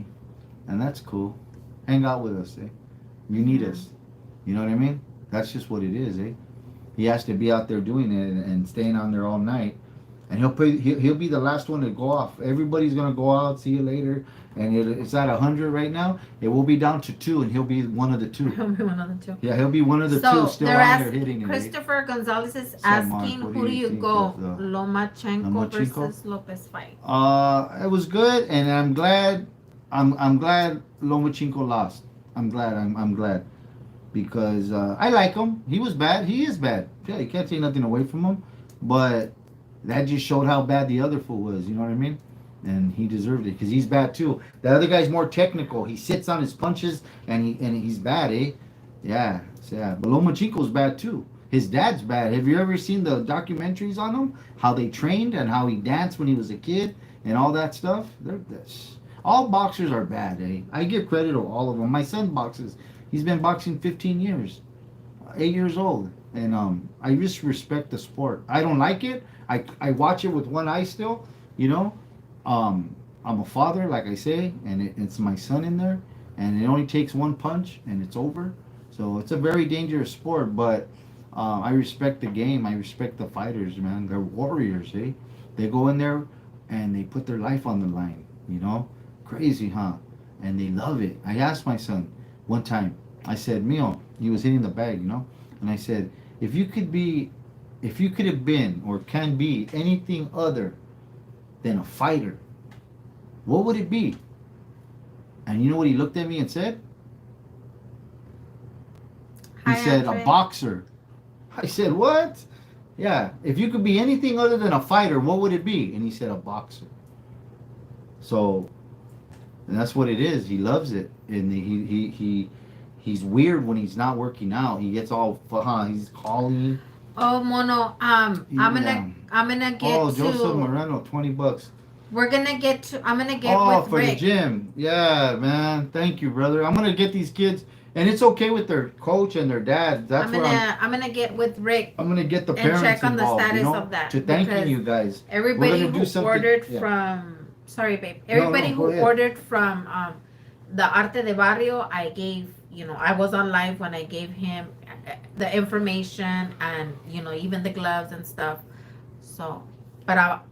And that's cool. Hang out with us, eh? You need us. You know what I mean? That's just what it is, eh? He has to be out there doing it and staying on there all night. And he'll be the last one to go off. Everybody's going to go out, see you later. And it's at 100 right now. It will be down to 2, and he'll be one of the 2. He'll be one of the 2. Yeah, he'll be one of the 2 still out there hitting it. Christopher Gonzalez is So, Mark, asking, what who do you think go? of the- Lomachenko Lomachenko? versus Lopez fight. It was good, and I'm glad Lomachenko lost. I'm glad. Because I like him. He was bad. He is bad. Yeah, you can't take nothing away from him. But that just showed how bad the other fool was. You know what I mean? And he deserved it because he's bad too. The other guy's more technical. He sits on his punches and he's bad, eh? Yeah, it's sad. But Lomachenko's bad too. His dad's bad. Have you ever seen the documentaries on him? How they trained and how he danced when he was a kid and all that stuff? All boxers are bad, eh? I give credit to all of them. My son boxes. He's been boxing 15 years, 8 years old, and I just respect the sport. I don't like it. I watch it with one eye still, you know. I'm a father, like I say, and it's my son in there, and it only takes one punch and it's over. So it's a very dangerous sport, but I respect the game. I respect the fighters, man. They're warriors, eh? They go in there and they put their life on the line, you know. Crazy, huh? And they love it. I asked my son one time, I said, Mio, he was hitting the bag, you know, and I said, if you could have been or can be anything other than a fighter, what would it be? And you know what he looked at me and said? He said, a boxer. I said, what? Yeah, if you could be anything other than a fighter, what would it be? And he said, a boxer. So, and that's what it is. He loves it, and he's weird when he's not working out. He gets all he's calling. Oh, Mono, I'm gonna get Oh, to. Joseph Moreno, $20. I'm gonna get Oh, with for the Rick gym. Yeah, man. Thank you, brother. I'm gonna get these kids, and it's okay with their coach and their dad. That's where I'm gonna get with Rick I'm gonna get the and parents check on the involved. You status of know, to that thanking because you guys. We're everybody gonna do who something. ordered Yeah. from sorry babe, No, everybody no, go who ahead. ordered from the Arte de Barrio, I gave, I was on live when I gave him the information and even the gloves and stuff. So, but I'll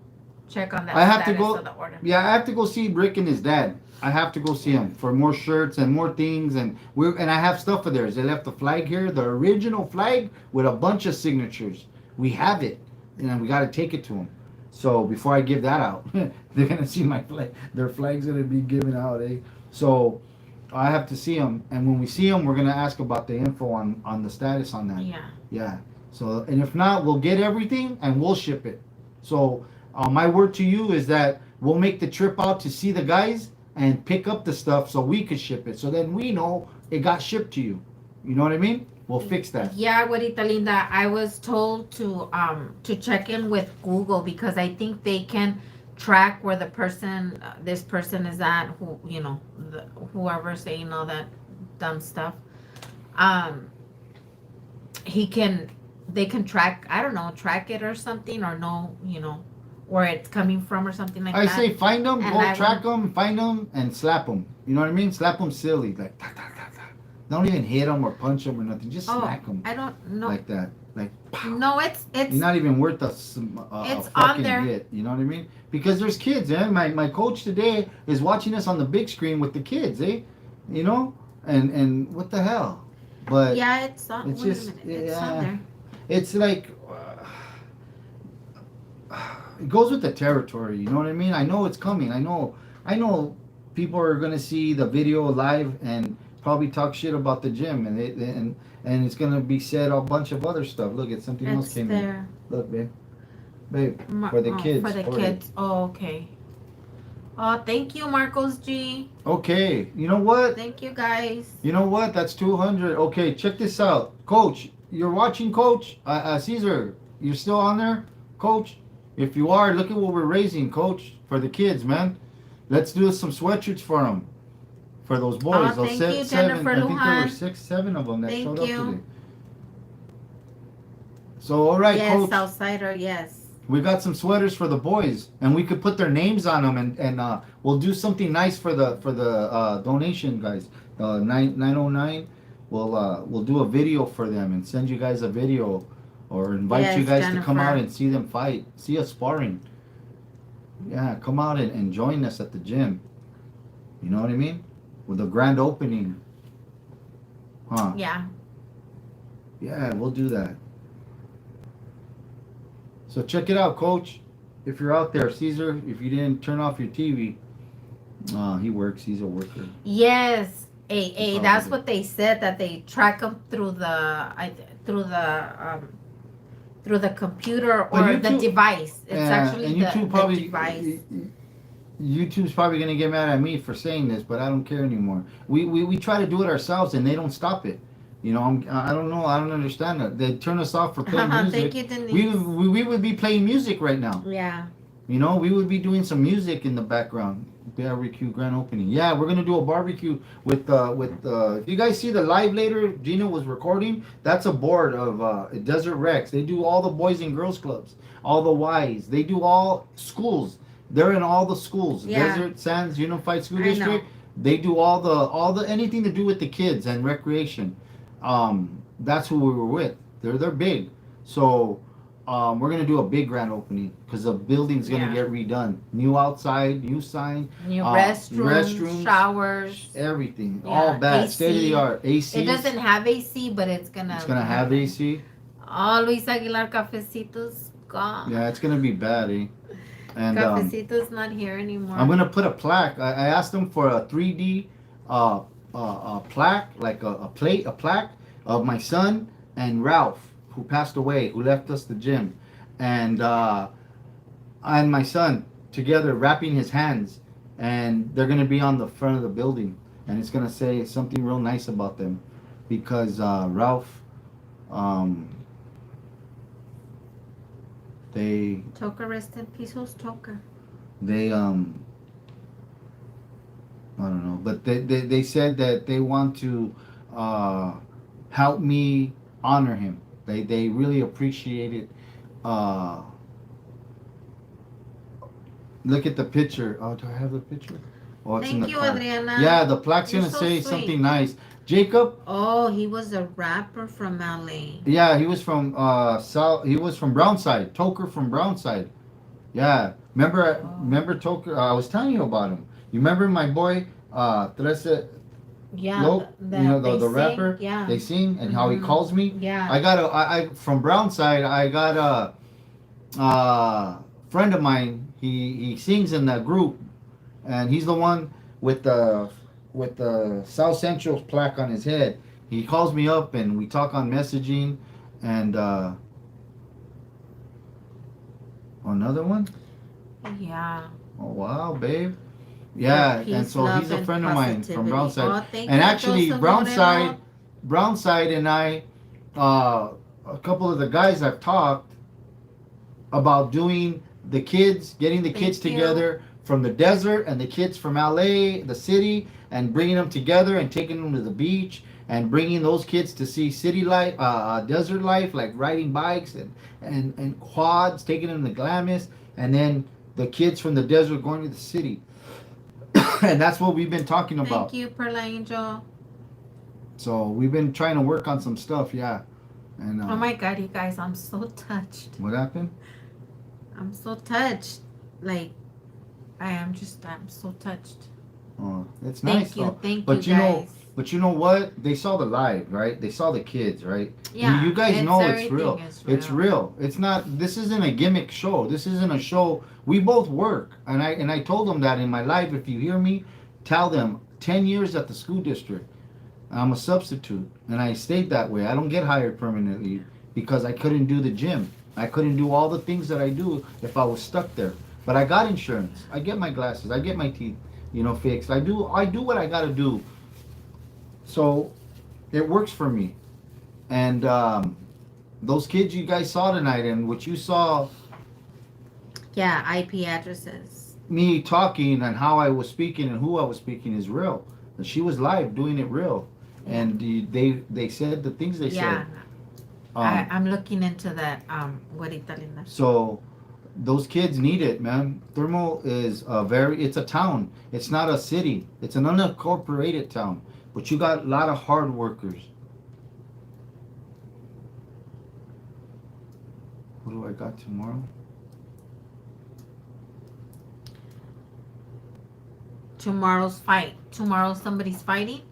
check on I that have to status of go. the order. Yeah, I have to go see Rick and his dad. I have to go see him for more shirts and more things, and I have stuff of theirs. They left the flag here, the original flag with a bunch of signatures. We have it, and we got to take it to them. So before I give that out, they're gonna see my flag. Their flag's gonna be given out, eh? So I have to see them, and when we see them, we're gonna ask about the info on the status on that. Yeah. Yeah. So, and if not, we'll get everything and we'll ship it. So, my word to you is that we'll make the trip out to see the guys and pick up the stuff so we could ship it. So then we know it got shipped to you. You know what I mean? We'll fix that. Yeah, Guarita Linda, I was told to check in with Google because I think they can track where this person is at, who whoever's saying all that dumb stuff. Um, he can they can track, I don't know, track it or something, or know where it's coming from or something like I that. say find them, And go I track them, find them, and slap them. You know what I mean? Slap them silly, like ta, ta, ta, ta. Don't even hit them or punch them or nothing. Just Oh, smack them I don't know. like that, like pow. No, You're not even worth a it's on fucking there. hit. You know what I mean? Because there's kids, eh? My coach today is watching us on the big screen with the kids, eh? You know, and what the hell? But Yeah, it's on. it's Wait a just minute, it's on there. it's like it goes with the territory. You know what I mean? I know it's coming. I know people are gonna see the video live and probably talk shit about the gym, and it's gonna be said a bunch of other stuff. Look, it's something else It's came in. there. Look, babe, for the kids. For the kids. Oh, okay. Oh, thank you, Marcos G. Okay, you know what? Thank you, guys. You know what? That's 200. Okay, check this out, Coach. You're watching, Coach. Caesar, you're still on there, Coach. If you are, look at what we're raising, Coach, for the kids, man. Let's do some sweatshirts for them, for those boys. Oh, Those thank you, seven. Jennifer I think there were Lujan. 6, 7 of them that showed Thank up you. today. So, all right, Yes, Coach. outsider. Yes. We got some sweaters for the boys, and we could put their names on them, and we'll do something nice for the donation guys. 909. We'll do a video for them and send you guys a video, or invite you Yes, guys to come out Jennifer. and see them fight, see us sparring. Yeah, come out and join us at the gym. You know what I mean? With the grand opening. Huh? Yeah. Yeah, we'll do that. So check it out, Coach. If you're out there, Caesar, if you didn't turn off your TV, he works. He's a worker. Yes. Hey, that's Probably. what they said, that they track them through through the computer or But the YouTube- device. It's Yeah, actually and YouTube the probably device. YouTube's probably gonna get mad at me for saying this, but I don't care anymore. We try to do it ourselves, and they don't stop it. You know, I don't know. I don't understand that. They turn us off for playing music. Thank you, Denise. We would be playing music right now. Yeah. You know, we would be doing some music in the background. Barbecue grand opening. Yeah, we're gonna do a barbecue with. If you guys see the live later, Gina was recording. That's a board of Desert Rex. They do all the boys and girls clubs, all the Ys. They do all schools. They're in all the schools. Yeah. Desert Sands Unified School I know. District. They do all the anything to do with the kids and recreation. That's who we were with. They're big. So we're gonna do a big grand opening because the building's gonna Yeah. get redone. New outside, new sign, New restrooms, showers. everything, Yeah, all bad, AC. state of the art. AC. It doesn't have AC, but it's gonna. It's gonna have AC. Oh, Luis Aguilar Cafecitos gone. Yeah, it's gonna be bad, eh? And Cafecitos not here anymore. I'm gonna put a plaque. I asked them for a 3D plaque, like a plaque of my son and Ralph, who passed away, who left us the gym, and my son together wrapping his hands, and they're gonna be on the front of the building, and it's gonna say something real nice about them, because Ralph, they Toca, rest in peace, who's Toca? They I don't know, but they said that they want to uh, help me honor him. They really appreciate it. Uh, Look at the picture. Oh, do I have the picture? Oh, it's in Thank the you, car. Adriana. Yeah, the plaque's You're gonna so say sweet. something nice. Jacob. Oh, he was a rapper from LA. Yeah, he was from South. He was from Brownside. Toker from Brownside. Yeah, Oh. remember Toker? I was telling you about him. You remember my boy Trece Yeah, Loke? You know that the they sing. rapper. Yeah. They sing and how he Mhm. calls me. Yeah. I from Brownside. I got a friend of mine. He sings in that group, and he's the one with the South Central plaque on his head. He calls me up and we talk on messaging, and another one. Yeah. Oh wow, babe. For Yeah, and peace, so he's love, a and friend of mine from positivity. Brownside, Oh, thank and you, actually Joseph Moreno. Brownside and I, uh, a couple of the guys I've talked about doing the kids, getting the kids Thank you. together from the desert and the kids from LA, the city, and bringing them together and taking them to the beach and bringing those kids to see city life, desert life, like riding bikes and quads, taking them to Glamis, and then the kids from the desert going to the city. And that's what we've been talking Thank about. you, Perla Angel. So we've been trying to work on some stuff, yeah. And Oh my God, you guys, I'm so touched. what happened? I'm so touched. Like, I'm so touched. Oh, it's nice though. Thank you, But you know, guys. but you know what? They saw the live, right? They saw the kids, right? You Yeah, guys it's know it's everything real. is It's real. real. It's not. This isn't a gimmick show. This isn't a show. We both work, and I told them that in my life. If you hear me, tell them 10 years at the school district. I'm a substitute, and I stayed that way. I don't get hired permanently because I couldn't do the gym. I couldn't do all the things that I do if I was stuck there. But I got insurance. I get my glasses. I get my teeth, fixed. I do what I got to do. So it works for me. And those kids you guys saw tonight, and what you saw Yeah, IP addresses. me talking and how I was speaking and who I was speaking is real. She was live doing it real, Yeah. and they said the things they said. Yeah, Um, I'm looking into that. Guarita linda. so those kids need it, man. Thermal is it's a town. It's not a city. It's an unincorporated town, but you got a lot of hard workers. What do I got tomorrow? Tomorrow's fight. Tomorrow somebody's fighting.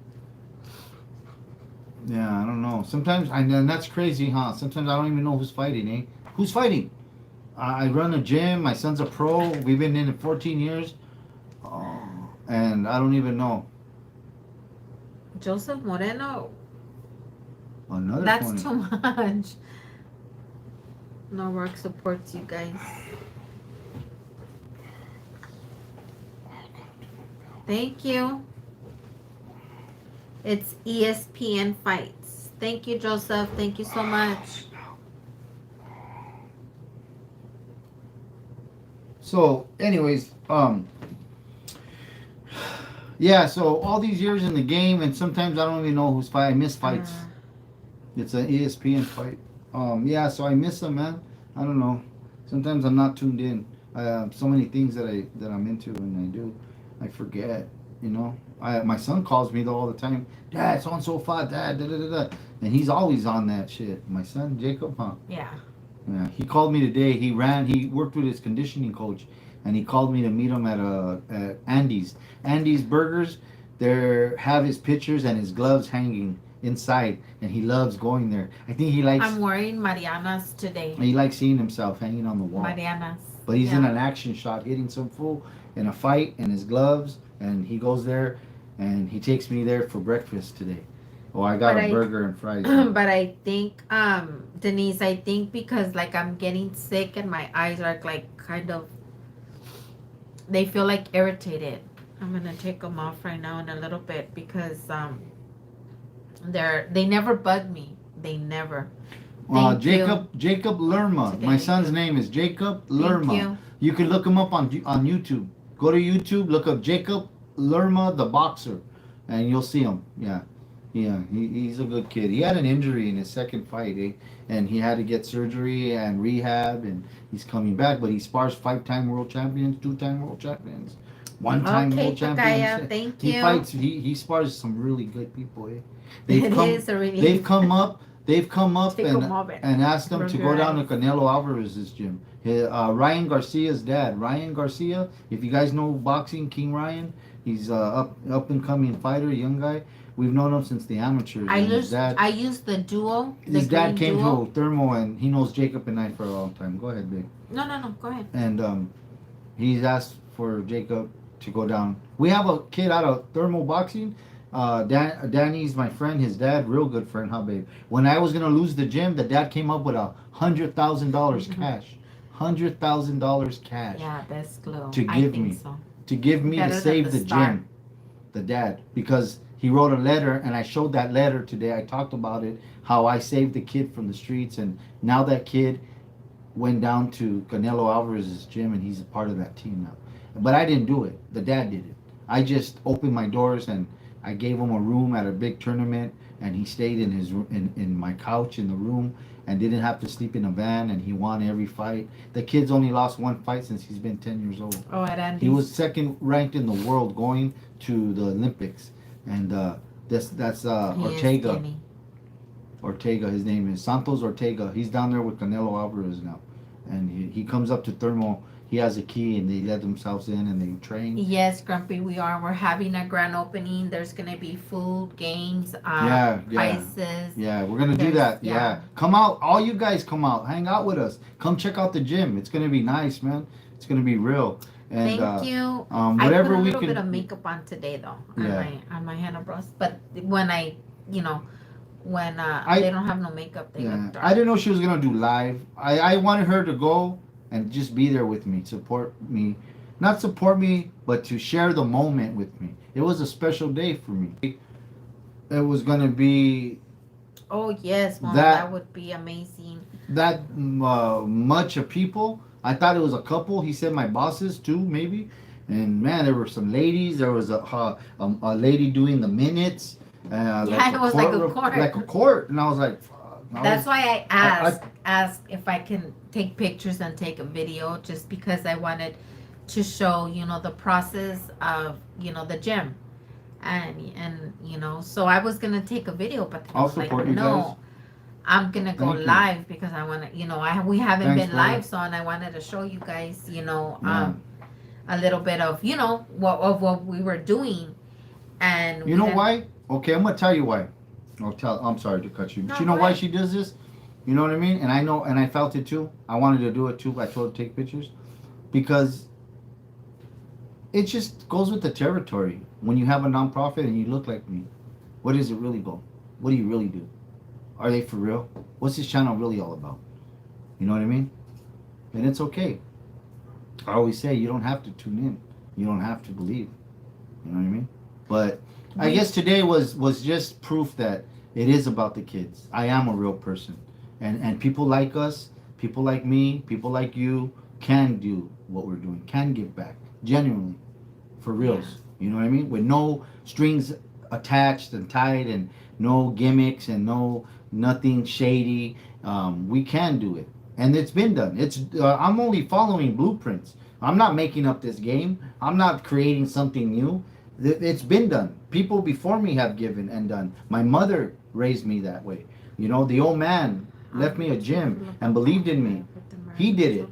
Yeah, I don't know. Sometimes, and that's crazy, huh? Sometimes I don't even know who's fighting, eh? Who's fighting? I run a gym. My son's a pro. We've been in it 14 years. And I don't even know. Joseph Moreno. Another That's 20. too much. No work supports you guys. Thank you. It's ESPN fights. Thank you, Joseph. Thank you so much. So, anyways, yeah. So all these years in the game, and sometimes I don't even know who's fighting. I miss fights. It's an ESPN fight. Yeah. So I miss them, man. I don't know. Sometimes I'm not tuned in. I have so many things that I'm into, and I do. I forget. My son calls me though all the time. Dad, so and so fought. Dad, da da da da. And he's always on that shit. My son Jacob, huh? Yeah. Yeah, he called me today. He worked with his conditioning coach, and he called me to meet him at Andy's. Andy's Burgers. There have his pictures and his gloves hanging inside, and he loves going there. I think I'm wearing Mariana's today. he likes seeing himself hanging on the wall. Mariana's. But he's in Yeah. an action shot, hitting some fool in a fight, in his gloves, and he goes there, and he takes me there for breakfast today. Oh, I got But a burger and fries. but I think, Denise, I think because like I'm getting sick and my eyes are like kind of, they feel like irritated. I'm gonna take them off right now in a little bit because they never bug me. They never. Thank Jacob Lerma. Today, My son's you. name is Jacob Thank Lerma. you. You can look him up on YouTube. Go to YouTube, look up Jacob Lerma, the boxer, and you'll see him. Yeah, yeah, he's a good kid. He had an injury in his second fight, and he had to get surgery and rehab, and he's coming back. But he spars 5-time world champions, 2-time world champions, 1-time Okay, world champions. Tokaya. Thank He you. fights. He spars some really good people. They've It come. is a really. They've come up. They've come up Take a moment. and asked him to go down to Burger. Canelo Alvarez's gym. Ryan Garcia's dad, Ryan Garcia. If you guys know boxing, King Ryan, he's up and coming fighter, young guy. We've known him since the amateurs. I and his used dad, I used the duo. The his dad green came duo. to Thermo, and he knows Jacob and I for a long time. Go ahead, babe. No. Go ahead. And he's asked for Jacob to go down. We have a kid out of Thermo Boxing. Danny's my friend, his dad, real good friend, huh, babe? When I was gonna lose the gym, the dad came up with $100,000 cash, $100,000 cash Yeah, that's close. to I give think me, so. to Better save than the the start. gym, the dad, because he wrote a letter, and I showed that letter today. I talked about it, how I saved the kid from the streets, and now that kid went down to Canelo Alvarez's gym, and he's a part of that team now. But I didn't do it. The dad did it. I just opened my doors, and I gave him a room at a big tournament, and he stayed in his in my couch in the room, and didn't have to sleep in a van, and he won every fight. The kid's only lost one fight since he's been 10 years old. Oh, at Andy. He was second ranked in the world going to the Olympics, and that's He is Ortega. skinny. Ortega, his name is Santos Ortega. He's down there with Canelo Alvarez now, and he comes up to Thermo. He has a key, and they let themselves in, and they train. Yes, Grumpy, we are. We're having a grand opening. There's gonna be food, games, Yeah. prices. Yeah, we're gonna do There's- that. Yeah. yeah. Come out, all you guys come out, hang out with us. Come check out the gym. It's gonna be nice, man. It's gonna be real. And Thank you. whatever I put a we little can. bit of makeup on today though, Yeah. on my handlebars. But when when I- they don't have no makeup, they Yeah, look dark. I didn't know she was gonna do live. I wanted her to go and just be there with me, support me, not support me, but to share the moment with me. It was a special day for me. It was gonna be Oh yes, Mom, That- that would be amazing. that much of people. I thought it was a couple. He said my bosses too, maybe. And man, there were some ladies. There was a lady doing the minutes. Yeah, it was like a court. Like a court, and I was like, fuck. That's why I asked if I can take pictures and take a video, just because I wanted to show the process of the gym, and so I was gonna take a video, but I I'll was like, support you no, guys. I'm gonna go Thank you. live because I want to we haven't Thanks, been brother. live, so and I wanted to show you guys Yeah. a little bit of what we were doing, and You know why? Okay, I'm gonna tell you why. I'm sorry to cut you. No, But you know go why ahead. she does this? You know what I mean? And I know, and I felt it too. I wanted to do it too. I told her to take pictures because it just goes with the territory. When you have a nonprofit and you look like me, what does it really go? What do you really do? Are they for real? What's this channel really all about? You know what I mean? And it's okay. I always say you don't have to tune in. You don't have to believe. You know what I mean? But I guess today was just proof that it is about the kids. I am a real person. And people like us, people like me, people like you can do what we're doing, can give back. Genuinely. For reals. You know what I mean? With no strings attached and tied and no gimmicks and nothing shady. We can do it. And it's been done. I'm only following blueprints. I'm not making up this game. I'm not creating something new. It's been done. People before me have given and done. My mother raised me that way. The old man left me a gym and believed in me. He did it.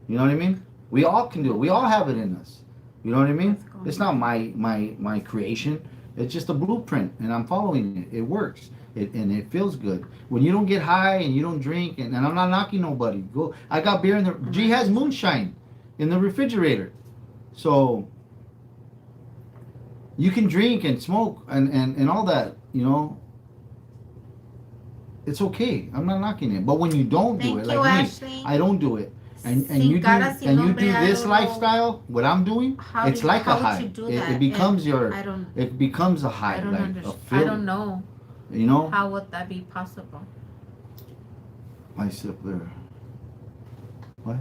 You know what I mean? We all can do it. We all have it in us. You know what I mean? It's not my creation. It's just a blueprint, and I'm following it. It works. And it feels good. When you don't get high and you don't drink, and I'm not knocking nobody. I got beer in the. G has moonshine in the refrigerator, so you can drink and smoke and all that. It's okay. I'm not knocking it. But when you don't do Thank it, you, like me, Ashley. I don't do it. And Sin you do cara, sin and you nombre, do I this don't know. lifestyle, what I'm doing, How it's like a how would high. you do It that? becomes And I don't. it becomes a I high, don't like a understand. I feeling. don't know. You know? How would that be possible? My sipler. What?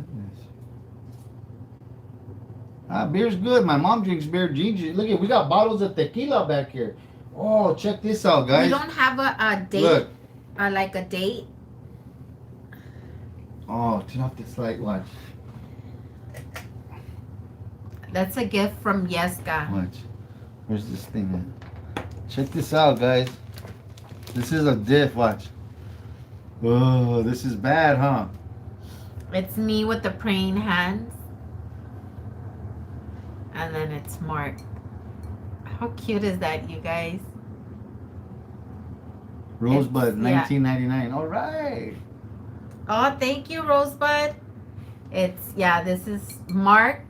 Yes. Beer's good. My mom drinks beer. Gigi, look at, we got bottles of tequila back here. Oh, check this out, We guys. don't have a date, Look. like a date. Oh, turn off this light. Watch. That's a gift from Yeska. Watch. Where's this thing at? Check this out, guys. This is a diff. Watch. Oh, this is bad, huh? It's me with the praying hands. And then it's Mark. How cute is that, you guys? Rosebud, Yeah. 1999. All right. Oh, thank you, Rosebud. It's, yeah, this is Mark.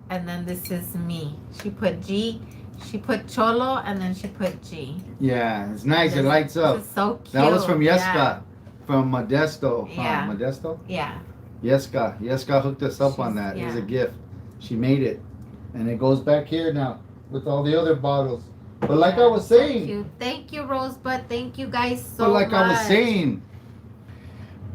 And then this is me. She put G. She put Cholo. And then she put G. Yeah, it's nice. This, It lights up. This is so cute. That was from Yeska. Yeah. From Modesto. Yeah. Modesto? Yeah. Yeska. Yeska hooked us up on that. It was a gift. She made it. And it goes back here now with all the other bottles. But like I was saying. Thank you, Rosebud. Thank you guys so But like much. I was saying,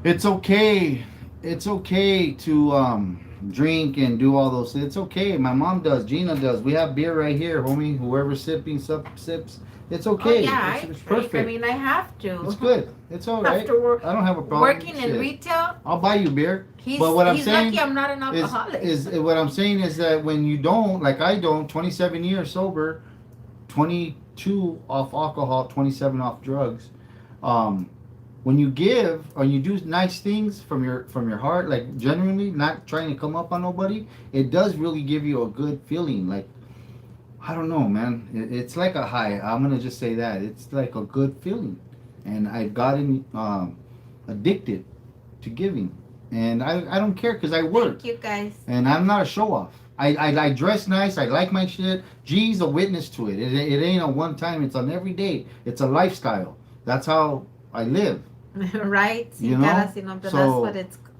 it's okay. It's okay to drink and do all those things. It's okay. My mom does. Gina does. We have beer right here, homie. Whoever's sipping sips. It's okay. Oh, yeah, It's I perfect. I mean, I have to. It's good. It's all right. After I don't have a problem. working in Shit. retail, I'll buy you beer. he's, But what I'm he's saying lucky I'm not an alcoholic. Is what I'm saying is that when you don't, like I don't, 27 years sober, 22 off alcohol, 27 off drugs. When you give or you do nice things from your heart, like genuinely, not trying to come up on nobody, it does really give you a good feeling. Like, I don't know, man. It's like a high. I'm gonna just say that it's like a good feeling, and I've gotten addicted to giving, and I don't care because I work. Thank you, guys. And I'm not a show off. I dress nice. I like my shit. G's a witness to it. It ain't a one time. It's an everyday. It's a lifestyle. That's how I live. Right? You know? But So-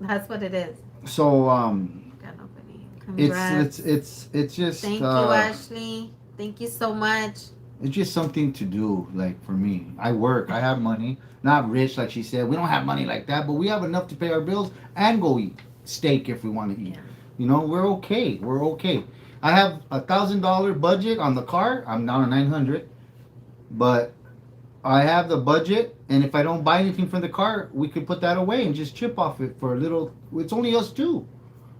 that's what it is. So Got nobody. Congrats. it's just Thank you, Ashley. Thank you so much. it's just something to do. Like for me, I work. I have money. Not rich, like she said. We don't have money like that, but we have enough to pay our bills and go eat steak if we want to eat. Yeah. You know, we're okay. We're okay. I have $1,000 budget on the car. I'm down to 900, but I have the budget, and if I don't buy anything from the car, we could put that away and just chip off it for a little. It's only us two,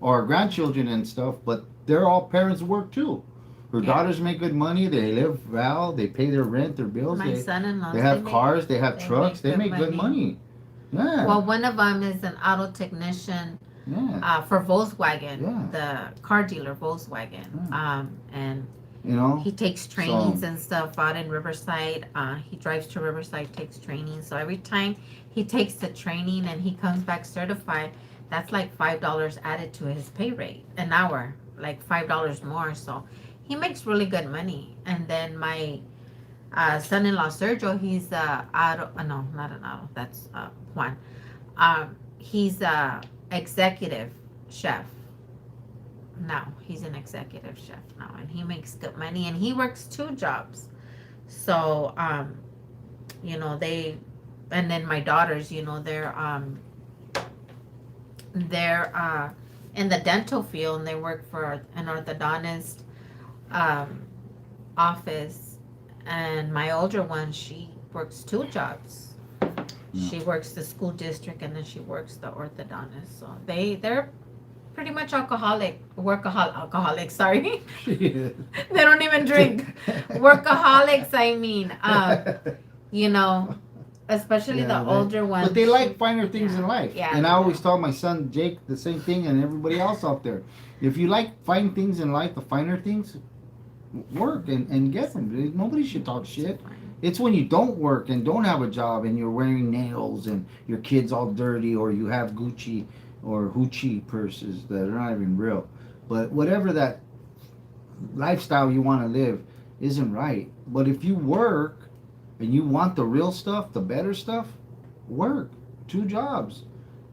or our grandchildren and stuff, but they're all parents work too. Her daughters make good money. They live well. They pay their rent, their bills. My son-in-law. They have cars. They have they trucks. make They good make good money. Yeah. Well, one of them is an auto technician yeah. for Volkswagen, Yeah. the car dealer Volkswagen. And You know. he takes trainings and stuff out in Riverside. He drives to Riverside, takes training. So every time he takes the training and he comes back certified, that's like $5 added to his pay rate an hour, like $5 more. So he makes really good money. And then my son-in-law Sergio, he's auto. No, not an auto. That's Juan. He's executive chef. Now he's an executive chef now, and he makes good money, and he works 2 jobs. So you know, they, and then my daughters, you know, they're in the dental field, and they work for an orthodontist office. And my older one, she works 2 jobs. She works the school district, and then she works the orthodontist. So they're pretty much alcoholics, sorry. They don't even drink. Workaholics, I mean. You know, especially the older ones. But they like finer things in life. Yeah, and I always tell my son Jake the same thing, and everybody else out there. If you like fine things in life, the finer things, work and get them. Nobody should talk shit. It's when you don't work and don't have a job and you're wearing nails and your kid's all dirty, or you have Gucci or Hoochie purses that are not even real. But whatever that lifestyle you want to live isn't right. But if you work and you want the real stuff, the better stuff, work 2 jobs.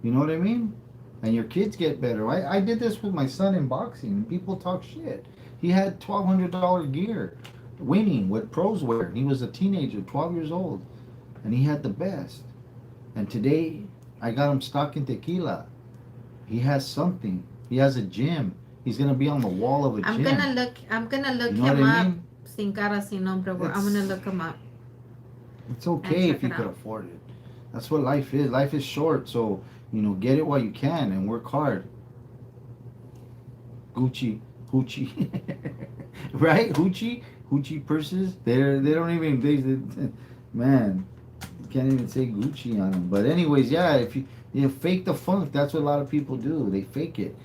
You know what I mean? And your kids get better. I did this with my son in boxing. People talk shit. He had $1,200 gear, winning what pros wear. He was a teenager, 12 years old, and he had the best. And today, I got him stock in tequila. He has something. He has a gym. He's gonna be on the wall of a gym. I'm gonna You look know what I him up. mean? Sin cara, sin nombre. I'm gonna It's look him up it's and okay check if you it could out. afford it. That's what life is. Life is short, so get it while you can and work hard. Gucci, Gucci, right? Gucci purses. They don't even man. Can't even say Gucci on them. But anyways, yeah, if you fake the funk, that's what a lot of people do. They fake it,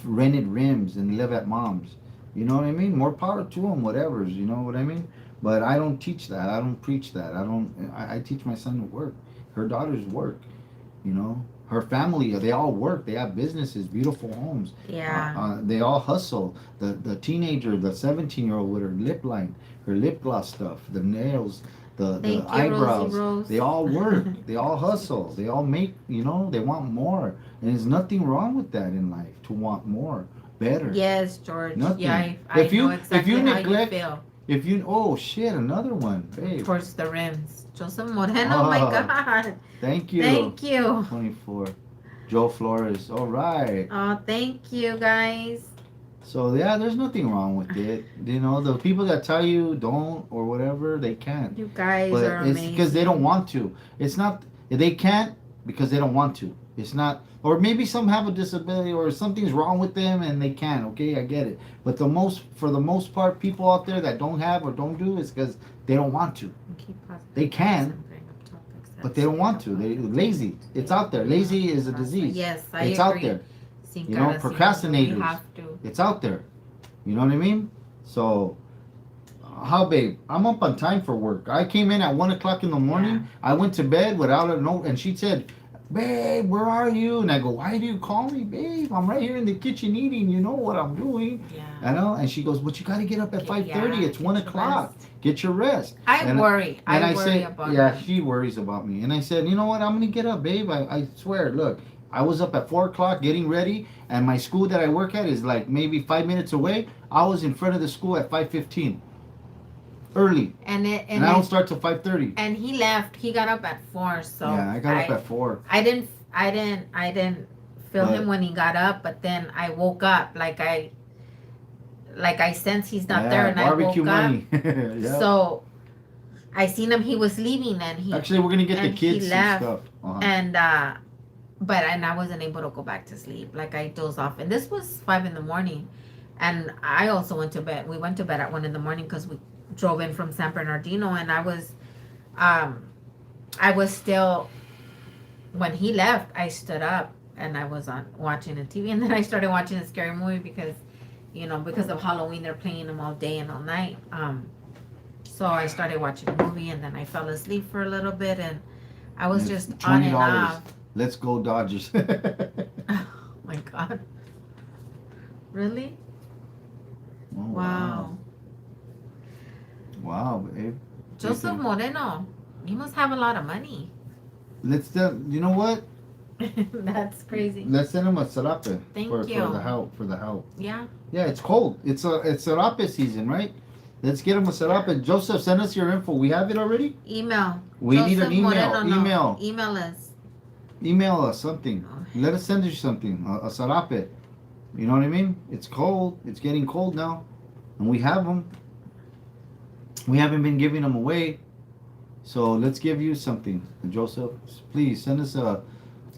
rented rims, and live at mom's. You know what I mean? More power to them, whatever's. You know what I mean? But I don't teach that. I don't preach that. I don't. I teach my son to work. Her daughters work. Her family, they all work. They have businesses, beautiful homes. Yeah. They all hustle. The teenager, the 17-year-old with her lip line, her lip gloss stuff, the nails, the Thank you, Rosie eyebrows. Rose. They all work. They all hustle. They all make. They want more, and there's nothing wrong with that in life. To want more, better. Yes, George. Yeah, Nothing. I know If exactly you how you neglect, feel if you oh shit, another one, babe. towards the rims. Joseph Moreno, oh my Oh, God. thank you. Thank you. 24. Joe Flores. All right. Oh, thank you, guys. So yeah, there's nothing wrong with it. The people that tell you don't or whatever, they can't. You guys But are it's because they don't amazing. want to. It's not they can't because they don't want to. It's not, or maybe some have a disability or something's wrong with them and they can. Okay, I get it. But for the most part, people out there that don't have or don't do is because they don't want to. Keep positive. They can, but they don't want to. They're lazy. It's out there. Lazy is a disease. Yes, I It's agree. out there. Sin You know, cara, sin nombre. We procrastinators. have to. It's out there. You know what I mean? So, how, babe? I'm up on time for work. I came in at 1 o'clock in the morning. Yeah. I went to bed without a note, and she said, "Babe, where are you?" And I go, "Why do you call me, babe? I'm right here in the kitchen eating. You know what I'm doing." Yeah. I know. And she goes, "But you got to get up at 5:30. Yeah, It's 1 o'clock. rest. Get your rest." I And worry. and I I worry said, about yeah, him. she worries about me. And I said, you know what? I'm gonna get up, babe. I swear. Look, I was up at 4 o'clock getting ready, and my school that I work at is like maybe 5 minutes away. I was in front of the school at 5:15, early, and I don't start till 5:30. And he left. He got up at 4. So Yeah, I got up at 4. I didn't feel him But when he got up. But then I woke up like I sense he's not there, yeah, and I barbecue woke up. money. Yeah. So I seen him. He was leaving, and Actually, we're gonna get the and he kids some left. stuff. Uh-huh. And I wasn't able to go back to sleep. Like I dozed off, and this was 5 in the morning, and I also went to bed. We went to bed at 1 in the morning because we drove in from San Bernardino, and I was still when he left. I stood up and I was on watching the TV, and then I started watching a scary movie because of Halloween they're playing them all day and all night. So I started watching a movie, and then I fell asleep for a little bit, and I was And just it's on and $20. off. Let's go Dodgers. Oh my God. Really? Oh, Wow. Wow, babe. Joseph Moreno, you must have a lot of money. You know what? That's crazy. Let's send him a sarape Thank for you. the help. For the help. Yeah. Yeah, it's cold. It's sarape season, right? Let's get him a sarape. Joseph, send us your info. We have it already. Email. We need an email. Moreno, no. Email. Email us. Email us something. Let us send you something. A sarape. You know what I mean? It's cold. It's getting cold now, and we have them. We haven't been giving them away, so let's give you something, Joseph. Please send us a.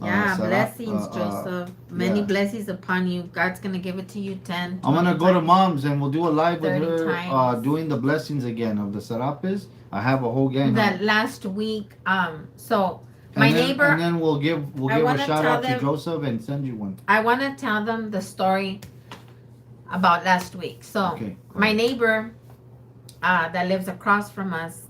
Yeah, sarape, blessings, Joseph. Many blessings upon you. God's gonna give it to you 10. I'm gonna go to times. mom's and we'll do a live with 30 her, times. doing the blessings again of the sarapes. I have a whole gang. That last week, so And my then- neighbor. And then we'll give a wanna shout tell out to them- Joseph and send you one. I want to tell them the story about last week. So Okay. my neighbor that lives across from us,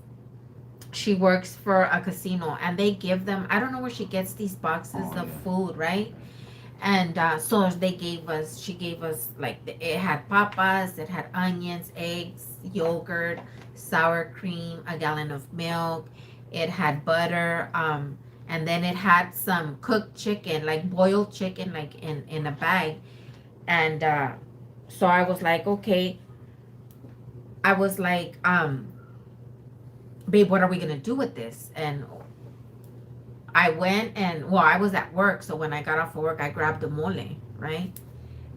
she works for a casino, and they give them, I don't know where she gets these boxes of food, right? And so she gave us like it had papas, it had onions, eggs, yogurt, sour cream, a gallon of milk, it had butter, and then it had some cooked chicken, like boiled chicken, like in a bag. And so I was like, okay. I was like, babe, what are we gonna do with this? And I went and, well, I was at work, so when I got off of work, I grabbed the mole, right?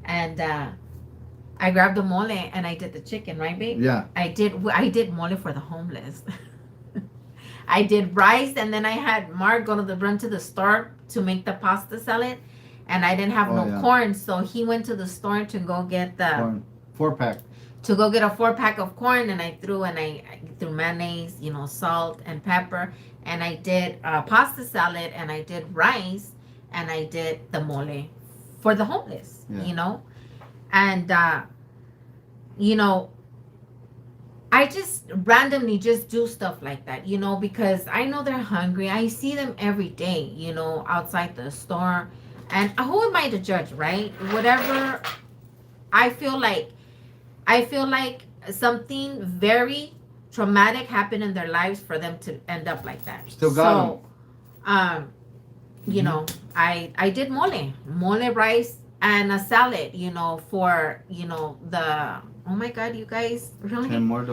And I grabbed the mole and I did the chicken, right, babe? Yeah. I did mole for the homeless. I did rice, and then I had Mark run to the store to make the pasta salad, and I didn't have Oh, no yeah. corn, so he went to the store to go get the Corn. 4-pack. to go get a 4-pack of corn, and I threw mayonnaise, salt and pepper, and I did pasta salad, and I did rice, and I did the mole for the homeless, Yeah. and you know I just randomly just do stuff like that, because I know they're hungry. I see them every day, outside the store, and who am I to judge, right? Whatever. I feel like I feel like something very traumatic happened in their lives for them to end up like that. Still got so, I did mole rice and a salad, for the oh my god, you guys really $10 more.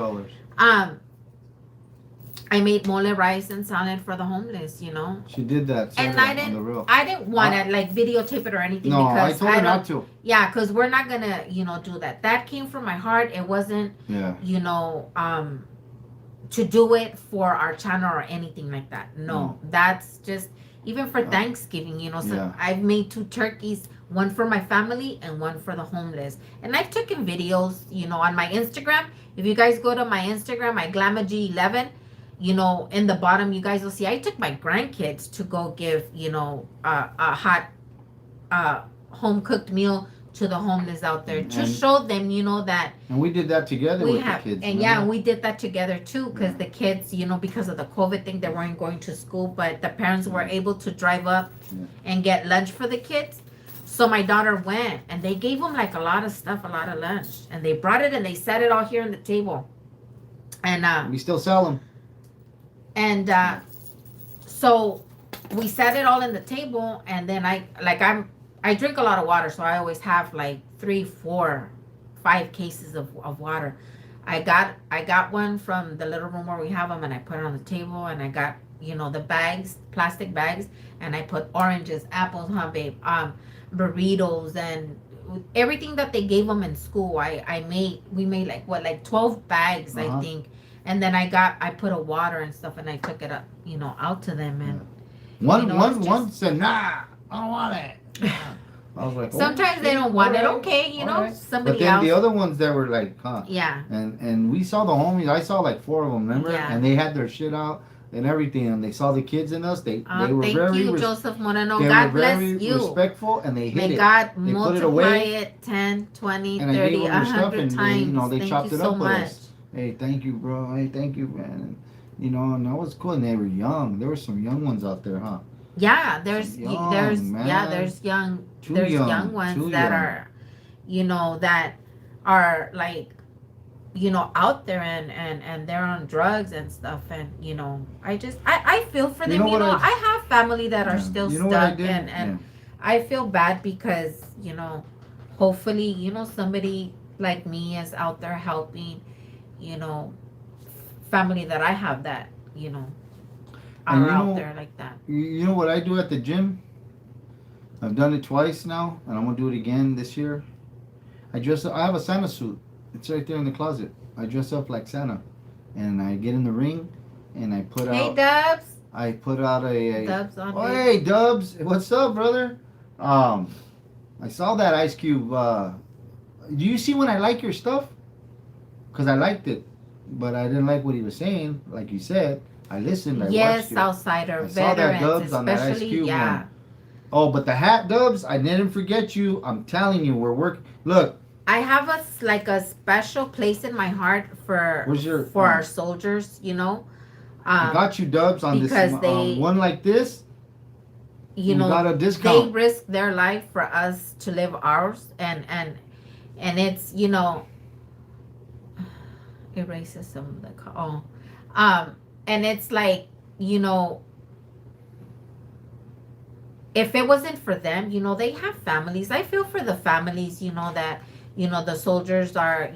I made mole rice and salad for the homeless, She did that. And on the real. I didn't want to like videotape it or anything No, I because told her don't. not to. Yeah, because we're not gonna, do that. That came from my heart. It wasn't, Yeah. To do it for our channel or anything like that. No, that's just even for Thanksgiving. So Yeah. I've made 2 turkeys, one for my family and one for the homeless. And I've taken videos, on my Instagram. If you guys go to my Instagram, my GlammaG11. In the bottom, you guys will see I took my grandkids to go give, a hot, home cooked meal to the homeless out there to show them, that And we did that together we with have, the kids. and we did that together too, because the kids, because of the COVID thing, they weren't going to school, but the parents were able to drive up and get lunch for the kids. So my daughter went, and they gave them like a lot of stuff, a lot of lunch, and they brought it and they set it all here on the table, and we still sell them. and so we set it all in the table, and then I drink a lot of water, so I always have like 3, 4, 5 cases of water. I got one from the little room where we have them, and I put it on the table, and I got the bags, plastic bags, and I put oranges, apples, babe, burritos, and everything that they gave them in school. We made like 12 bags, I think. And then I put a water and stuff, and I took it up, out to them. And one said, "Nah, I don't want it." I was like, sometimes they don't want it. Okay, somebody But then else. the other ones that were like, huh? Yeah. And we saw the homies. I saw like 4 of them, remember? Yeah. And they had their shit out and everything, and they saw the kids in us. They were thank very you, Joseph Moreno. they God were very bless you. respectful, and they hit May it. God They put it multiply away, it 10, 20, and I gave 30, them their stuff, 100 and times. they Thank chopped you it so up with much. us. Hey, thank you, bro. Hey, thank you, man. And that was cool. And they were young. There were some young ones out there, huh? Yeah, there's Young, young Too young ones that are, that are like, out there and they're on drugs and stuff, and I feel for them. I have family that are still stuck, and I feel bad because hopefully somebody like me is out there helping, family that I have that are out there like that. You know what I do at the gym? I've done it twice now, and I'm gonna do it again this year. I have a Santa suit. It's right there in the closet. I dress up like Santa, and I get in the ring, and I put out. Hey, Dubs. I put out a. Dubs on Oh, hey, Dubs. What's up, brother? I saw that Ice Cube. Do you see when I like your stuff? Cause I liked it, but I didn't like what he was saying. Like you said, I listened. I Yes, watched it. outsider I saw that veterans, Dubs on that Ice especially Cube yeah. one. Oh, but the hat, Dubs, I didn't forget you. I'm telling you, we're working. Look, I have a special place in my heart for our soldiers. I got you, Dubs, on because this they one like this. You got a discount. They risk their life for us to live ours, and it's erases some of the and it's like if it wasn't for them, they have families. I feel for the families, that the soldiers are,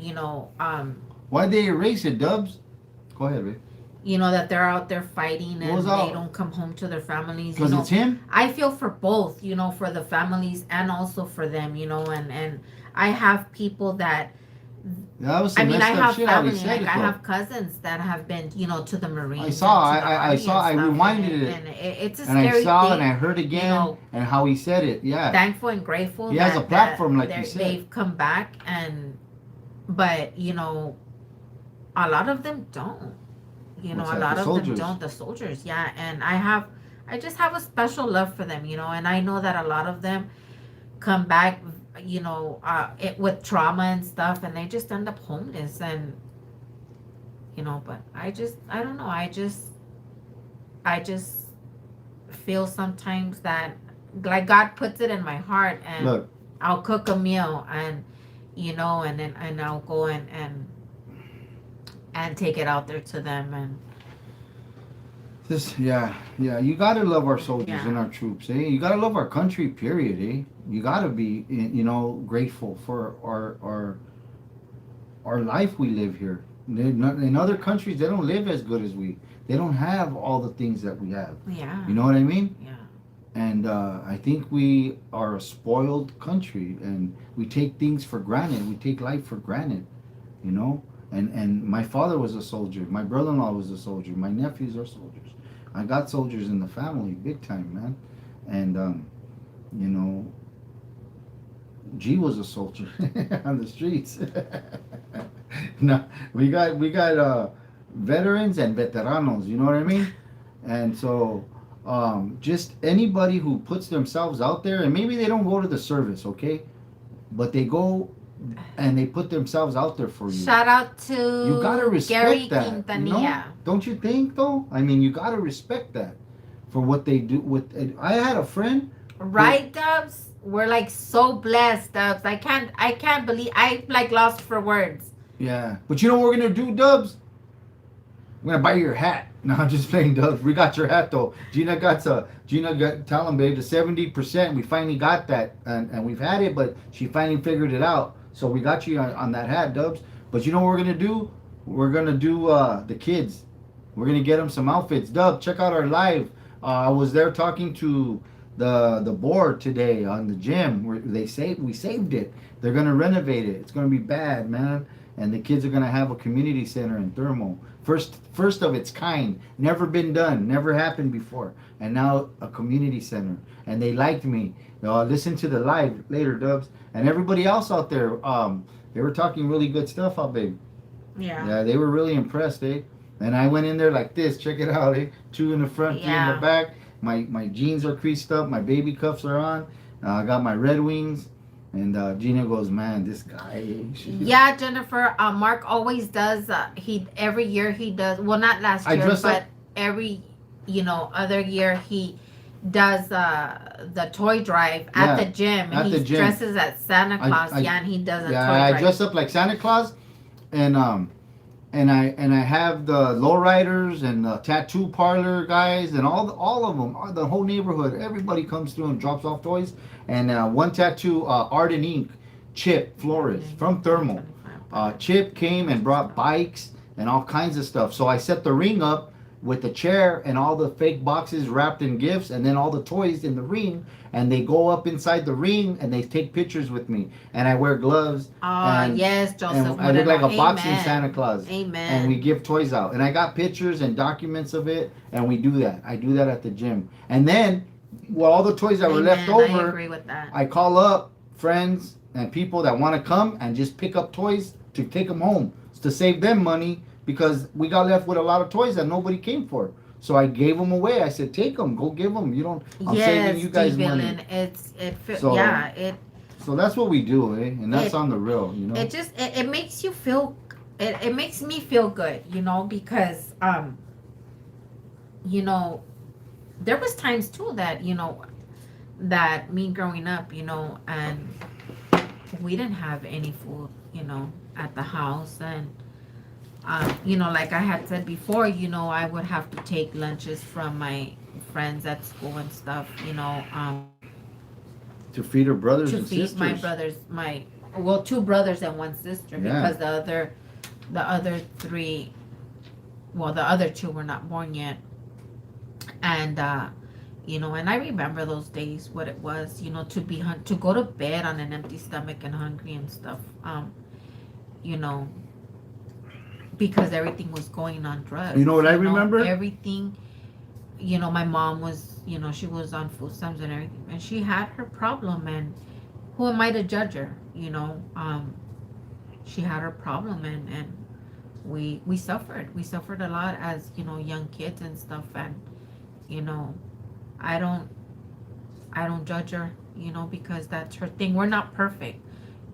Why'd they erase it, Dubs? Go ahead, Ray. you know, that they're out there fighting What and was they all? don't come home to their families, you Because know. it's him. I feel for both, you know, for the families and also for them, you know, and I have people that, That was I some mean, I messed up have shit how he family, said like it I though. have cousins that have been, you know, to the I Marines saw. and to the I Army saw. and I stuff, rewinded it, and it's a and I scary saw and I thing, heard you again know. and how he said it. Yeah, Thankful and grateful he has a that platform like you said. they've come back, and but you know, a lot of them don't. You know, What's a that? The lot of them soldiers. don't. The soldiers, yeah, and I just have a special love for them, you know, and I know that a lot of them come back, you know, with trauma and stuff, and they just end up homeless, and you know, but I don't know, I just feel sometimes that like God puts it in my heart, and Look, I'll cook a meal, and you know, and then and I'll go and take it out there to them, and this. Yeah, yeah. You gotta love our soldiers yeah, and our troops, eh? You gotta love our country, period, eh? You gotta be, you know, grateful for our life we live here. In other countries, they don't live as good as we. They don't have all the things that we have. yeah, You know what I mean? yeah, And I think we are a spoiled country, and we take things for granted. We take life for granted, you know. And my father was a soldier. My brother-in-law was a soldier. My nephews are soldiers. I got soldiers in the family, big time, man. And you know, G was a soldier on the streets. No, we got veterans and veteranos. You know what I mean? And so, just anybody who puts themselves out there, and maybe they don't go to the service, okay, but they go and they put themselves out there for you. shout out You gotta to respect Gary that, you know? Quintanilla. Don't you think, though? I mean, you gotta respect that for what they do. With I had a friend who, Right, Dubs? We're like so blessed, Dubs. I can't believe I like lost for words. yeah, but you know what we're gonna do, Dubs? I'm gonna buy your hat. No, I'm just playing, Dubs. We got your hat though. Gina got tell him, babe, the 70%. We finally got that, and we've had it, but she finally figured it out. So we got you on that hat, Dubs. But you know what we're gonna do? We're gonna do the kids. We're gonna get them some outfits. Dub, check out our live. I was there talking to the board today on the gym. Where we saved it. They're gonna renovate it. It's gonna be bad, man. And the kids are gonna have a community center in Thermo. First of its kind, never been done, never happened before, and now a community center. And they liked me. Listen to the live later, Dubs, and everybody else out there. They were talking really good stuff, babe. Yeah. Yeah, they were really impressed, eh? And I went in there like this. Check it out, eh? Two in the front, three in the Yeah. back. My jeans are creased up. My baby cuffs are on. I got my Red Wings. And Gina goes, man, this guy. Yeah, Jennifer. Mark always does. He every year he does. Well, not last I year, dress but up. every other year he does the toy drive at Yeah, the gym. at He the gym. dresses as Santa Claus. I Yeah, and he does a yeah, toy I drive. dress up like Santa Claus, and I have the lowriders and the tattoo parlor guys and all of them, the whole neighborhood. Everybody comes through and drops off toys. And one tattoo, Art and Ink, Chip Flores from Thermal. Chip came and brought bikes and all kinds of stuff. So I set the ring up with the chair and all the fake boxes wrapped in gifts, and then all the toys in the ring. And they go up inside the ring and they take pictures with me. And I wear gloves. Yes, Joseph. And I look like a boxing Amen. Santa Claus. Amen. And we give toys out. And I got pictures and documents of it. And we do that. I do that at the gym. And then, well, all the toys that were left I over, agree with that. I call up friends and people that want to come and just pick up toys to take them home to save them money, because we got left with a lot of toys that nobody came for. So I gave them away. I said, take them, go give them. You don't. I'm saving you guys money. So, so that's what we do, eh? And that's on the real, you know. It makes you feel. It makes me feel good, because there was times too that that me growing up, and we didn't have any food, at the house, and like I had said before, I would have to take lunches from my friends at school and stuff, to feed her brothers to and feed sisters. my brothers, two brothers and one sister, Yeah. because the other three well, the other two were not born yet. And and I remember those days, what it was, to go to bed on an empty stomach and hungry and stuff. You know, because everything was going on You know drugs. what I remember? Everything. My mom was, she was on food stamps and everything, and she had her problem. And who am I to judge her? She had her problem, and we suffered. We suffered a lot as young kids and stuff. And you know, I don't I don't judge her, because that's her thing. We're not perfect.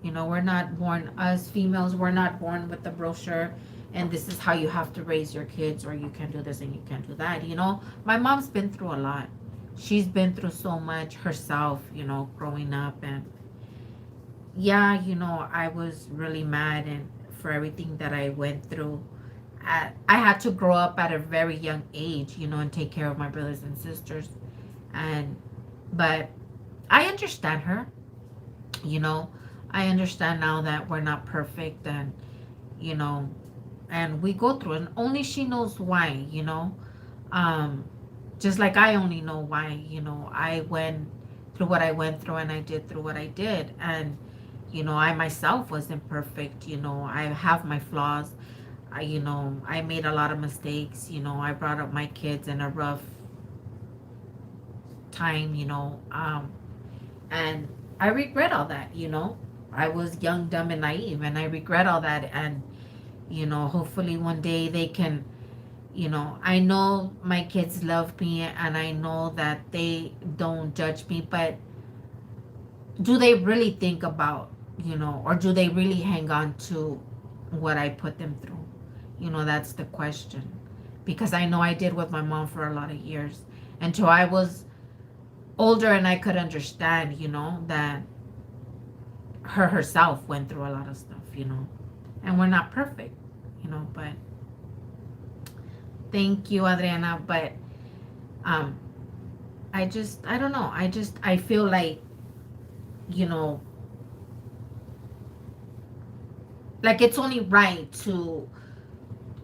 We're not born, us females, we're not born with the brochure and this is how you have to raise your kids, or you can do this and you can't do that. My mom's been through a lot. She's been through so much herself, growing up. And yeah, I was really mad and for everything that I went through. I had to grow up at a very young age, and take care of my brothers and sisters. And but I understand her. you know I understand now that we're not perfect. And you know and we go through it, and only she knows why. Um just like I only know why. I went through what I went through, and I did through what I did. And I myself wasn't perfect. I have my flaws. I made a lot of mistakes. I brought up my kids in a rough time. And I regret all that. I was young, dumb, and naive, and I regret all that. And hopefully one day they can. I know my kids love me, and I know that they don't judge me, but do they really think about, or do they really hang on to what I put them through? That's the question. Because I know I did with my mom for a lot of years until I was older and I could understand, that her herself went through a lot of stuff. And we're not perfect. But thank you, Adriana. But um I don't know. I feel like, you know, like it's only right to,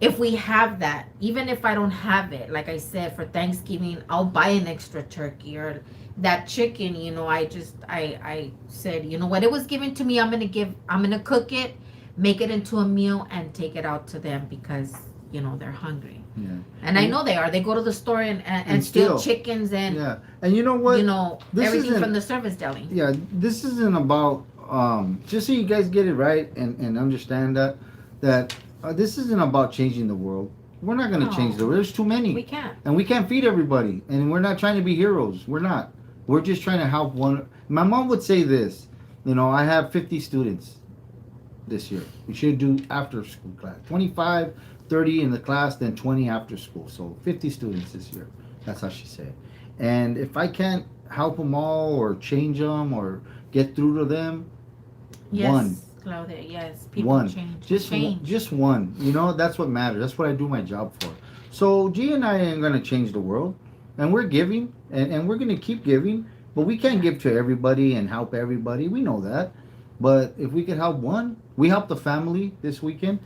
if we have that, even if I don't have it, like I said, for Thanksgiving, I'll buy an extra turkey or that chicken. I said, what, it was given to me. I'm gonna cook it, make it into a meal, and take it out to them because they're hungry. Yeah. And I know they are. They go to the store and steal chickens and yeah. And you know what? This everything from the service deli. Yeah, this isn't about just so you guys get it right and understand that this isn't about changing the world. We're not going to change the world. There's too many. We can't. And we can't feed everybody. And we're not trying to be heroes. We're not. We're just trying to help one. My mom would say this, I have 50 students this year. We should do after school class. 25, 30 in the class, then 20 after school. So 50 students this year. That's how she said. And if I can't help them all or change them or get through to them, yes, one. Claudia, yes. People one. change. Just one. That's what matters. That's what I do my job for. So G and I ain't going to change the world. And we're giving. And we're going to keep giving. But we can't give to everybody and help everybody. We know that. But if we could help one. We helped the family this weekend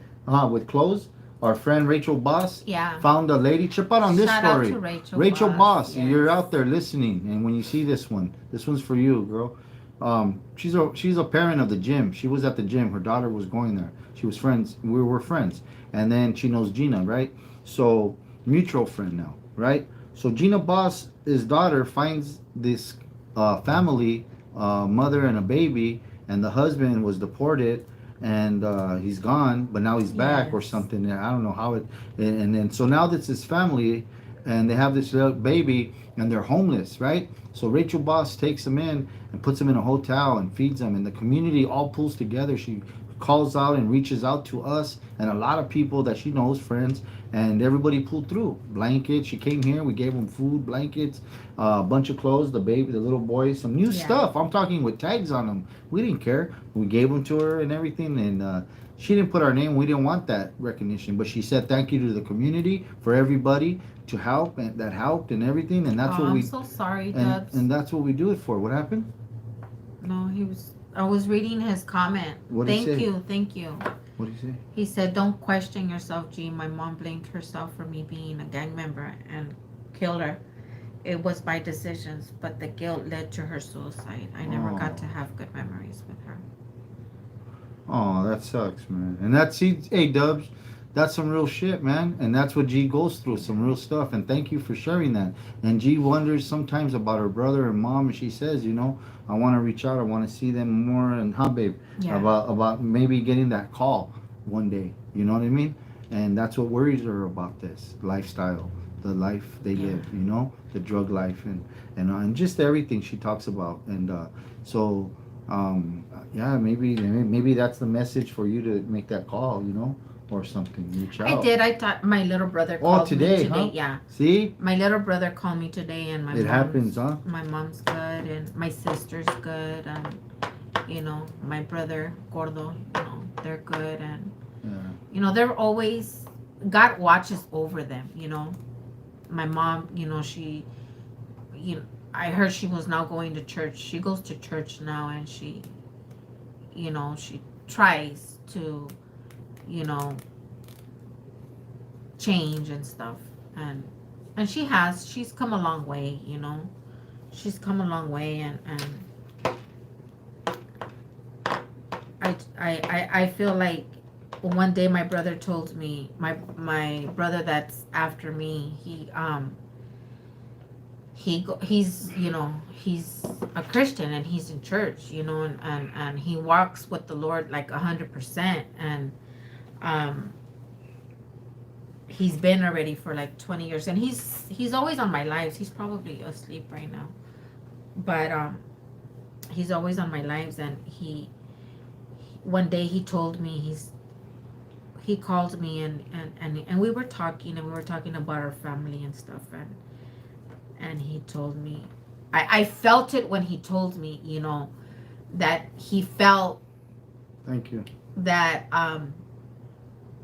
with clothes. Our friend Rachel Boss found a lady. Check out on this Shout story. Out to Rachel Boss, yes. You're out there listening, and when you see this one's for you, girl. She's a parent of the gym. She was at the gym. Her daughter was going there. She was friends. We were friends, and then she knows Gina, right? So mutual friend now, right? So Gina Boss's daughter finds this family, mother and a baby, and the husband was deported. And he's gone, but now he's back or something. I don't know how it. And then so now that's his family, and they have this little baby, and they're homeless, right? So Rachel Boss takes them in and puts them in a hotel and feeds them, and the community all pulls together. She calls out and reaches out to us and a lot of people that she knows, friends, and everybody pulled through. Blankets. She came here. We gave them food, blankets, a bunch of clothes. The baby, the little boy, some new stuff. I'm talking with tags on them. We didn't care. We gave them to her and everything, and she didn't put our name. We didn't want that recognition, but she said thank you to the community for everybody to help and that helped and everything, and that's what we. I'm so sorry, Dubs. And that's what we do it for. What happened? No, I was reading his comment. What did he say? Thank you. What do you say? He said, "Don't question yourself, G. My mom blamed herself for me being a gang member and killed her. It was my decisions, but the guilt led to her suicide. I never got Oh, to have good memories with her." oh, that sucks, man. And that's hey Dubs, that's some real shit, man. And that's what G goes through, some real stuff. And thank you for sharing that. And G wonders sometimes about her brother and mom, and she says, I want to reach out, I want to see them more. And how, babe, Yeah. about maybe getting that call one day. You know what I mean? And that's what worries her about this lifestyle, the life they Yeah. live. The drug life and just everything she talks about. And so yeah, maybe that's the message for you to make that call, or something. Reach I out. did. I thought my little brother Oh, called me today, today. huh? Yeah. See, My little brother called me today, and it happens, huh? my mom's good, and my sister's good, and my brother Gordo, they're good, and Yeah. they're always, God watches over them. My mom, you know, I heard she was now going to church. She goes to church now, and she tries to, you know, change and stuff, and she's come a long way. She's come a long way, and I feel like one day my brother told me, my brother that's after me, he's a Christian, and he's in church, and he walks with the Lord like 100%, and um he's been already for like 20 years, and he's always on my lives. He's probably asleep right now, but he's always on my lives, and one day he told me, he called me, and we were talking, and we were talking about our family and stuff, and he told me, I felt it when he told me, that he felt Thank you. that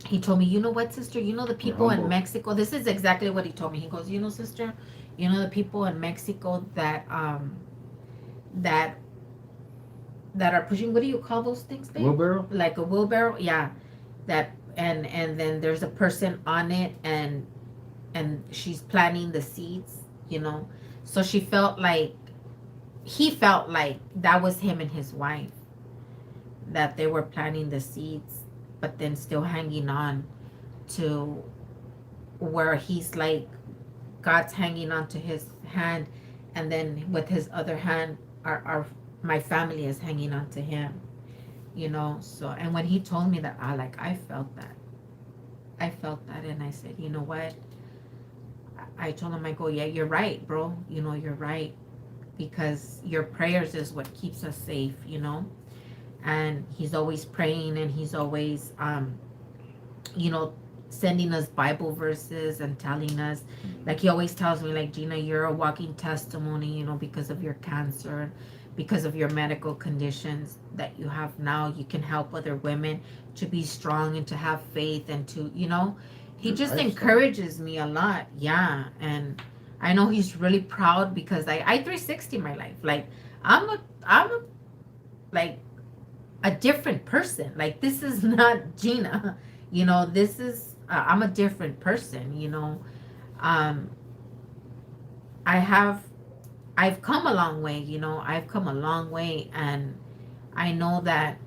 he told me, "You know what, sister, the We're people in humble. Mexico," this is exactly what he told me. He goes, "Sister, the people in Mexico that that are pushing, what do you call those things, babe? Wheelbarrow? Like a wheelbarrow, yeah. That and then there's a person on it, and she's planting the seeds, So he felt like that was him and his wife, that they were planting the seeds, but then still hanging on to where he's like, God's hanging on to his hand, and then with his other hand, our my family is hanging on to him, So, and when he told me that, I felt that. I felt that, and I said, "You know what?" I told him, I go, "Yeah, you're right, bro. You're right, because your prayers is what keeps us safe. And he's always praying, and he's always, you know, sending us Bible verses and telling us, like he always tells me, like, "Gina, you're a walking testimony, because of your cancer, because of your medical conditions that you have now. You can help other women to be strong and to have faith, and to, he Your just lifestyle. encourages me a lot." Yeah. And I know he's really proud, because I 360 my life. Like, I'm a like a different person. Like, this is not Gina. This is, I'm a different person. Um, I have, I've come a long way. I've come a long way, and I know that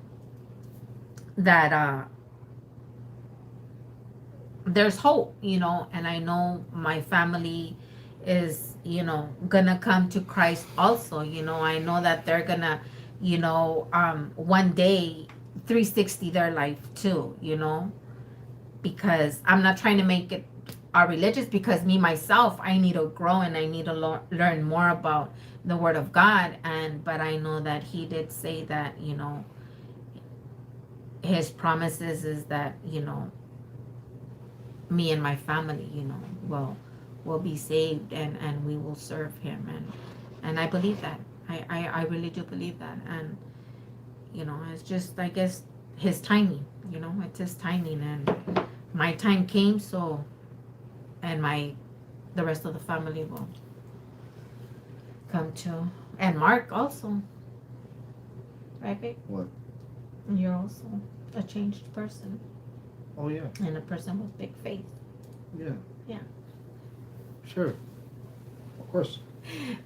there's hope. And I know my family is, gonna come to Christ also. I know that they're gonna, one day 360 their life too. Because I'm not trying to make it our religious, because me myself, I need to grow, and I need to learn more about the word of God. And but I know that he did say that, his promises is that, me and my family, will be saved, and we will serve him, and I believe that. I really do believe that. And it's just, I guess, his timing. It's his timing, and my time came. So, and the rest of the family will come to, and Mark also, right, babe? What? You're also. A changed person. Oh yeah. And a person with big faith. Yeah. Yeah. Sure. Of course.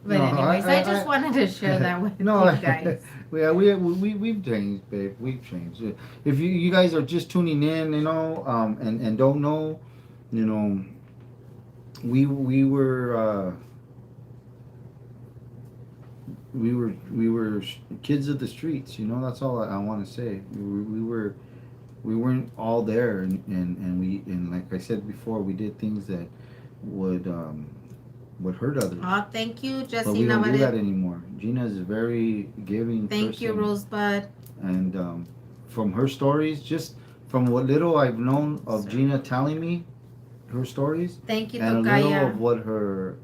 But No, anyways, I just wanted to share that with no, you guys. we've changed, babe. We've changed. If you guys are just tuning in, and don't know, you know, we were we were kids of the streets. That's all I want to say. We weren't all there, and like I said before, we did things that would would hurt others. Oh, thank you, But we Jessina. don't do that anymore. Gina is a very giving Thank you, person, Rosebud. and from her stories, just from what little I've known of Sir. Gina telling me her stories, Thank you, and a little of Tokaya. what her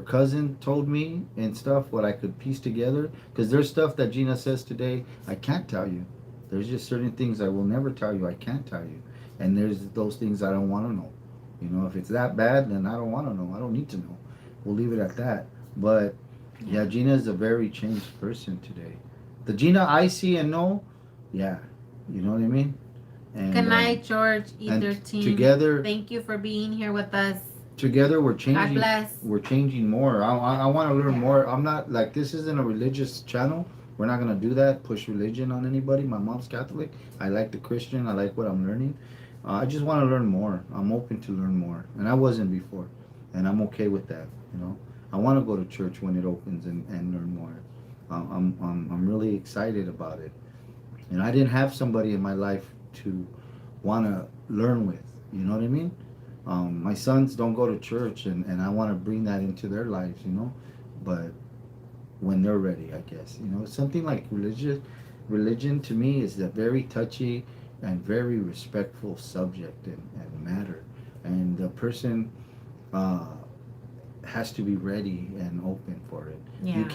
cousin told me and stuff, what I could piece together. Because there's stuff that Gina says today I can't tell you. There's just certain things I will never tell you. I can't tell you, and there's those things I don't want to know. If it's that bad, then I don't want to know. I don't need to know. We'll leave it at that. But yeah, Gina is a very changed person today. The Gina I see and know, yeah, you know what I mean. Good And night, George and E13. together, Thank you for being here with us. we're God changing. bless. We're changing more. I want to learn Yeah. more. I'm not like, this isn't a religious channel. We're not gonna do that. Push religion on anybody. My mom's Catholic. I like the Christian. I like what I'm learning. I just want to learn more. I'm open to learn more, and I wasn't before, and I'm okay with that. I want to go to church when it opens and learn more. I'm really excited about it, and I didn't have somebody in my life to want to learn with. You know what I mean? My sons don't go to church, and I want to bring that into their lives. But when they're ready, I guess. Something like religion to me is a very touchy and very respectful subject and matter, and the person uh, has to be ready and open for it. Yeah. You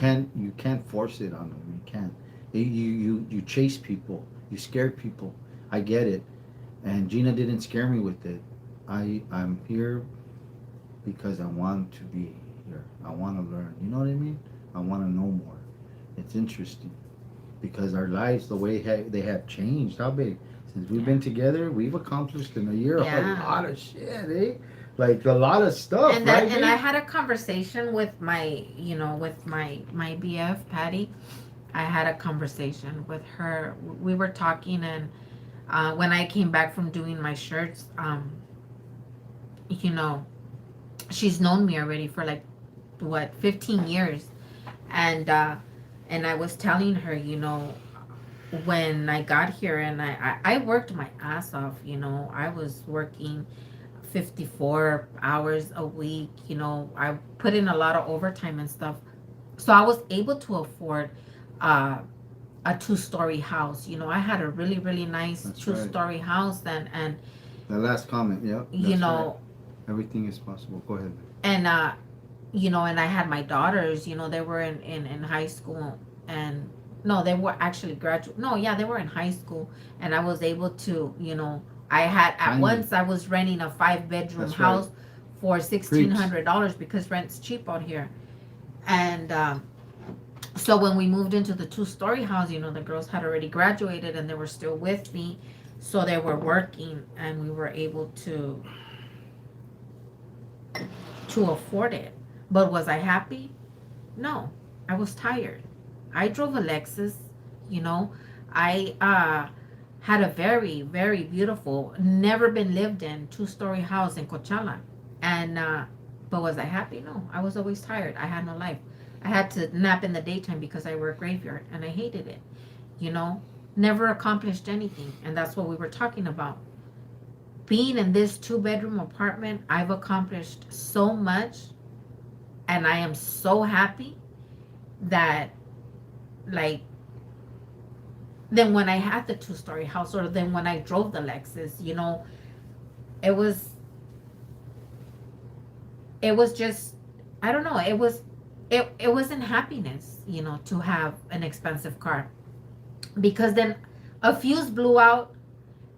can't force it on them. You can't. You chase people. You scare people. I get it, and Gina didn't scare me with it. I'm here because I want to be here. I want to learn. You know what I mean? I want to know more. It's interesting because our lives, the way they have changed. How big? Since we've been together, we've accomplished in a year a lot of shit, eh? Like a lot of stuff, And right? I had a conversation with my BF Patty. I had a conversation with her. We were talking, and when I came back from doing my shirts, you know, she's known me already for like what 15 years, and I was telling her, when I got here, and I worked my ass off. I was working 54 hours a week. I put in a lot of overtime and stuff, so I was able to afford uh, a two-story house. I had a really really nice That's two-story house, and the last comment, yeah. you know Everything is possible. Go ahead. and and I had my daughters. They were in high school, and no, they were actually graduate. No, yeah, they were in high school, and I was able to, I had at Finally. once I was renting a 5-bedroom That's house right. for $1,600 because rent's cheap out here, and so when we moved into the two-story house, the girls had already graduated and they were still with me, so they were working, and we were able to afford it. But was I happy? No, I was tired. I drove a Lexus, you know. I had a very, very beautiful, never been lived in two-story house in Coachella. And but was I happy? No, I was always tired. I had no life. I had to nap in the daytime because I work graveyard, and I hated it. You know, never accomplished anything, and that's what we were talking about. Being in this two-bedroom apartment, I've accomplished so much, and I am so happy that, like, then when I had the two-story house, or then when I drove the Lexus, it was just, I don't know, it wasn't happiness, to have an expensive car, because then a fuse blew out,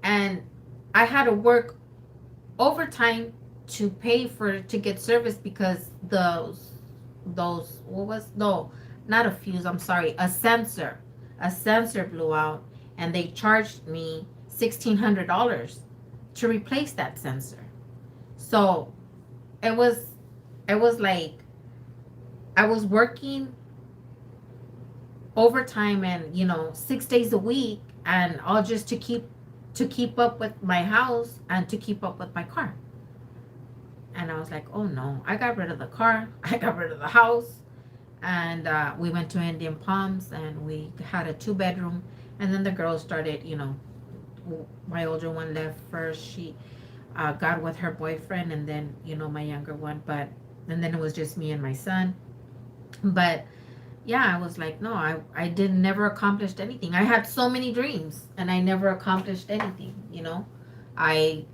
and I had to work overtime to pay to get service, because those what was no not a fuse, I'm sorry, a sensor blew out, and they charged me $1,600 to replace that sensor. So it was like I was working overtime and 6 days a week, and all just to keep up with my house and to keep up with my car. And I was like, oh no, I got rid of the car, I got rid of the house, and we went to Indian Palms and we had a 2 bedroom. And then the girls started, my older one left first. She got with her boyfriend, and then my younger one. But and then it was just me and my son. But yeah, I was like, no, I did never accomplished anything. I had so many dreams and I never accomplished anything. I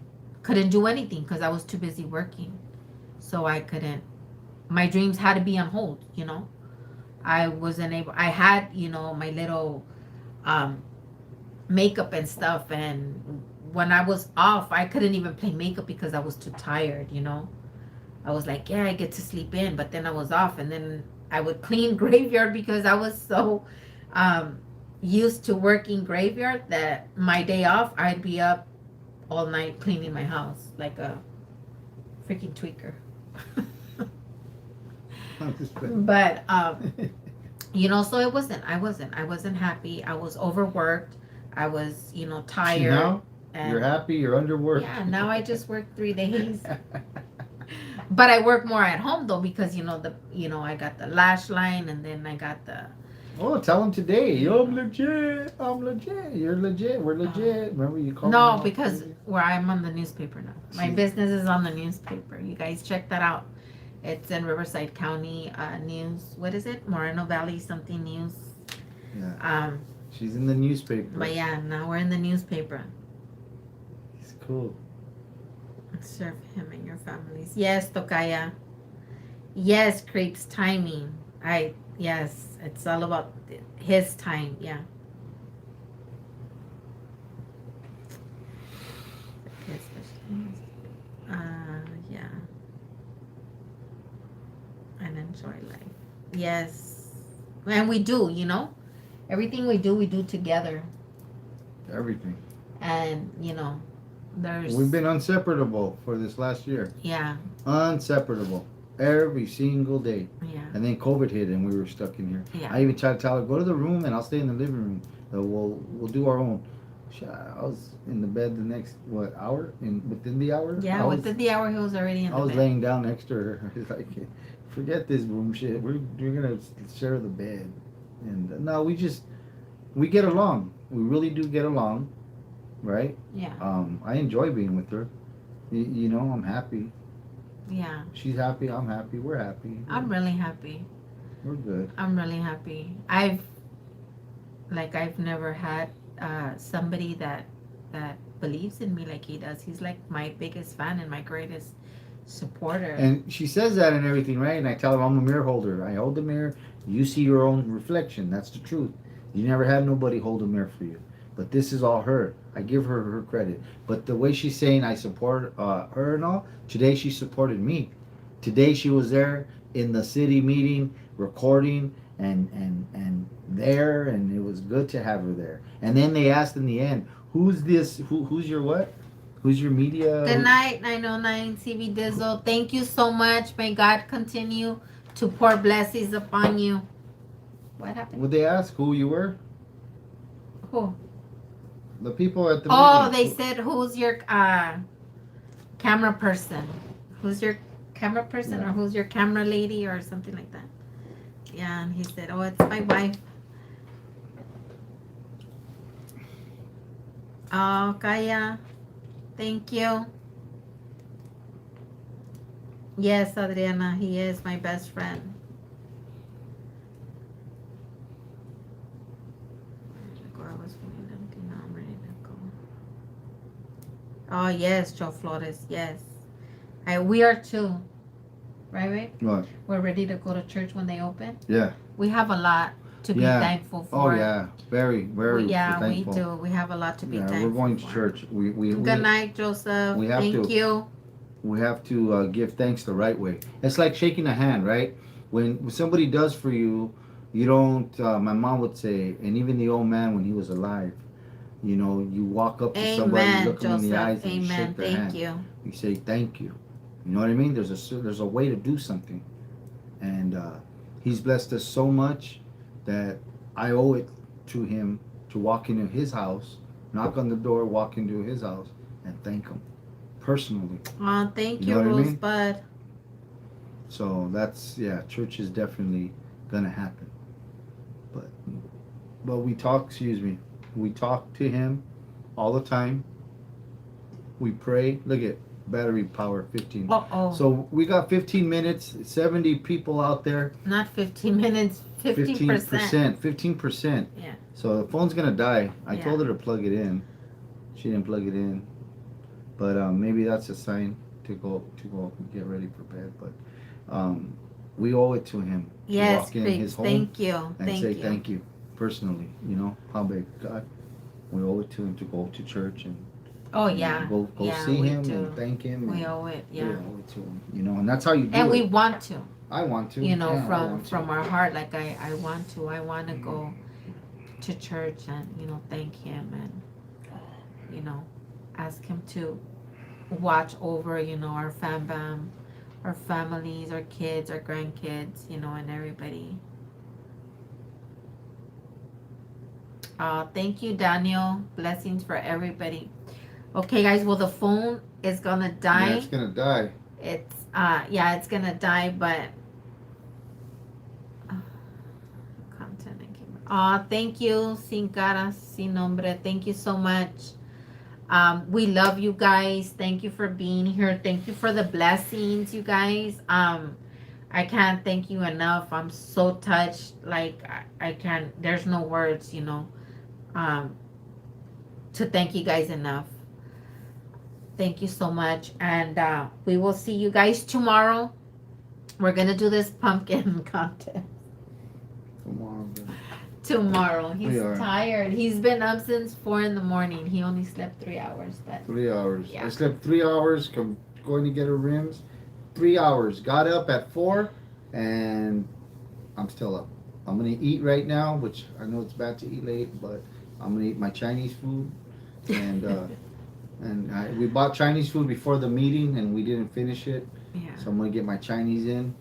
couldn't do anything because I was too busy working. So I couldn't, my dreams had to be on hold. I wasn't able, I had, my little um, makeup and stuff. And when I was off, I couldn't even play makeup because I was too tired. I was like, yeah, I get to sleep in, but then I was off, and then I would clean graveyard because I was so used to working graveyard that my day off, I'd be up all night cleaning my house like a freaking tweaker. But so I wasn't happy. I was overworked. I was tired. Now and you're happy. You're underworked. Yeah, now I just work 3 days. But I work more at home though because I got the lash line, and then I got the. Oh, tell them today. Yo, I'm legit. I'm legit. You're legit. We're legit. Remember you called me No, all because crazy? where I'm on the newspaper now. My business is on the newspaper. You guys check that out. It's in Riverside County News. What is it? Moreno Valley something news. Yeah. She's in the newspaper. But yeah, now we're in the newspaper. It's cool. Serve him and your families. Yes, Tokaya. Yes, Creeps timing. Yes, it's all about his time. Yeah. Yeah. And enjoy life. Yes. And we do, everything we do together. Everything. And, we've been inseparable for this last year. Yeah. Inseparable. Every single day. Yeah. And then COVID hit and we were stuck in here. Yeah. I even tried to tell her, go to the room and I'll stay in the living room. We'll do our own. I was in the bed the next, hour? Within the hour? Yeah, within the hour he was already in the bed. I was laying down next to her. It's like, forget this room shit. We're going to share the bed. And no, we get along. We really do get along. Right? Yeah. I enjoy being with her. I'm happy. Yeah. She's happy. I'm happy. We're happy. I'm really happy. We're good. I'm really happy. I've never had somebody that believes in me like he does. He's like my biggest fan and my greatest supporter. And she says that and everything, right? And I tell her I'm a mirror holder. I hold the mirror. You see your own reflection. That's the truth. You never had nobody hold a mirror for you. But this is all her. I give her credit. But the way she's saying I support her and all, today she supported me. Today she was there in the city meeting, recording and there, and it was good to have her there. And then they asked in the end, who's this? Who's your what? Who's your media? Good night, 909 CV Dizzle. Thank you so much. May God continue to pour blessings upon you. What happened? Would they ask who you were? Who? The people at the Oh, meeting. they said, who's your camera person? Who's your camera person? Yeah. Or who's your camera lady or something like that? Yeah, and he said, oh, it's my wife. Oh, Kaya. Thank you. Yes, Adriana, he is my best friend. Oh, yes, Joe Flores, yes. We are too. Right? What? We're ready to go to church when they open. Yeah. We have a lot to be thankful for. Oh, yeah. Very, very thankful. We do. We have a lot to be thankful for. We're going to church. Good night, Joseph. Thank you. We have to give thanks the right way. It's like shaking a hand, right? When somebody does for you, you don't, my mom would say, and even the old man when he was alive, You know, you walk up to somebody, you Amen, look them in the Joseph. eyes, and you Amen. shake their Thank hand. you. You say thank you. You know what I mean? There's a way to do something, and he's blessed us so much that I owe it to him to walk into his house, knock on the door, walk into his house, and thank him personally. Oh, thank You know you, what I mean? Rosebud. So that's, yeah, church is definitely gonna happen. But we talk. Excuse me. We talk to him all the time. We pray. Look at battery power 15. Uh-oh. So we got 15 minutes. 70 people out there. Not 15 minutes, 15%. 15%. 15%. Yeah. So the phone's gonna die. I Yeah. told her to plug it in. She didn't plug it in. But maybe that's a sign to go get ready for bed. But we owe it to him to Yes, walk in Creeps. his home Thank you. and Thank say you. thank you personally. You know how big God. We owe it to him to go to church and Oh, you know, yeah. go Yeah, see we him do. and thank him. We and owe it. we Yeah. owe it to him. You know, and that's how you do And it. we want to. I want to. You know, Yeah, I from want to. from our heart. Like I want to. I want to go to church and thank him and ask him to watch over our families, our kids, our grandkids, and everybody. Thank you, Daniel. Blessings for everybody. Okay, guys. Well, the phone is gonna die. Yeah, it's gonna die. It's gonna die, but content and camera. Thank you, sin cara, sin nombre. Thank you so much. We love you guys. Thank you for being here. Thank you for the blessings, you guys. I can't thank you enough. I'm so touched. Like I can't. There's no words, to thank you guys enough. Thank you so much, and we will see you guys tomorrow. We're gonna do this pumpkin contest tomorrow. He's tired. He's been up since 4 a.m. He only slept 3 hours, but 3 hours. Yeah. I slept 3 hours. Going to get her rims. 3 hours. Got up at 4, and I'm still up. I'm gonna eat right now, which I know it's bad to eat late, but I'm gonna eat my Chinese food, and we bought Chinese food before the meeting, and we didn't finish it. yeah. So I'm gonna get my Chinese in,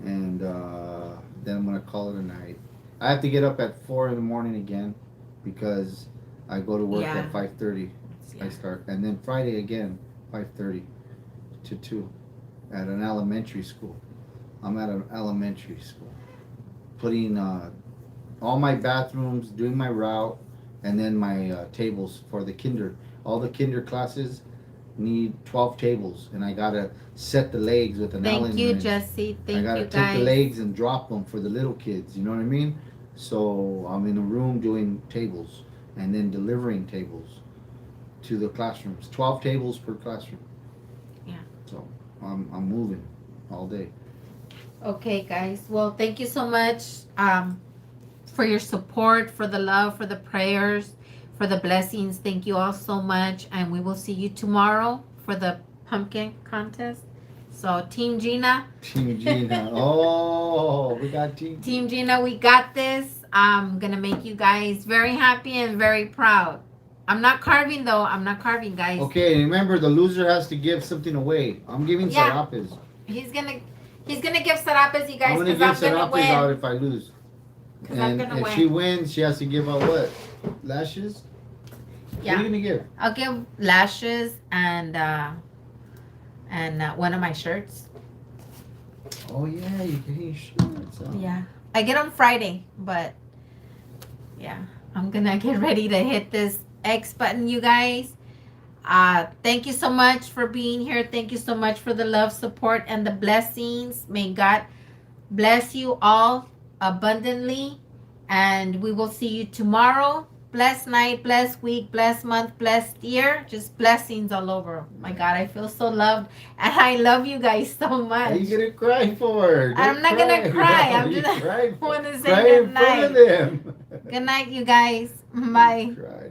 and then I'm gonna call it a night. I have to get up at 4 a.m. again because I go to work Yeah. at 5:30. I start, and then Friday again, 5:30 to 2, at an elementary school. I'm at an elementary school, putting all my bathrooms, doing my route, and then my tables for the kinder. All the kinder classes need 12 tables, and I gotta set the legs with an Allen Thank you, wrench. Jesse. I Thank gotta you, take guys. the legs and drop them for the little kids. You know what I mean? So I'm in a room doing tables and then delivering tables to the classrooms. 12 tables per classroom. Yeah. So I'm moving all day. Okay, guys. Well, thank you so much for your support, for the love, for the prayers, for the blessings. Thank you all so much. And we will see you tomorrow for the pumpkin contest. So, Team Gina. Team Gina. Oh, we got Team Gina, we got this. I'm going to make you guys very happy and very proud. I'm not carving, though. I'm not carving, guys. Okay, remember the loser has to give something away. I'm giving sarapes. He's gonna give sarapes, you guys. I'm gonna give sarapes out if I lose. And if she wins, she has to give out what? Lashes? Yeah. What are you gonna give? I'll give lashes and one of my shirts. Oh yeah, you get your shirts. Yeah, I get on Friday, but yeah, I'm gonna get ready to hit this X button, you guys. Thank you so much for being here. Thank you so much for the love, support, and the blessings. May God bless you all abundantly, and we will see you tomorrow. Blessed night, blessed week, blessed month, blessed year. Just blessings all over. My God, I feel so loved, and I love you guys so much. What are you gonna cry for? I'm not gonna cry. I'm just want to say good night. Them. Good night, you guys. Bye. Cry,